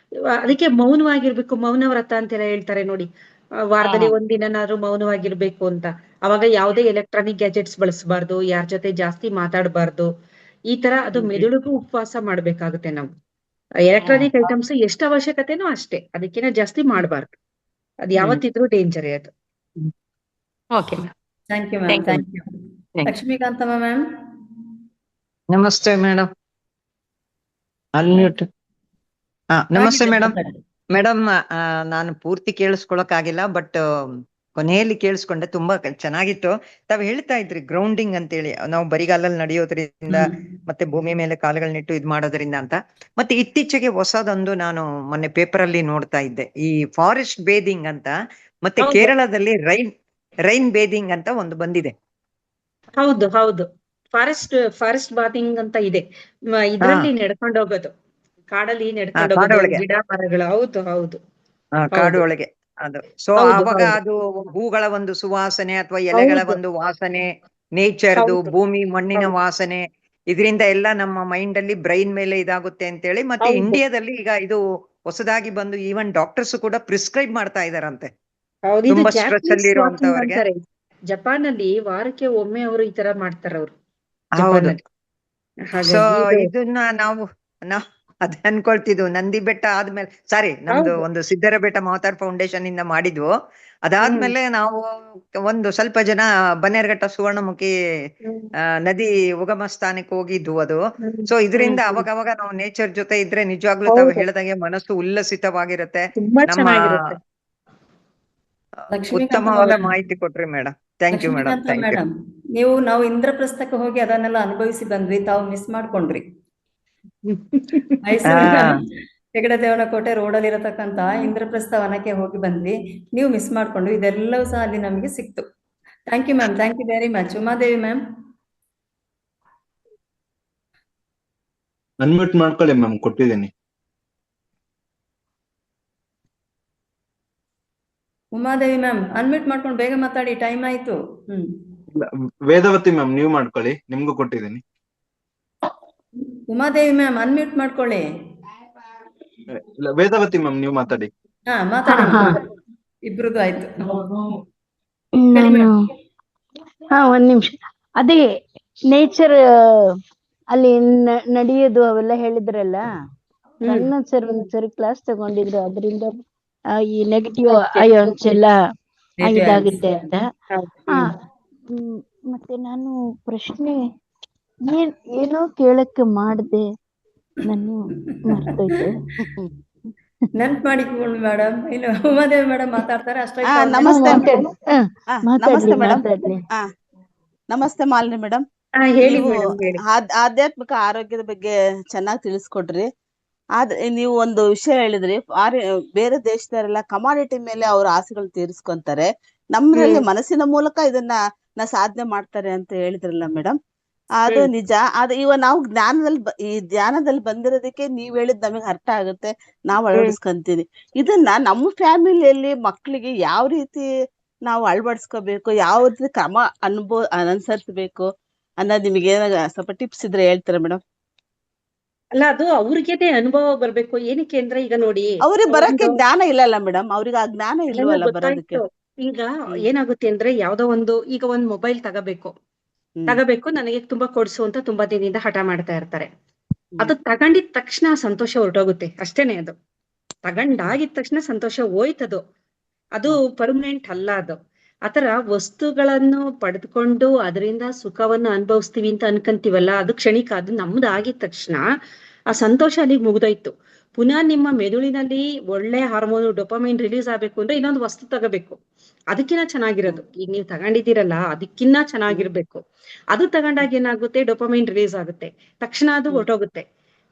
ಅದಕ್ಕೆ ಮೌನವಾಗಿರ್ಬೇಕು. ಮೌನ ವ್ರತ ಅಂತೆಲ್ಲ ಹೇಳ್ತಾರೆ ನೋಡಿ. ವಾರದಲ್ಲಿ ಒಂದಿನಾದ್ರೂ ಮೌನವಾಗಿರ್ಬೇಕು ಅಂತ. ಅವಾಗ ಯಾವುದೇ ಎಲೆಕ್ಟ್ರಾನಿಕ್ ಗ್ಯಾಜೆಟ್ಸ್ ಬಳಸಬಾರ್ದು, ಯಾರ ಜೊತೆ ಜಾಸ್ತಿ ಮಾತಾಡಬಾರ್ದು. ಈ ತರ ಅದು ಮೆದುಳಿಗೂ ಉಪವಾಸ ಮಾಡ್ಬೇಕಾಗುತ್ತೆ ನಾವು. ಎಲೆಕ್ಟ್ರಾನಿಕ್ ಐಟಮ್ಸ್ ಎಷ್ಟು ಅವಶ್ಯಕತೆನೋ ಅಷ್ಟೇ, ಅದಕ್ಕಿಂತ ಜಾಸ್ತಿ ಮಾಡಬಾರ್ದು. ಅದು ಯಾವತ್ತಿದ್ರೂ ಡೇಂಜರೇ ಅದು. Okay, thank you ma'am, thank you. Lakshmikanthamma ma'am. ನಮಸ್ತೆ ಮೇಡಮ್. ಅನ್ಮ್ಯೂಟ್. ನಮಸ್ತೆ ಮೇಡಮ್. ಮೇಡಮ್, ನಾನು ಪೂರ್ತಿ ಕೇಳಿಸ್ಕೊಳಕ್ಕಾಗಿಲ್ಲ, ಬಟ್ ಕೊನೆಯಲ್ಲಿ ಕೇಳಿಸ್ಕೊಂಡೆ. ತುಂಬಾ ಚೆನ್ನಾಗಿತ್ತು. ತಾವ್ ಹೇಳ್ತಾ ಇದ್ರಿ ಗ್ರೌಂಡಿಂಗ್ ಅಂತೇಳಿ, ನಾವು ಬರಿಗಾಲಲ್ಲಿ ನಡೆಯೋದ್ರಿಂದ ಮತ್ತೆ ಭೂಮಿ ಮೇಲೆ ಕಾಲುಗಳನ್ನಿಟ್ಟು ಇದ್ ಮಾಡೋದ್ರಿಂದ ಅಂತ. ಮತ್ತೆ ಇತ್ತೀಚೆಗೆ ಹೊಸದೊಂದು ನಾನು ಮೊನ್ನೆ ಪೇಪರ್ ಅಲ್ಲಿ ನೋಡ್ತಾ ಇದ್ದೆ, ಈ ಫಾರೆಸ್ಟ್ ಬೇದಿಂಗ್ ಅಂತ. ಮತ್ತೆ ಹೌದು. ಕೇರಳದಲ್ಲಿ ರೈನ್ ಬೇದಿಂಗ್ ಅಂತ ಒಂದು ಬಂದಿದೆ. ಹೌದು ಹೌದು, ಫಾರೆಸ್ಟ್ ಬಾತಿಂಗ್ ಅಂತ ಇದೆ. ಇದ್ರಲ್ಲಿ ನಡ್ಕೊಂಡು ಹೋಗೋದು, ಕಾಡಲ್ಲಿ ನಡ್ಕೊಂಡು ಹೋಗೋದು, ಕಾಡೊಳಗೆ. ಗಿಡ ಮರಗಳು. ಹೌದು ಹೌದು ಕಾಡು ಹೌದು ಒಳಗೆ ಅದು. ಸೊ ಹೌದು ಆವಾಗ ಹೌದು ಅದು ಹೂಗಳ ಒಂದು ಸುವಾಸನೆ ಅಥವಾ ಎಲೆಗಳ ಹೌದು ಒಂದು ವಾಸನೆ, ನೇಚರ್ದು, ಹೌದು ಭೂಮಿ ಮಣ್ಣಿನ ಹೌದು ವಾಸನೆ, ಇದರಿಂದ ಎಲ್ಲ ನಮ್ಮ ಮೈಂಡ್ ಅಲ್ಲಿ ಬ್ರೈನ್ ಮೇಲೆ ಇದಾಗುತ್ತೆ ಅಂತೇಳಿ. ಮತ್ತೆ ಹೌದು ಇಂಡಿಯಾದಲ್ಲಿ ಈಗ ಇದು ಹೊಸದಾಗಿ ಬಂದು ಈವನ್ ಡಾಕ್ಟರ್ಸ್ ಕೂಡ ಪ್ರಿಸ್ಕ್ರೈಬ್ ಮಾಡ್ತಾ ಇದಾರಂತೆ, ಹೌದು. ಇದು ತುಂಬಾ ಸ್ಟ್ರೆಸ್ ಅಲ್ಲಿ ಜಾಪನೀಸ್ ವಾಕಿಂಗ್ ಇರುವಂತವ್ರಿಗೆ. ಅಂತಾರೆ. ಜಪಾನ್ ಅಲ್ಲಿ ವಾರಕ್ಕೆ ಒಮ್ಮೆ ಅವರು ಈ ತರ ಮಾಡ್ತಾರೆ ಅವರು, ಹೌದು. ಜಪಾನ್ ಅಲ್ಲಿ. ಸೊ ಹಾಗಾಗಿ ಇದು ಇದನ್ನ ನಾವು ಅದ್ ಅನ್ಕೊಳ್ತಿದ್ವು, ನಂದಿ ಬೆಟ್ಟ ಆದ್ಮೇಲೆ, ಸಾರಿ, ನಮ್ದು ಹೌದು. ಒಂದು ಸಿದ್ದರ ಬೆಟ್ಟ ಮಾವತಾರ್ ಫೌಂಡೇಶನ್ ಇಂದ ಮಾಡಿದ್ವು. ಹ್ಮ್ ಅದಾದ್ಮೇಲೆ ನಾವು ಒಂದು ಸ್ವಲ್ಪ ಜನ ಬನ್ನೇರುಘಟ್ಟ ಸುವರ್ಣಮುಖಿ ಹ್ಮ್ ನದಿ ಉಗಮ ಸ್ಥಾನಕ್ಕೆ ಹೋಗಿದ್ವು ಅದು. ಹ್ಮ್ ಸೊ ಇದರಿಂದ ಹ್ಮ್ ಅವಾಗ ನಾವು ನೇಚರ್ ಜೊತೆ ಇದ್ರೆ ನಿಜವಾಗ್ಲೂ ತಾವು ಹೌದು, ಹೇಳ್ದಂಗೆ ಮನಸ್ಸು ಉಲ್ಲಸಿತವಾಗಿರುತ್ತೆ. ತುಂಬಾ ನಮ್ಮ ಚೆನ್ನಾಗಿರುತ್ತೆ. ಲಕ್ಷ್ಮೀಕಾಂತ ಉತ್ತಮವಾದ ಮ್ಯಾಮ್, ಮಾಹಿತಿ ಕೊಟ್ರಿ madam. Thank you madam, Lakshmikantha thank you. Madam, ನಾವು ಇಂದ್ರಪ್ರಸ್ಥಕ್ಕೆ ಹೋಗಿ ಅದನ್ನೆಲ್ಲ ಅನುಭವಿಸಿ ಬಂದ್ವಿ, ತಾವು ಮಿಸ್ ಮಾಡ್ಕೊಂಡ್ರಿ. ಮೈಸೂರಿನ ಹೆಗಡೆ ದೇವನಕೋಟೆ ರೋಡಲ್ಲಿ ಇರತಕ್ಕಂತ ಇಂದ್ರಪ್ರಸ್ಥ ವನಕ್ಕೆ ಹೋಗಿ ಬಂದ್ವಿ, ನೀವು ಮಿಸ್ ಮಾಡ್ಕೊಂಡು. ಇದೆಲ್ಲವೂ ಸಹ ಅಲ್ಲಿ ನಮಗೆ ಸಿಕ್ತು. Thank you ma'am, thank you very much. Umadevi ma'am, unmute ಮಾಡ್ಕೊಳ್ಳಿ ಮ್ಯಾಮ್, ಕೊಟ್ಟಿದ್ದೀನಿ. ಉಮಾದೇವಿ ಮ್ಯಾಮ್ ಅನ್ಮ್ಯೂಟ್ ಮಾಡ್ಕೊಂಡು ಬೇಗ ಮಾತಾಡಿ, ಟೈಮ್ ಆಯ್ತು. ವೇದವತಿ ಮ್ಯಾಮ್ ನೀವು ಮಾಡ್ಕೊಳ್ಳಿ, ನಿಮ್ಗೂ ಕೊಟ್ಟಿದ್ದೀನಿ. ಉಮಾದೇವಿ ಮ್ಯಾಮ್ ಅನ್ಮ್ಯೂಟ್ ಮಾಡ್ಕೊಳ್ಳಿ. ಇಲ್ಲ, ವೇದವತಿ ಮ್ಯಾಮ್ ನೀವು ಮಾತಾಡಿ. ಮಾತಾಡಿ. ಇಬ್ರದ್ದು ಆಯ್ತು. ಹೇಳಿ ನಾನು ಮೇಡಮ್. ಒಂದ್ ನಿಮಿಷ. ಅದೇ ನೇಚರ್ ಅಲ್ಲಿ ನಡೆಯೋದು ಅವೆಲ್ಲ ಹೇಳಿದ್ರಲ್ಲ, ಸಣ್ಣದ್ ಒಂದ್ಸರಿ ಕ್ಲಾಸ್ ತಗೊಂಡಿದ್ರು, ಅದರಿಂದ ಈ ನೆಗೆಟಿವ್ ಅಯಾನ್ಸ್ ಎಲ್ಲ ಇದಾಗುತ್ತೆ ಅಂತ. ಮತ್ತೆ ನಾನು ಪ್ರಶ್ನೆ ಏನೋ ಕೇಳಕ್ಕೆ ಮಾಡ್ದೆ, ನಾನು ಮರ್ತೋಯ್ತು. ನೆನ್ಪ್ ಮಾಡಿಕೊಂಡು ಮೇಡಮ್. ಇನ್ನು ಉಮಾದೇವಿ ಮೇಡಮ್ ಮಾತಾಡ್ತಾರೆ ಅಷ್ಟೇ. ನಮಸ್ತೆ ಮಾತಾಡ್ಲಿ ಮೇಡಮ್. ಮಾತಾಡ್ಲಿ. ನಮಸ್ತೆ ಮಾಲಿನಿ ಮೇಡಮ್. ಹೇಳಿ ನೀವು ಮೇಡಮ್, ಹೇಳಿ. ಆಧ್ಯಾತ್ಮಿಕ ಆರೋಗ್ಯದ ಬಗ್ಗೆ ಚೆನ್ನಾಗಿ ತಿಳಿಸ್ಕೊಡ್ರಿ. ಆದ್ರೆ ನೀವು ಒಂದು ವಿಷಯ ಹೇಳಿದ್ರಿ, ಬೇರೆ ದೇಶದವರೆಲ್ಲ ಕಮಾಡಿಟಿ ಮೇಲೆ ಅವ್ರ ಆಸೆಗಳು ತೀರಿಸ್ಕೊಂತಾರೆ, ನಮ್ಮದ್ರಲ್ಲಿ ಮನಸ್ಸಿನ ಮೂಲಕ ಇದನ್ನ ಸಾಧನೆ ಮಾಡ್ತಾರೆ ಅಂತ ಹೇಳಿದ್ರಲ್ಲ ಮೇಡಮ್. ಅದು ನಿಜ. ಇವ ನಾವು ಈ ಧ್ಯಾನದಲ್ಲಿ ಬಂದಿರೋದಕ್ಕೆ ನೀವ್ ಹೇಳಿದ್ ನಮಗ್ ಅರ್ಥ ಆಗುತ್ತೆ, ನಾವ್ ಅಳವಡಿಸ್ಕೊಂತೀವಿ. ಇದನ್ನ ನಮ್ಮ ಫ್ಯಾಮಿಲಿಯಲ್ಲಿ ಮಕ್ಳಿಗೆ ಯಾವ ರೀತಿ ನಾವು ಅಳವಡಿಸ್ಕೋಬೇಕು, ಯಾವ ರೀತಿ ಕ್ರಮ ಅನುಸರಿಸಬೇಕು ಅನ್ನೋದು ನಿಮಗೆ ಸ್ವಲ್ಪ ಟಿಪ್ಸ್ ಇದ್ರೆ ಹೇಳ್ತೀರಾ ಮೇಡಮ್? ಅಲ್ಲ, ಅದು ಅವ್ರಿಗೇನೆ ಅನುಭವ ಬರ್ಬೇಕು. ಏನಕ್ಕೆ ಅಂದ್ರೆ ಈಗ ನೋಡಿ, ಅವ್ರಿಗೆ ಬರಕ್ಕೆ ಜ್ಞಾನ ಇಲ್ಲಲ್ಲ ಮೇಡಮ್, ಅವ್ರಿಗೆ ಆ ಜ್ಞಾನ ಇಲ್ವಲ್ಲ ಬರೋದಕ್ಕೆ. ಈಗ ಏನಾಗುತ್ತೆ ಅಂದ್ರೆ, ಯಾವ್ದೋ ಈಗ ಒಂದ್ ಮೊಬೈಲ್ ತಗೋಬೇಕು, ನನಗೆ ತುಂಬಾ ಕೊಡ್ಸು ಅಂತ ತುಂಬಾ ದಿನದಿಂದ ಹಠ ಮಾಡ್ತಾ ಇರ್ತಾರೆ. ಅದು ತಗೊಂಡಿದ ತಕ್ಷಣ ಸಂತೋಷ ಹೊರಟೋಗುತ್ತೆ, ಅಷ್ಟೇನೆ. ಅದು ತಗೊಂಡಾಗಿದ ತಕ್ಷಣ ಸಂತೋಷ ಹೋಯ್ತದು, ಅದು ಪರ್ಮನೆಂಟ್ ಅಲ್ಲ ಅದು. ಆತರ ವಸ್ತುಗಳನ್ನು ಪಡೆದುಕೊಂಡು ಅದರಿಂದ ಸುಖವನ್ನು ಅನುಭವಿಸ್ತೀವಿ ಅಂತ ಅನ್ಕಂತೀವಲ್ಲ, ಅದು ಕ್ಷಣಿಕ. ಅದು ನಮ್ದು ಆಗಿದ ತಕ್ಷಣ ಆ ಸಂತೋಷ ಅಲ್ಲಿಗೆ ಮುಗ್ದೋಯ್ತು. ಪುನಃ ನಿಮ್ಮ ಮೆದುಳಿನಲ್ಲಿ ಒಳ್ಳೆ ಹಾರ್ಮೋನ್ ಡೊಪಮೈನ್ ರಿಲೀಸ್ ಆಗ್ಬೇಕು ಅಂದ್ರೆ ಇನ್ನೊಂದು ವಸ್ತು ತಗೋಬೇಕು, ಅದಕ್ಕಿನ್ನ ಚೆನ್ನಾಗಿರೋದು. ಈಗ ನೀವು ತಗೊಂಡಿದ್ದೀರಲ್ಲ, ಅದಕ್ಕಿನ್ನ ಚೆನ್ನಾಗಿರ್ಬೇಕು. ಅದು ತಗೊಂಡಾಗ ಏನಾಗುತ್ತೆ, ಡೊಪಮೈನ್ ರಿಲೀಸ್ ಆಗುತ್ತೆ, ತಕ್ಷಣ ಅದು ಹೊರಟೋಗುತ್ತೆ.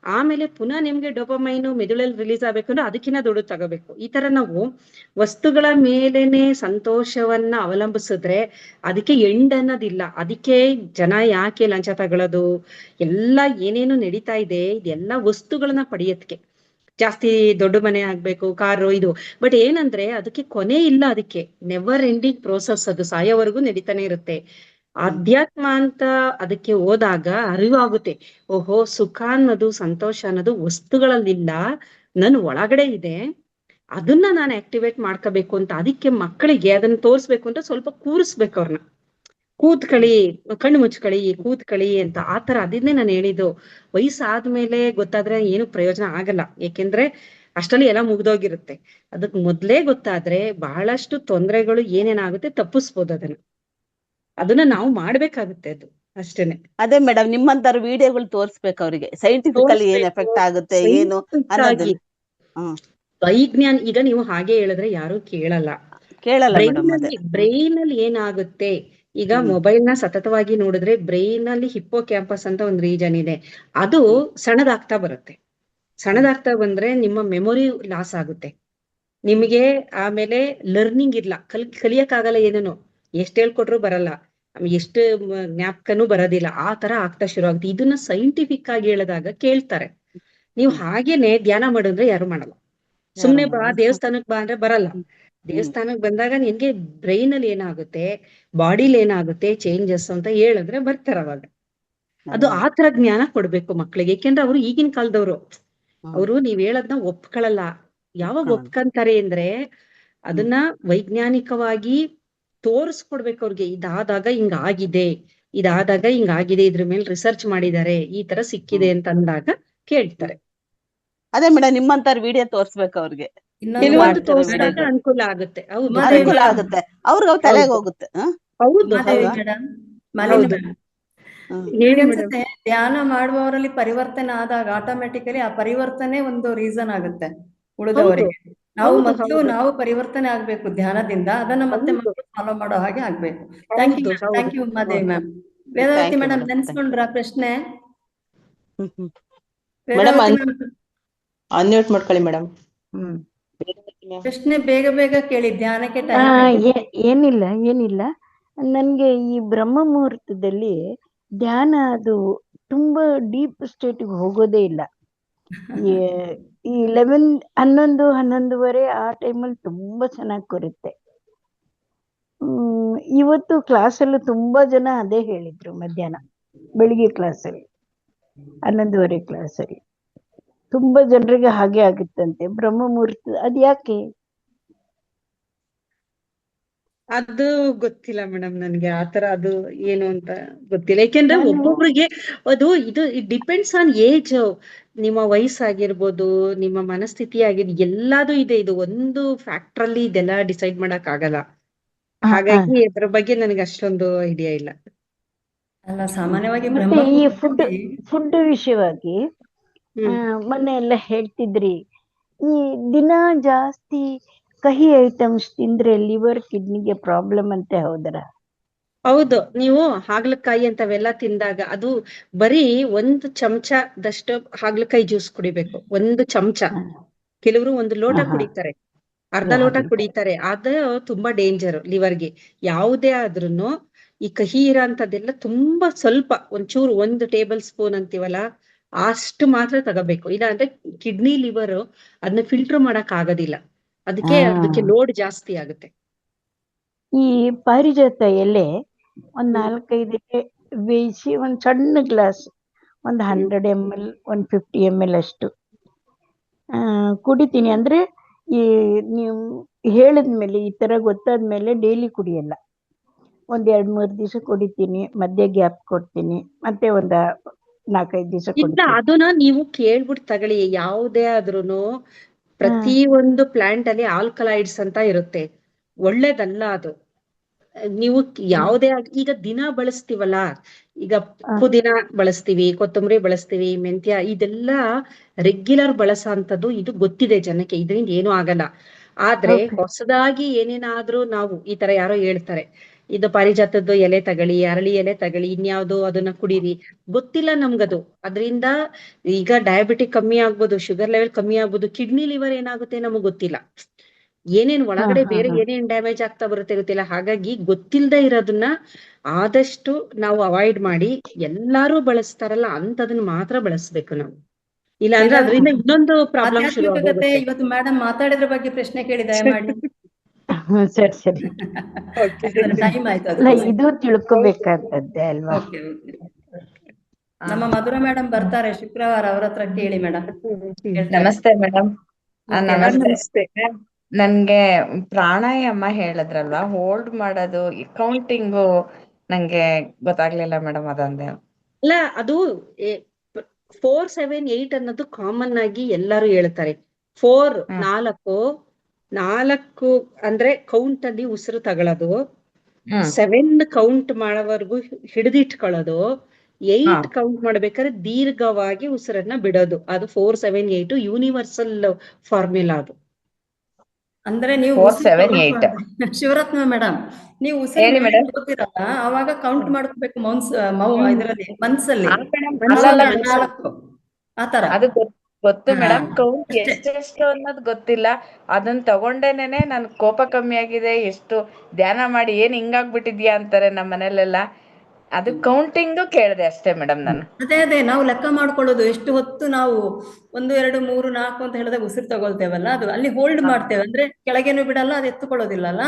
ಆಮೇಲೆ ಪುನಃ ನಿಮ್ಗೆ ಡೊಪಮೈನು ಮೆದುಳಲ್ಲಿ ರಿಲೀಸ್ ಆಗ್ಬೇಕು ಅಂದ್ರೆ ಅದಕ್ಕಿಂತ ದೊಡ್ಡದು ತಗೋಬೇಕು. ಈ ತರ ನಾವು ವಸ್ತುಗಳ ಮೇಲೇನೆ ಸಂತೋಷವನ್ನ ಅವಲಂಬಿಸಿದ್ರೆ ಅದಕ್ಕೆ ಎಂಡ್ ಅನ್ನೋದಿಲ್ಲ. ಅದಕ್ಕೆ ಜನ ಯಾಕೆ ಲಂಚ ತಗೊಳ್ಳೋದು, ಎಲ್ಲ ಏನೇನು ನಡೀತಾ ಇದೆ, ಇದೆಲ್ಲ ವಸ್ತುಗಳನ್ನ ಪಡೆಯೋದಕ್ಕೆ. ಜಾಸ್ತಿ ದೊಡ್ಡ ಮನೆ ಆಗ್ಬೇಕು, ಕಾರು, ಇದು. ಬಟ್ ಏನಂದ್ರೆ ಅದಕ್ಕೆ ಕೊನೆ ಇಲ್ಲ, ಅದಕ್ಕೆ ನೆವರ್ ಎಂಡಿಂಗ್ ಪ್ರೋಸೆಸ್, ಅದು ಸಾಯೋವರೆಗೂ ನಡೀತಾನೆ ಇರುತ್ತೆ. ಅಧ್ಯಾತ್ಮ ಅಂತ ಅದಕ್ಕೆ ಹೋದಾಗ ಅರಿವಾಗುತ್ತೆ, ಓಹೋ, ಸುಖ ಅನ್ನೋದು, ಸಂತೋಷ ಅನ್ನೋದು ವಸ್ತುಗಳಲ್ಲಿಲ್ಲ, ನನ್ ಒಳಗಡೆ ಇದೆ, ಅದನ್ನ ನಾನು ಆಕ್ಟಿವೇಟ್ ಮಾಡ್ಕೋಬೇಕು ಅಂತ. ಅದಕ್ಕೆ ಮಕ್ಕಳಿಗೆ ಅದನ್ನ ತೋರ್ಸ್ಬೇಕು ಅಂತ ಸ್ವಲ್ಪ ಕೂರಿಸ್ಬೇಕು ಅವ್ರನ್ನ. ಕೂತ್ಕಳಿ, ಕಣ್ಣು ಮುಚ್ಕಳಿ, ಕೂತ್ಕಳಿ ಅಂತ. ಆತರ ಅದನ್ನೇ ನಾನು ಹೇಳಿದ್ದು. ವಯಸ್ಸಾದ್ಮೇಲೆ ಗೊತ್ತಾದ್ರೆ ಏನು ಪ್ರಯೋಜನ ಆಗಲ್ಲ, ಏಕೆಂದ್ರೆ ಅಷ್ಟರಲ್ಲಿ ಎಲ್ಲ ಮುಗ್ದೋಗಿರುತ್ತೆ. ಅದಕ್ ಮೊದ್ಲೇ ಗೊತ್ತಾದ್ರೆ ಬಹಳಷ್ಟು ತೊಂದರೆಗಳು ಏನೇನಾಗುತ್ತೆ ತಪ್ಪಿಸ್ಬೋದು. ಅದನ್ನ ನಾವು ಮಾಡ್ಬೇಕಾಗುತ್ತೆ, ಅದು ಅಷ್ಟೇನೆ. ಅದೇ ಮೇಡಮ್, ನಿಮ್ಮಂತರ ವಿಡಿಯೋಗಳು ತೋರಿಸ್ಬೇಕು ಅವ್ರಿಗೆ, ಸೈಂಟಿಫಿಕಲಿ ಏನ್ ಎಫೆಕ್ಟ್ ಆಗುತ್ತೆ ಏನು ಅನ್ನೋದನ್ನ. ಈಗ ನೀವು ಹಾಗೆ ಹೇಳಿದ್ರೆ ಯಾರು ಕೇಳಲ್ಲ. ಕೇಳಲ್ಲ ಮೇಡಮ್ ಅದೇ. ಬ್ರೈನ್ ಅಲ್ಲಿ ಏನಾಗುತ್ತೆ ಈಗ ಮೊಬೈಲ್ ನ ಸತತವಾಗಿ ನೋಡಿದ್ರೆ ಬ್ರೈನ್ ಅಲ್ಲಿ ಹಿಪ್ಪೋ ಕ್ಯಾಂಪಸ್ ಅಂತ ಒಂದು ರೀಜನ್ ಇದೆ, ಅದು ಸಣ್ಣದಾಗ್ತಾ ಬರುತ್ತೆ. ಸಣ್ಣದಾಗ್ತಾ ಬಂದ್ರೆ ನಿಮ್ಮ ಮೆಮೊರಿ ಲಾಸ್ ಆಗುತ್ತೆ ನಿಮಗೆ. ಆಮೇಲೆ ಲರ್ನಿಂಗ್ ಇಲ್ಲ, ಕಲಿಯಕ್ಕಾಗಲ್ಲ, ಏನೇನೋ ಎಷ್ಟ್ ಹೇಳ್ಕೊಟ್ರು ಬರಲ್ಲ, ಎಷ್ಟು ಜ್ಞಾಪಕನೂ ಬರೋದಿಲ್ಲ, ಆ ತರ ಆಗ್ತಾ ಶುರು ಆಗುತ್ತೆ. ಇದನ್ನ ಸೈಂಟಿಫಿಕ್ ಆಗಿ ಹೇಳಿದಾಗ ಕೇಳ್ತಾರೆ. ನೀವು ಹಾಗೇನೆ ಧ್ಯಾನ ಮಾಡಿದ್ರೆ ಯಾರು ಮಾಡಲ್ಲ. ಸುಮ್ನೆ ಬಾ ದೇವಸ್ಥಾನಕ್ ಬಾ ಅಂದ್ರೆ ಬರಲ್ಲ. ದೇವಸ್ಥಾನಕ್ ಬಂದಾಗ ನಿನ್ಗೆ ಬ್ರೈನ್ ಅಲ್ಲಿ ಏನಾಗುತ್ತೆ, ಬಾಡಿಲಿ ಏನಾಗುತ್ತೆ ಚೇಂಜಸ್ ಅಂತ ಹೇಳಿದ್ರೆ ಬರ್ತಾರ ಅವಾಗ. ಅದು ಆತರ ಜ್ಞಾನ ಕೊಡ್ಬೇಕು ಮಕ್ಳಿಗೆ. ಯಾಕೆಂದ್ರೆ ಅವ್ರು ಈಗಿನ ಕಾಲದವ್ರು, ಅವರು ನೀವ್ ಹೇಳದ್ನ ಒಪ್ಕೊಳಲ್ಲ. ಯಾವಾಗ ಒಪ್ಕಂತಾರೆ ಅಂದ್ರೆ ಅದನ್ನ ವೈಜ್ಞಾನಿಕವಾಗಿ ತೋರಿಸ್ಕೊಡ್ಬೇಕು ಅವ್ರಿಗೆ. ಇದಾದಾಗ ಹಿಂಗಾಗಿದೆ, ಇದ್ರ ಮೇಲೆ ರಿಸರ್ಚ್ ಮಾಡಿದ್ದಾರೆ, ಈ ತರ ಸಿಕ್ಕಿದೆ ಅಂತ ಅಂದಾಗ ಕೇಳ್ತಾರೆ. ಅದೇ ಮೇಡಮ್ ನಿಮ್ಮಂತಾರ ವಿಡಿಯೋ ತೋರ್ಸ್ಬೇಕು ಅವ್ರಿಗೆ. ಕೆಲವೊಂದು ತೋರಿಸಿದಾಗ ಅನುಕೂಲ ಆಗುತ್ತೆ. ಹೌದು, ಅನುಕೂಲ ಆಗುತ್ತೆ, ಅವ್ರಿಗೆ ತಲೆಗೆ ಹೋಗುತ್ತೆ. ಹೌದು ಹೌದು. ಅನ್ಸುತ್ತೆ ಧ್ಯಾನ ಮಾಡುವವರಲ್ಲಿ ಪರಿವರ್ತನೆ ಆದಾಗ ಆಟೋಮೆಟಿಕಲಿ ಆ ಪರಿವರ್ತನೆ ಒಂದು ರೀಸನ್ ಆಗುತ್ತೆ ಉಳಿದವರಿಗೆ. ನಾವು ಪರಿವರ್ತನೆ ಆಗ್ಬೇಕು ಧ್ಯಾನದಿಂದ, ಅದನ್ನ ಮತ್ತೆ ಫಾಲೋ ಮಾಡೋ ಹಾಗೆ ಆಗ್ಬೇಕು. Thank you Umadevi ma'am. Vedavathi madam ನೆನ್ಸ್ಕೊಂಡ್ರ ಪ್ರಶ್ನೆ? ಅನ್ಮ್ಯೂಟ್ ಮಾಡ್ಕೊಳ್ಳಿ ಮೇಡಮ್. ಪ್ರಶ್ನೆ ಬೇಗ ಕೇಳಿ, ಧ್ಯಾನಕ್ಕೆ ಟೈಮ್. ಏನಿಲ್ಲ ನನ್ಗೆ ಈ ಬ್ರಹ್ಮ ಮುಹೂರ್ತದಲ್ಲಿ ಧ್ಯಾನ ಅದು ತುಂಬಾ ಡೀಪ್ ಸ್ಟೇಟ್ಗೆ ಹೋಗೋದೇ ಇಲ್ಲ. ಈ 11-11:30 ಆ ಟೈಮಲ್ಲಿ ತುಂಬಾ ಚೆನ್ನಾಗಿ ಕೊರುತ್ತೆ. ಇವತ್ತು ಕ್ಲಾಸಲ್ಲೂ ತುಂಬಾ ಜನ ಅದೇ ಹೇಳಿದ್ರು, ಮಧ್ಯಾಹ್ನ ಬೆಳಿಗ್ಗೆ ಕ್ಲಾಸಲ್ಲಿ 11:30 ಕ್ಲಾಸಲ್ಲಿ ತುಂಬಾ ಜನರಿಗೆ ಹಾಗೆ ಆಗುತ್ತಂತೆ ಬ್ರಹ್ಮ ಮುಹೂರ್ತ. ಅದ್ ಯಾಕೆ? ಅದು ಗೊತ್ತಿಲ್ಲ ಮೇಡಮ್ ನನ್ಗೆ, ಆತರ ಅದು ಏನು ಅಂತ ಗೊತ್ತಿಲ್ಲ. ಯಾಕೆಂದ್ರೆ ಒಬ್ಬೊಬ್ರಿಗೆ ಅದು ಇಟ್ ಡಿಪೆಂಡ್ಸ್ ಆನ್ ಏಜ್. ನಿಮ್ಮ ವಯಸ್ಸಾಗಿರ್ಬೋದು, ನಿಮ್ಮ ಮನಸ್ಥಿತಿ ಆಗಿರ್ಬೋದು, ಎಲ್ಲಾದು ಇದೆ. ಇದು ಒಂದು ಫ್ಯಾಕ್ಟರ್ ಅಲ್ಲಿ ಇದೆಲ್ಲ ಡಿಸೈಡ್ ಮಾಡಕ್ ಆಗಲ್ಲ. ಹಾಗಾಗಿ ಅದ್ರ ಬಗ್ಗೆ ನನಗೆ ಅಷ್ಟೊಂದು ಐಡಿಯಾ ಇಲ್ಲ. ಅಲ್ಲ, ಸಾಮಾನ್ಯವಾಗಿ ಈ ಫುಡ್ ವಿಷಯವಾಗಿ ಮೊನ್ನೆ ಎಲ್ಲ ಹೇಳ್ತಿದ್ರಿ, ಈ ದಿನ ಜಾಸ್ತಿ ಕಹಿ ಐಟಮ್ಸ್ ತಿಂದ್ರೆ ಲಿವರ್ ಕಿಡ್ನಿಗೆ ಪ್ರಾಬ್ಲಮ್ ಅಂತೆ, ಹೌದರ? ಹೌದು. ನೀವು ಹಾಗಲಕಾಯಿ ಅಂತವೆಲ್ಲ ತಿಂದಾಗ ಅದು ಬರೀ 1 ಚಮಚದಷ್ಟು ಹಾಗಲಕಾಯಿ ಜ್ಯೂಸ್ ಕುಡಿಬೇಕು, 1 ಚಮಚ. ಕೆಲವರು 1 ಲೋಟ ಕುಡಿತಾರೆ, ಅರ್ಧ ಲೋಟ ಕುಡಿತಾರೆ. ಅದು ತುಂಬಾ ಡೇಂಜರ್ ಲಿವರ್ಗೆ. ಯಾವುದೇ ಆದ್ರೂನು ಈ ಕಹಿ ಇರೋಂಥದ್ದೆಲ್ಲ ತುಂಬಾ ಸ್ವಲ್ಪ, ಒಂಚೂರು 1 ಟೇಬಲ್ ಸ್ಪೂನ್ ಅಂತೀವಲ್ಲ ಅಷ್ಟು ಮಾತ್ರ ತಗೋಬೇಕು. ಇಲ್ಲ ಅಂದ್ರೆ ಕಿಡ್ನಿ ಲಿವರ್ ಅದನ್ನ ಫಿಲ್ಟರ್ ಮಾಡಕ್ ಆಗೋದಿಲ್ಲ, ಅದಕ್ಕೆ ಲೋಡ್ ಜಾಸ್ತಿ ಆಗುತ್ತೆ. ಈ ಪಾರಿಜಾತ ಎಲೆ 4-5 ಬೇಯಿಸಿ ಒಂದ್ ಸಣ್ಣ ಗ್ಲಾಸ್, 100 ml 150 ml ಅಷ್ಟು ಕುಡಿತೀನಿ. ಅಂದ್ರೆ ಈ ನೀವು ಹೇಳಿದ್ಮೇಲೆ, ಈ ತರ ಗೊತ್ತಾದ್ಮೇಲೆ ಡೈಲಿ ಕುಡಿಯಲ್ಲ, 1-2-3 ದಿವಸ ಕುಡಿತೀನಿ, ಮಧ್ಯೆ ಗ್ಯಾಪ್ ಕೊಡ್ತೀನಿ, ಮತ್ತೆ 4-5 ದಿವಸ ಇಲ್ಲ, ಅದನ್ನ ನೀವು ಕೇಳ್ಬಿಟ್ಟು ತಗೊಳ್ಳಿ. ಯಾವುದೇ ಆದ್ರೂನು ಪ್ರತಿ ಒಂದು ಪ್ಲಾಂಟ್ ಅಲ್ಲಿ ಆಲ್ಕಲಾಯ್ಡ್ಸ್ ಅಂತ ಇರುತ್ತೆ, ಒಳ್ಳೇದಲ್ಲ ಅದು. ನೀವು ಯಾವುದೇ ಈಗ ದಿನ ಬಳಸ್ತೀವಲ್ಲ, ಈಗ ಪುದೀನ ಬಳಸ್ತೀವಿ, ಕೊತ್ತಂಬರಿ ಬಳಸ್ತೀವಿ, ಮೆಂತ್ಯ, ಇದೆಲ್ಲ ರೆಗ್ಯುಲರ್ ಬಳಸೋಂಥದ್ದು. ಇದು ಗೊತ್ತಿದೆ ಜನಕ್ಕೆ, ಇದರಿಂದ ಏನೂ ಆಗಲ್ಲ. ಆದ್ರೆ ಹೊಸದಾಗಿ ಏನೇನಾದ್ರೂ ನಾವು ಈ ತರ ಯಾರೋ ಹೇಳ್ತಾರೆ, ಇದು ಪಾರಿಜಾತದ್ದು ಎಲೆ ತಗೊಳ್ಳಿ, ಅರಳಿ ಎಲೆ ತಗೊಳ್ಳಿ, ಇನ್ಯಾವ್ದು ಅದನ್ನ ಕುಡೀರಿ, ಗೊತ್ತಿಲ್ಲ ನಮ್ಗದು. ಅದರಿಂದ ಈಗ ಡಯಾಬಿಟಿಕ್ ಕಮ್ಮಿ ಆಗ್ಬೋದು, ಶುಗರ್ ಲೆವೆಲ್ ಕಮ್ಮಿ ಆಗ್ಬೋದು, ಕಿಡ್ನಿ ಲಿವರ್ ಏನಾಗುತ್ತೆ ನಮಗ್ ಗೊತ್ತಿಲ್ಲ, ಏನೇನ್ ಒಳಗಡೆ ಬೇರೆ ಏನೇನ್ ಡ್ಯಾಮೇಜ್ ಆಗ್ತಾ ಬರುತ್ತೆ ಗೊತ್ತಿಲ್ಲ. ಹಾಗಾಗಿ ಗೊತ್ತಿಲ್ಲದೆ ಇರೋದನ್ನ ಆದಷ್ಟು ನಾವು ಅವಾಯ್ಡ್ ಮಾಡಿ, ಎಲ್ಲಾರು ಬಳಸ್ತಾರಲ್ಲ ಅಂತದನ್ನ ಮಾತ್ರ ಬಳಸ್ಬೇಕು ನಾವು. ಇಲ್ಲ ಅಂದ್ರೆ ಅದರಿಂದ ಇನ್ನೊಂದು ಪ್ರಾಬ್ಲಮ್ ಶುರು ಆಗುತ್ತೆ. ಇವತ್ತು ಮೇಡಮ್ ಮಾತಾಡಿದ್ರ ಬಗ್ಗೆ ಪ್ರಶ್ನೆ ಕೇಳಿ ದಯಮಾಡಿ. ಸರಿ ಟೈಮ್ ಆಯ್ತು, ಇದು ತಿಳ್ಕೊಬೇಕಾದದ್ದೇ ಅಲ್ವಾ? ನಮ್ಮ ಮಧುರಾ ಮೇಡಮ್ ಬರ್ತಾರೆ ಶುಕ್ರವಾರ, ಅವ್ರ ಹತ್ರ ಕೇಳಿ ಮೇಡಮ್. ನಮಸ್ತೆ ಮೇಡಮ್. ನಮಸ್ತೆ. ನನ್ಗೆ ಪ್ರಾಣಾಯಾಮ ಹೇಳಿದ್ರಲ್ವಾ, ಹೋಲ್ಡ್ ಮಾಡೋದು, ಕೌಂಟಿಂಗು ನಂಗೆ ಗೊತ್ತಾಗ್ಲಿಲ್ಲ ಮೇಡಮ್, ಅದೊಂದೇ. ಅಲ್ಲ, ಅದು 4-7-8 ಅನ್ನೋದು ಕಾಮನ್ ಆಗಿ ಎಲ್ಲಾರು ಹೇಳ್ತಾರೆ. 4 ಅಂದ್ರೆ ಕೌಂಟ್ ಅಲ್ಲಿ ಉಸಿರು ತಗೊಳ್ಳೋದು, 7 ಕೌಂಟ್ ಮಾಡೋವರೆಗೂ ಹಿಡಿದಿಟ್ಕೊಳ್ಳೋದು, 8 ಕೌಂಟ್ ಮಾಡ್ಬೇಕಾದ್ರೆ ದೀರ್ಘವಾಗಿ ಉಸಿರನ್ನ ಬಿಡೋದು. ಅದು 4-7-8 ಯೂನಿವರ್ಸಲ್ ಫಾರ್ಮ್ಯುಲಾ ಅದು. ಅಂದ್ರೆ ನೀವು 4, ಉಸಿರು 7, 8. ಶಿವರತ್ನ ಮೇಡಮ್, ನೀವು ಉಸಿರು ಹೇಳಿ ಮೇಲೆ ಮೇಡಮ್. ತಗೋತೀರಲ್ಲ ಅವಾಗ ಕೌಂಟ್ ಮಾಡ್ಕೋಬೇಕು ಹ್ಮ್. ಇದರಲ್ಲಿ ಮನ್ಸಲ್ಲಿ ಮೇಡಮ್, ಅವಾಗ ಅಲ್ಲಲ್ಲ ಮೇಡಮ್, 4 ಆತರ. ಅದು ಗೊತ್ತು ಹಾ, ಮೇಡಮ್. ಕೌಂಟ್ ಅಷ್ಟೇ. ಎಷ್ಟೆಷ್ಟು ಅನ್ನೋದು ಗೊತ್ತಿಲ್ಲ. ಅದನ್ನ ತಗೊಂಡೇನೆ ನನ್ ಕೋಪ ಕಮ್ಮಿ ಆಗಿದೆ. ಎಷ್ಟು ಧ್ಯಾನ ಮಾಡಿ ಏನ್ ಹಿಂಗಾಗ್ಬಿಟ್ಟಿದ್ಯಾ ಅಂತಾರೆ ನಮ್ಮ ಮನೇಲೆಲ್ಲ. ಅದು ಕೌಂಟಿಂಗ್ ಕೇಳಿದೆ ಅಷ್ಟೇ ಮೇಡಮ್ ನಾನು. ಅದೇ ನಾವು ಲೆಕ್ಕ ಮಾಡ್ಕೊಳ್ಳೋದು ಎಷ್ಟು ಹೊತ್ತು ನಾವು 1, 2, 3, 4 ಅಂತ ಹೇಳಿದಾಗ ಉಸಿರು ತಗೊಳ್ತೇವಲ್ಲ, ಅದು ಅಲ್ಲಿ ಹೋಲ್ಡ್ ಮಾಡ್ತೇವೆ. ಅಂದ್ರೆ ಕೆಳಗೇನು ಬಿಡಲ್ಲ, ಅದು ಎತ್ತುಕೊಳ್ಳೋದಿಲ್ಲಲ್ಲ,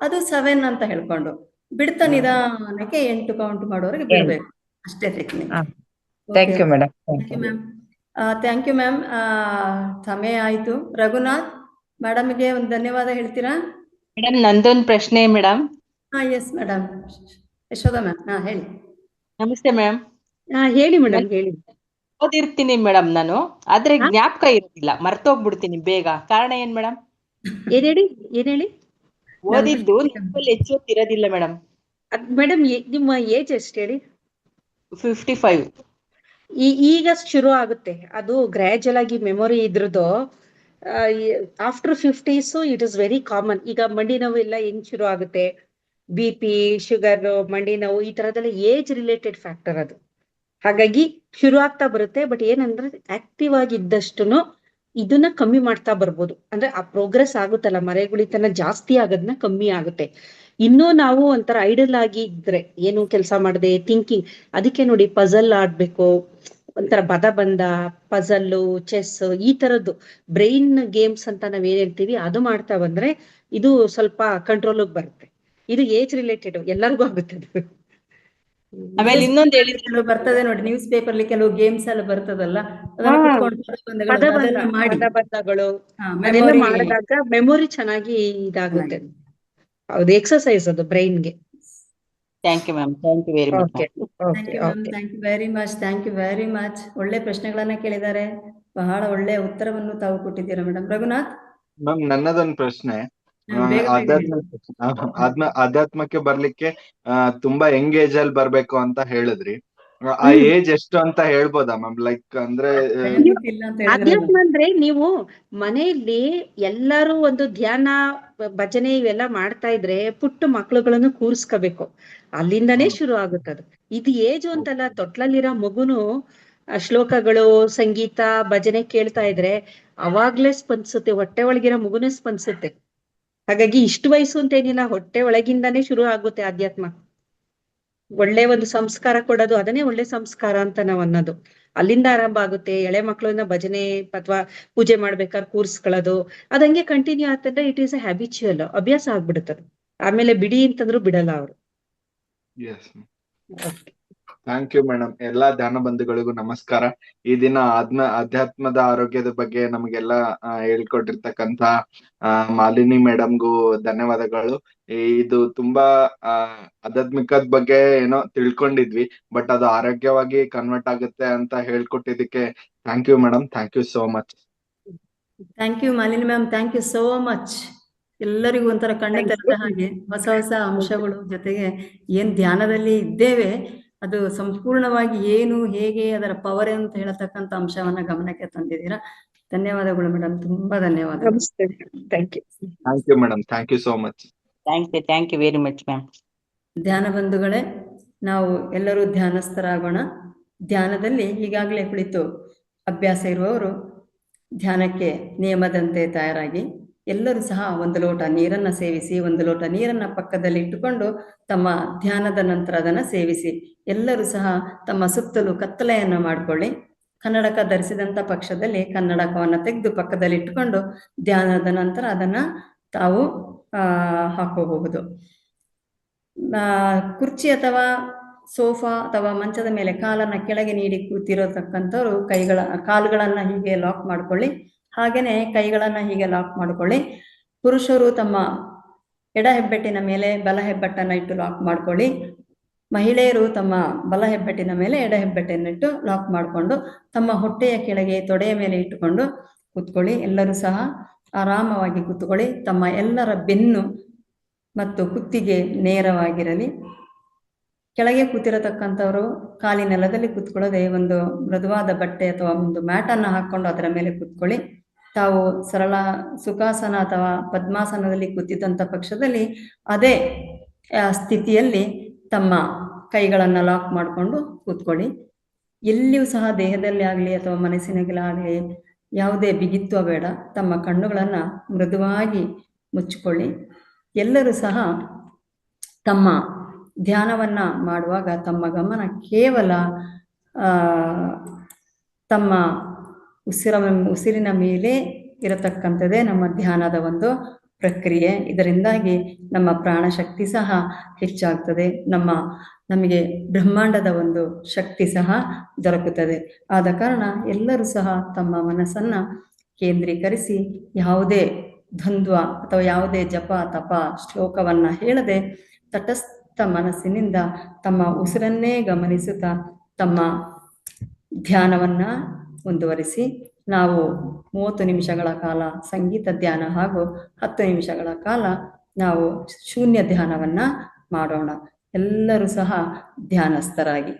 ಅದು 7 ಅಂತ ಹೇಳ್ಕೊಂಡು ಬಿಡ್ತಾ ನಿಧಾನಕ್ಕೆ 8 ಕೌಂಟ್ ಮಾಡೋರಿಗೆ ಬಿಡ್ಬೇಕು. ಅಷ್ಟೇ technique. Thank you madam. Thank you ma'am. Thank you ma'am. ಸಮಯ ಆಯ್ತು. ರಘುನಾಥ್ ಮೇಡಮ್ಗೆ ಒಂದು ಧನ್ಯವಾದ ಹೇಳ್ತೀರಾ? ಮೇಡಮ್, ನಂದೊಂದು ಪ್ರಶ್ನೆ madam. Yes madam. Yashoda ma'am, ಹೇಳಿ. ನಮಸ್ತೆ ಮ್ಯಾಮ್. ಹೇಳಿ ಮೇಡಮ್, ಹೇಳಿ. ಓದಿರ್ತೀನಿ ಮೇಡಮ್ ನಾನು, ಆದ್ರೆ ಜ್ಞಾಪಕ ಇರೋದಿಲ್ಲ, ಮರ್ತೋಗ್ಬಿಡ್ತೀನಿ ಬೇಗ. ಕಾರಣ ಏನ್ ಮೇಡಮ್? ಏನ್ ಹೇಳಿ? ಓದಿದ್ದು ನೆನಪಲ್ಲಿ ಹೆಚ್ಚು ಇರೋದಿಲ್ಲ ಮೇಡಮ್. ಮೇಡಮ್, ನಿಮ್ಮ ಏಜ್ ಎಷ್ಟು ಹೇಳಿ? 55. ಈಗ ಶುರು ಆಗುತ್ತೆ ಅದು ಗ್ರಾಜುಯಲ್ ಆಗಿ ಮೆಮೊರಿ ಇದ್ರದ್ದು. After 50s it is very common. ಈಗ ಮಂಡಿ ನೋವು ಎಲ್ಲ ಹೆಂಗ್ ಶುರು ಆಗುತ್ತೆ, BP, ಶುಗರ್, ಮಂಡಿ ನೋವು, ಈ ತರದೆಲ್ಲ ಏಜ್ ರಿಲೇಟೆಡ್ ಫ್ಯಾಕ್ಟರ್ ಅದು. ಹಾಗಾಗಿ ಶುರು ಆಗ್ತಾ ಬರುತ್ತೆ. ಬಟ್ ಏನಂದ್ರೆ ಆಕ್ಟಿವ್ ಆಗಿ ಇದ್ದಷ್ಟುನು ಇದನ್ನ ಕಮ್ಮಿ ಮಾಡ್ತಾ ಬರ್ಬೋದು. ಅಂದ್ರೆ ಆ ಪ್ರೋಗ್ರೆಸ್ ಆಗುತ್ತಲ್ಲ, ಮರೆಗುಳಿತನ ಜಾಸ್ತಿ ಆಗೋದನ್ನ ಕಮ್ಮಿ ಆಗುತ್ತೆ. ಇನ್ನೂ ನಾವು ಒಂಥರ ಐಡಲ್ ಆಗಿ ಇದ್ರೆ, ಏನು ಕೆಲಸ ಮಾಡದೆ ಥಿಂಕಿಂಗ್, ಅದಕ್ಕೆ ನೋಡಿ ಪಜಲ್ ಆಡ್ಬೇಕು, ಒಂಥರ ಬಂದ ಪಜಲ್ಲು, ಚೆಸ್, ಈ ತರದ್ದು ಬ್ರೈನ್ ಗೇಮ್ಸ್ ಅಂತ ನಾವ್ ಏನ್ ಹೇಳ್ತೀವಿ, ಅದು ಮಾಡ್ತಾ ಬಂದ್ರೆ ಇದು ಸ್ವಲ್ಪ ಕಂಟ್ರೋಲ್ ಬರುತ್ತೆ. ಇದು ಏಜ್ ರಿಲೇಟೆಡ್, ಎಲ್ಲರಿಗೂ ಆಗುತ್ತೆ ಅದು. ಆಮೇಲೆ ಇನ್ನೊಂದು ಕೆಲವು ಬರ್ತದೆ ನೋಡಿ, ನ್ಯೂಸ್ ಪೇಪರ್ಲಿ ಕೆಲವು ಗೇಮ್ಸ್ ಎಲ್ಲ ಬರ್ತದಲ್ಲ, ಅದನ್ನ ಕುತ್ಕೊಂಡು ಅದನ್ನ ಮಾಡಿ ಪದಬಂಧಗಳು ಅದೆಲ್ಲ ಮಾಡಿದಾಗ ಮೆಮೊರಿ ಚೆನ್ನಾಗಿ ಇದಾಗುತ್ತೆ. ಹೌದು, ಎಕ್ಸರ್ಸೈಸ್ ಅದು ಬ್ರೈನ್ಗೆ. Thank you ma'am. Thank you very much. Thank you very much. ಒಳ್ಳೆ ಪ್ರಶ್ನೆಗಳನ್ನ ಕೇಳಿದ್ದಾರೆ, ಬಹಳ ಒಳ್ಳೆ ಉತ್ತರವನ್ನು ತಾವು ಕೊಟ್ಟಿದ್ದೀರಾ ಮೇಡಮ್. ರಘುನಾಥ್ ಮ್ಯಾಮ್, ನನ್ನದೊಂದು ಪ್ರಶ್ನೆ. ಆಧ್ಯಾತ್ಮಕ್ಕೆ ಬರ್ಲಿಕ್ಕೆ ತುಂಬಾ ಯಂಗ್ ಏಜ್ ಅಲ್ಲಿ ಬರ್ಬೇಕು ಅಂತ ಹೇಳಿದ್ರಿ. ಆ ಏಜ್ ಎಷ್ಟು ಅಂತ ಹೇಳ್ಬೋದಾ ಮ್ಯಾಮ್? ಲೈಕ್ ಅಂದ್ರೆ ಅಧ್ಯಾತ್ಮ ಅಂದ್ರೆ ನೀವು ಮನೆಯಲ್ಲಿ ಎಲ್ಲರೂ ಒಂದು ಧ್ಯಾನ, ಭಜನೆ ಇವೆಲ್ಲ ಮಾಡ್ತಾ ಇದ್ರೆ ಪುಟ್ಟ ಮಕ್ಳುಗಳನ್ನು ಕೂರಿಸ್ಕೋಬೇಕು, ಅಲ್ಲಿಂದನೇ ಶುರು ಆಗುತ್ತದು. ಇದು ಏಜು ಅಂತಲ್ಲ, ತೊಟ್ಲಲ್ಲಿರೋ ಮಗುನು ಶ್ಲೋಕಗಳು, ಸಂಗೀತ, ಭಜನೆ ಕೇಳ್ತಾ ಇದ್ರೆ ಅವಾಗ್ಲೇ ಸ್ಪಂದಿಸುತ್ತೆ, ಹೊಟ್ಟೆ ಒಳಗಿರೋ ಮಗುನೇ ಸ್ಪಂದಿಸುತ್ತೆ. ಹಾಗಾಗಿ ಇಷ್ಟು ವಯಸ್ಸು ಅಂತ ಏನಿಲ್ಲ, ಹೊಟ್ಟೆ ಒಳಗಿಂದಾನೇ ಶುರು ಆಗುತ್ತೆ ಅಧ್ಯಾತ್ಮ. ಒಳ್ಳೆ ಒಂದು ಸಂಸ್ಕಾರ ಕೊಡೋದು, ಅದನ್ನೇ ಒಳ್ಳೆ ಸಂಸ್ಕಾರ ಅಂತ ನಾವ್ ಅನ್ನೋದು. ಅಲ್ಲಿಂದ ಆರಂಭ ಆಗುತ್ತೆ. ಎಳೆ ಮಕ್ಕಳನ್ನ ಭಜನೆ ಅಥವಾ ಪೂಜೆ ಮಾಡ್ಬೇಕಾದ್ರೆ ಕೂರ್ಸ್ಕೊಳ್ಳೋದು, ಅದಂಗೆ ಕಂಟಿನ್ಯೂ ಆಗ್ತದೆ. ಇಟ್ ಈಸ್ ಎ ಹ್ಯಾಬಿಚುಯಲ್, ಅಭ್ಯಾಸ ಆಗ್ಬಿಡುತ್ತದೆ. ಆಮೇಲೆ ಬಿಡಿ ಅಂತಂದ್ರು ಬಿಡಲ್ಲ ಅವರು. Thank you madam. ಎಲ್ಲಾ ಧ್ಯಾನ ಬಂಧುಗಳಿಗೂ ನಮಸ್ಕಾರ. ಈ ದಿನ ಅಧ್ಯಾತ್ಮದ ಆರೋಗ್ಯದ ಬಗ್ಗೆ ನಮಗೆಲ್ಲ ಹೇಳ್ಕೊಟ್ಟಿರ್ತಕ್ಕಂತ ಮಾಲಿನಿ ಮೇಡಮ್ಗೂ ಧನ್ಯವಾದಗಳು. ಇದು ತುಂಬಾ ಆಧ್ಯಾತ್ಮಿಕದ ಬಗ್ಗೆ ಏನೋ ತಿಳ್ಕೊಂಡಿದ್ವಿ, ಬಟ್ ಅದು ಆರೋಗ್ಯವಾಗಿ ಕನ್ವರ್ಟ್ ಆಗುತ್ತೆ ಅಂತ ಹೇಳ್ಕೊಟ್ಟಿದ್ದಕ್ಕೆ thank you madam. Thank you so much. Thank you Malini ma'am. Thank you so much. ಎಲ್ಲರಿಗೂ ಒಂಥರ ಕಣ್ಣು ತೆರೆದ ಹಾಗೆ ಹೊಸ ಹೊಸ ಅಂಶಗಳು, ಜೊತೆಗೆ ಏನ್ ಧ್ಯಾನದಲ್ಲಿ ಇದ್ದೇವೆ ಅದು ಸಂಪೂರ್ಣವಾಗಿ ಏನು, ಹೇಗೆ, ಅದರ ಪವರ್ ಅಂತ ಹೇಳತಕ್ಕಂತ ಅಂಶವನ್ನ ಗಮನಕ್ಕೆ ತಂದಿದ್ದೀರಾ. ಧನ್ಯವಾದಗಳು ಮೇಡಮ್, ತುಂಬಾ ಧನ್ಯವಾದಗಳು. Thank you madam. Thank you so much. Thank you very much ma'am. ಧ್ಯಾನ ಬಂಧುಗಳೇ, ನಾವು ಎಲ್ಲರೂ ಧ್ಯಾನಸ್ಥರಾಗೋಣ. ಧ್ಯಾನದಲ್ಲಿ ಈಗಾಗಲೇ ಕುಳಿತು ಅಭ್ಯಾಸ ಇರುವವರು ಧ್ಯಾನಕ್ಕೆ ನಿಯಮದಂತೆ ತಯಾರಾಗಿ ಎಲ್ಲರೂ ಸಹ 1 ಲೋಟ ನೀರನ್ನ ಸೇವಿಸಿ, 1 ಲೋಟ ನೀರನ್ನ ಪಕ್ಕದಲ್ಲಿ ಇಟ್ಟುಕೊಂಡು ತಮ್ಮ ಧ್ಯಾನದ ನಂತರ ಅದನ್ನ ಸೇವಿಸಿ. ಎಲ್ಲರೂ ಸಹ ತಮ್ಮ ಸುತ್ತಲೂ ಕತ್ತಲೆಯನ್ನ ಮಾಡಿಕೊಳ್ಳಿ. ಕನ್ನಡಕ ಧರಿಸಿದಂತ ಪಕ್ಷದಲ್ಲಿ ಕನ್ನಡಕವನ್ನ ತೆಗೆದು ಪಕ್ಕದಲ್ಲಿ ಇಟ್ಟುಕೊಂಡು ಧ್ಯಾನದ ನಂತರ ಅದನ್ನ ತಾವು ಹಾಕೋಬಹುದು. ಕುರ್ಚಿ ಅಥವಾ ಸೋಫಾ ಅಥವಾ ಮಂಚದ ಮೇಲೆ ಕಾಲನ್ನ ಕೆಳಗೆ ನೀಡಿ ಕೂತಿರತಕ್ಕಂಥವ್ರು ಕಾಲುಗಳನ್ನ ಹೀಗೆ ಲಾಕ್ ಮಾಡ್ಕೊಳ್ಳಿ. ಹಾಗೇನೆ ಕೈಗಳನ್ನ ಹೀಗೆ ಲಾಕ್ ಮಾಡ್ಕೊಳ್ಳಿ. ಪುರುಷರು ತಮ್ಮ ಎಡ ಹೆಬ್ಬೆಟ್ಟಿನ ಮೇಲೆ ಬಲ ಹೆಬ್ಬೆಟ್ಟನ್ನ ಇಟ್ಟು ಲಾಕ್ ಮಾಡ್ಕೊಳ್ಳಿ. ಮಹಿಳೆಯರು ತಮ್ಮ ಬಲ ಹೆಬ್ಬೆಟ್ಟಿನ ಮೇಲೆ ಎಡ ಹೆಬ್ಬೆಟ್ಟನ್ನಿಟ್ಟು ಲಾಕ್ ಮಾಡಿಕೊಂಡು ತಮ್ಮ ಹೊಟ್ಟೆಯ ಕೆಳಗೆ ತೊಡೆಯ ಮೇಲೆ ಇಟ್ಟುಕೊಂಡು ಕೂತ್ಕೊಳ್ಳಿ. ಎಲ್ಲರೂ ಸಹ ಆರಾಮವಾಗಿ ಕೂತ್ಕೊಳ್ಳಿ. ತಮ್ಮ ಎಲ್ಲರ ಬೆನ್ನು ಮತ್ತು ಕುತ್ತಿಗೆ ನೇರವಾಗಿರಲಿ. ಕೆಳಗೆ ಕೂತಿರತಕ್ಕಂಥವರು ಕಾಲಿ ನೆಲದಲ್ಲಿ ಕೂತ್ಕೊಳ್ಳದೆ ಒಂದು ಮೃದುವಾದ ಬಟ್ಟೆ ಅಥವಾ ಒಂದು ಮ್ಯಾಟನ್ನು ಹಾಕೊಂಡು ಅದರ ಮೇಲೆ ಕೂತ್ಕೊಳ್ಳಿ. ತಾವು ಸರಳ ಸುಖಾಸನ ಅಥವಾ ಪದ್ಮಾಸನದಲ್ಲಿ ಕೂತಿದ್ದಂಥ ಪಕ್ಷದಲ್ಲಿ ಅದೇ ಸ್ಥಿತಿಯಲ್ಲಿ ತಮ್ಮ ಕೈಗಳನ್ನು ಲಾಕ್ ಮಾಡಿಕೊಂಡು ಕೂತ್ಕೊಳ್ಳಿ. ಎಲ್ಲಿಯೂ ಸಹ ದೇಹದಲ್ಲಿ ಆಗಲಿ ಅಥವಾ ಮನಸ್ಸಿನಾಗಲಿ ಯಾವುದೇ ಬಿಗಿತ್ವ ಬೇಡ. ತಮ್ಮ ಕಣ್ಣುಗಳನ್ನು ಮೃದುವಾಗಿ ಮುಚ್ಚಿಕೊಳ್ಳಿ. ಎಲ್ಲರೂ ಸಹ ತಮ್ಮ ಧ್ಯಾನವನ್ನ ಮಾಡುವಾಗ ತಮ್ಮ ಗಮನ ಕೇವಲ ತಮ್ಮ ಉಸಿರಿನ ಮೇಲೆ ಇರತಕ್ಕಂಥದ್ದೇ ನಮ್ಮ ಧ್ಯಾನದ ಒಂದು ಪ್ರಕ್ರಿಯೆ. ಇದರಿಂದಾಗಿ ನಮ್ಮ ಪ್ರಾಣಶಕ್ತಿ ಸಹ ಹೆಚ್ಚಾಗ್ತದೆ, ನಮಗೆ ಬ್ರಹ್ಮಾಂಡದ ಒಂದು ಶಕ್ತಿ ಸಹ ದೊರಕುತ್ತದೆ. ಆದ ಕಾರಣ ಎಲ್ಲರೂ ಸಹ ತಮ್ಮ ಮನಸ್ಸನ್ನ ಕೇಂದ್ರೀಕರಿಸಿ ಯಾವುದೇ ದ್ವಂದ್ವ ಅಥವಾ ಯಾವುದೇ ಜಪ ತಪ ಶ್ಲೋಕವನ್ನ ಹೇಳದೆ ತಟಸ್ಥ ಮನಸ್ಸಿನಿಂದ ತಮ್ಮ ಉಸಿರನ್ನೇ ಗಮನಿಸುತ್ತಾ ತಮ್ಮ ಧ್ಯಾನವನ್ನ ಮುಂದುವರಿಸಿ. ನಾವು 30 ನಿಮಿಷಗಳ ಕಾಲ ಸಂಗೀತ ಧ್ಯಾನ ಹಾಗೂ 10 ನಿಮಿಷಗಳ ಕಾಲ ನಾವು ಶೂನ್ಯ ಧ್ಯಾನವನ್ನ ಮಾಡೋಣ. ಎಲ್ಲರೂ ಸಹ ಧ್ಯಾನಸ್ಥರಾಗಿ.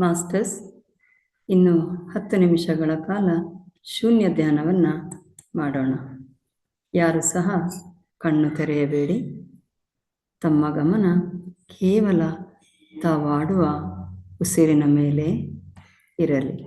ಮಾಸ್ಟರ್ಸ್, ಇನ್ನು 10 ನಿಮಿಷಗಳ ಕಾಲ ಶೂನ್ಯ ಧ್ಯಾನವನ್ನು ಮಾಡೋಣ. ಯಾರು ಸಹ ಕಣ್ಣು ತೆರೆಯಬೇಡಿ. ತಮ್ಮ ಗಮನ ಕೇವಲ ತಾವಾಡುವ ಉಸಿರಿನ ಮೇಲೆ ಇರಲಿ.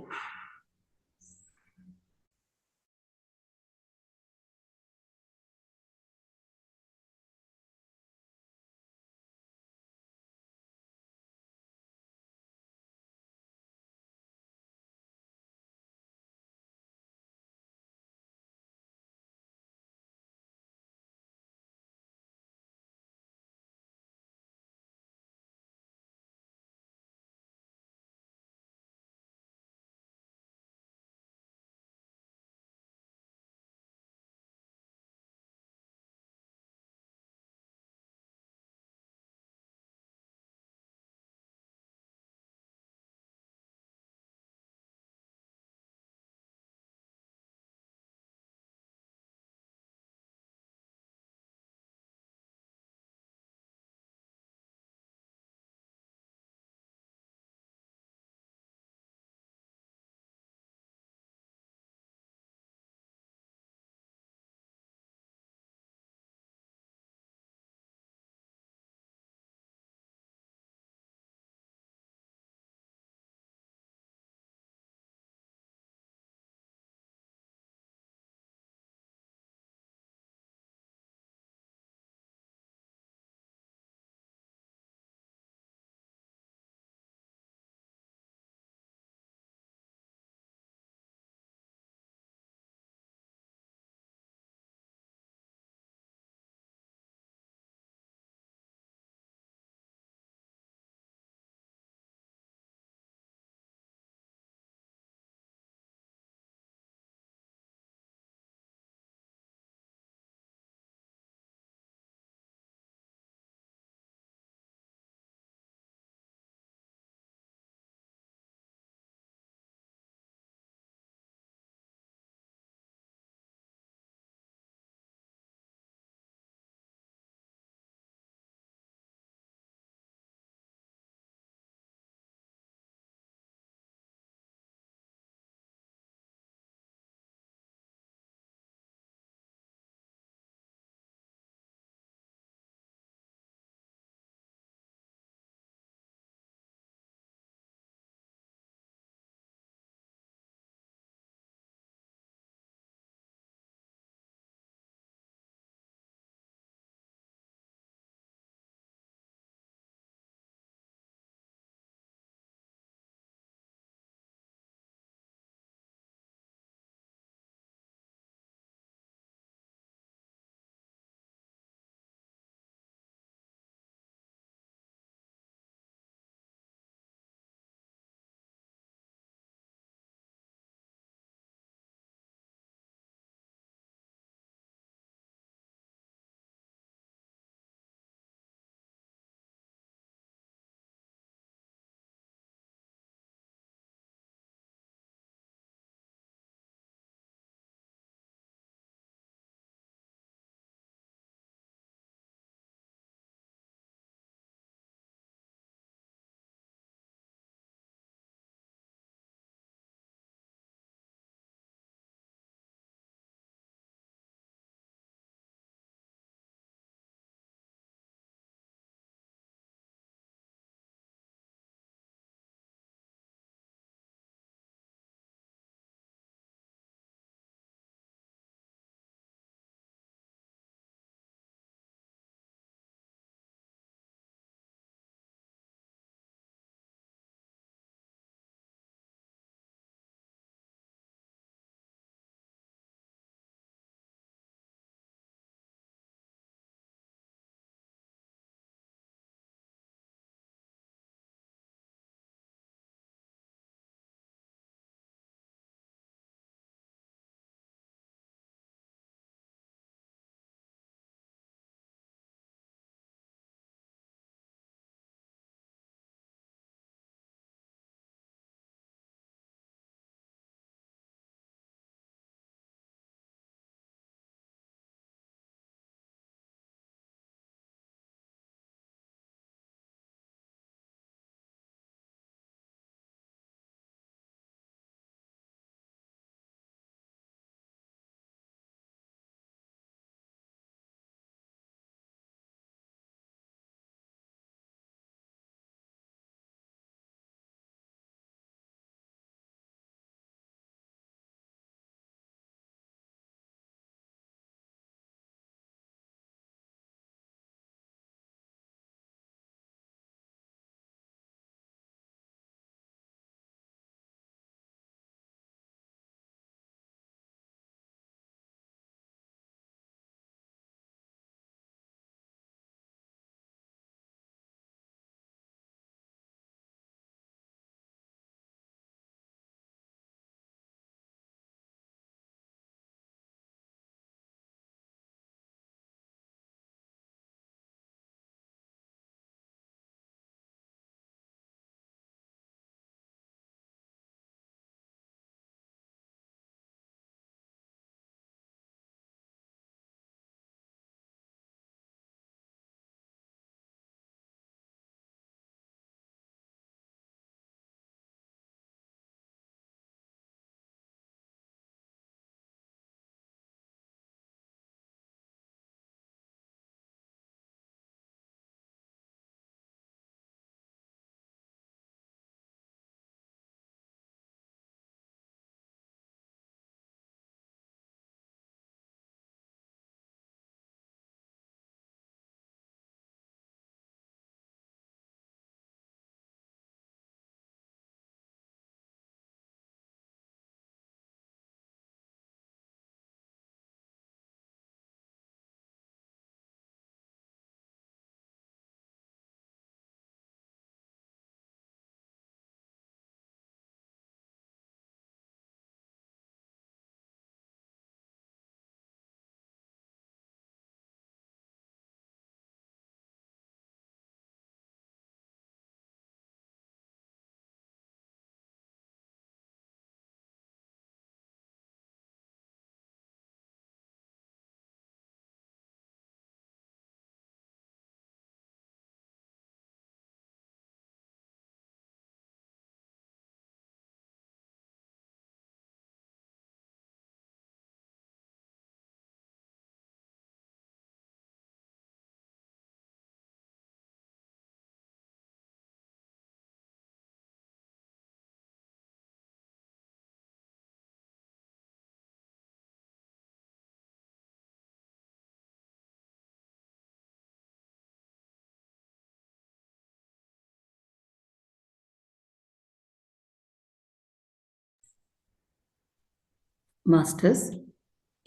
ಮಾಸ್ಟರ್ಸ್,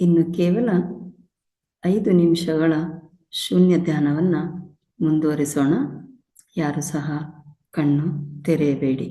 ಇನ್ನು ಕೇವಲ 5 ನಿಮಿಷಗಳ ಶೂನ್ಯ ಧ್ಯಾನವನ್ನು ಮುಂದುವರಿಸೋಣ. ಯಾರು ಸಹ ಕಣ್ಣು ತೆರೆಯಬೇಡಿ.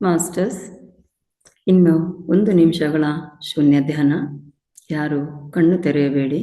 ಮಾಸ್ಟರ್ಸ್, ಇನ್ನು 1 ನಿಮಿಷಗಳ ಶೂನ್ಯ ಧ್ಯಾನ. ಯಾರು ಕಣ್ಣು ತೆರೆಯಬೇಡಿ.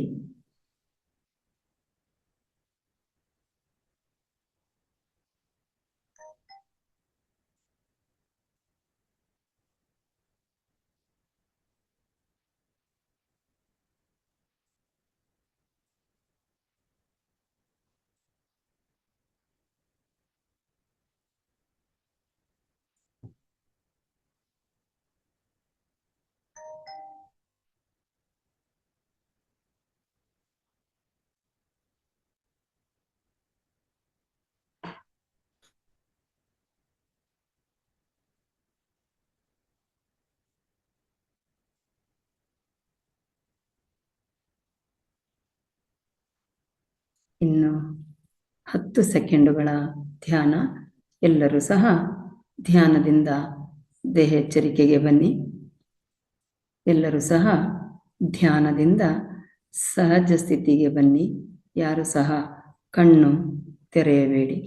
ಇನ್ನು 10 ಸೆಕೆಂಡುಗಳ ಧ್ಯಾನ. ಎಲ್ಲರೂ ಸಹ ಧ್ಯಾನದಿಂದ ದೇಹ ಎಚ್ಚರಿಕೆಗೆ ಬನ್ನಿ. ಎಲ್ಲರೂ ಸಹ ಧ್ಯಾನದಿಂದ ಸಹಜ ಸ್ಥಿತಿಗೆ ಬನ್ನಿ. ಯಾರು ಸಹ ಕಣ್ಣು ತೆರೆಯಬೇಡಿ.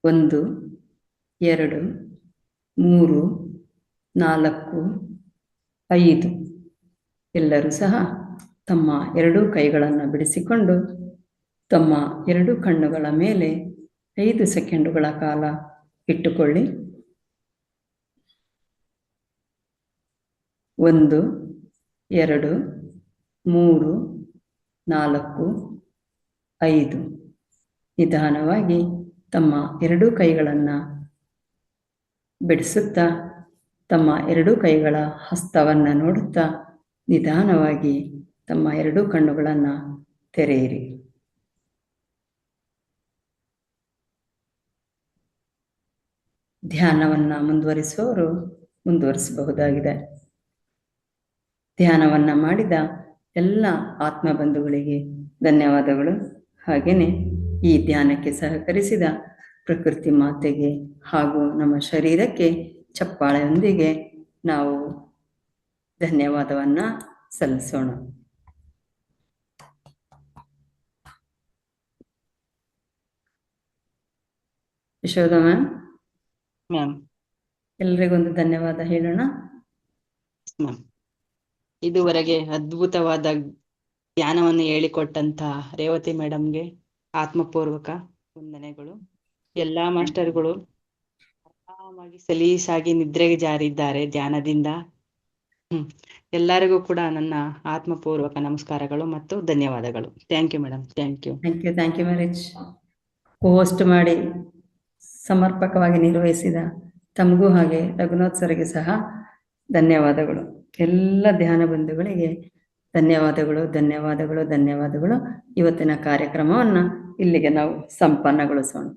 ಒಂದು, 2, 3, 4, 5. ಎಲ್ಲರೂ ಸಹ ತಮ್ಮ 2 ಕೈಗಳನ್ನು ಬಿಡಿಸಿಕೊಂಡು ತಮ್ಮ 2 ಕಣ್ಣುಗಳ ಮೇಲೆ 5 ಸೆಕೆಂಡುಗಳ ಕಾಲ ಇಟ್ಟುಕೊಳ್ಳಿ. 1, 2, 3, 4, 5. ನಿಧಾನವಾಗಿ ತಮ್ಮ 2 ಕೈಗಳನ್ನು ಬಿಡಿಸುತ್ತಾ ತಮ್ಮ 2 ಕೈಗಳ ಹಸ್ತವನ್ನು ನೋಡುತ್ತಾ ನಿಧಾನವಾಗಿ ತಮ್ಮ 2 ಕಣ್ಣುಗಳನ್ನು ತೆರೆಯಿರಿ. ಧ್ಯಾನವನ್ನು ಮುಂದುವರಿಸುವವರು ಮುಂದುವರಿಸಬಹುದಾಗಿದೆ. ಧ್ಯಾನವನ್ನು ಮಾಡಿದ ಎಲ್ಲ ಆತ್ಮಬಂಧುಗಳಿಗೆ ಧನ್ಯವಾದಗಳು. ಹಾಗೆಯೇ ಈ ಧ್ಯಾನಕ್ಕೆ ಸಹಕರಿಸಿದ ಪ್ರಕೃತಿ ಮಾತೆಗೆ ಹಾಗೂ ನಮ್ಮ ಶರೀರಕ್ಕೆ ಚಪ್ಪಾಳೆಯೊಂದಿಗೆ ನಾವು ಧನ್ಯವಾದವನ್ನು ಸಲ್ಲಿಸೋಣ. ಯಶೋಧ ಮ್ಯಾಮ್, ಎಲ್ರಿಗೊಂದು ಧನ್ಯವಾದ ಹೇಳೋಣ. ಇದುವರೆಗೆ ಅದ್ಭುತವಾದ ಧ್ಯಾನವನ್ನು ಹೇಳಿಕೊಟ್ಟಂತ ರೇವತಿ ಮೇಡಮ್ಗೆ ಆತ್ಮಪೂರ್ವಕ ವಂದನೆಗಳು. ಎಲ್ಲಾ ಮಾಸ್ಟರ್ಗಳು ಆರಾಮಾಗಿ ಸಲೀಸಾಗಿ ನಿದ್ರೆಗೆ ಜಾರಿದ್ದಾರೆ ಧ್ಯಾನದಿಂದ. ಎಲ್ಲರಿಗೂ ಕೂಡ ನನ್ನ ಆತ್ಮಪೂರ್ವಕ ನಮಸ್ಕಾರಗಳು ಮತ್ತು ಧನ್ಯವಾದಗಳು. Thank you madam. Thank you. Thank you marriage. Host ಮಾಡಿ ಸಮರ್ಪಕವಾಗಿ ನಿರ್ವಹಿಸಿದ ತಮಗೂ ಹಾಗೆ ರಘುನಾಥ್ ಸರ್ಗೆ ಸಹ ಧನ್ಯವಾದಗಳು. ಎಲ್ಲ ಧ್ಯಾನ ಬಂಧುಗಳಿಗೆ ಧನ್ಯವಾದಗಳು, ಧನ್ಯವಾದಗಳು, ಧನ್ಯವಾದಗಳು. ಇವತ್ತಿನ ಕಾರ್ಯಕ್ರಮವನ್ನು ಇಲ್ಲಿಗೆ ನಾವು ಸಂಪನ್ನಗೊಳಿಸೋಣ.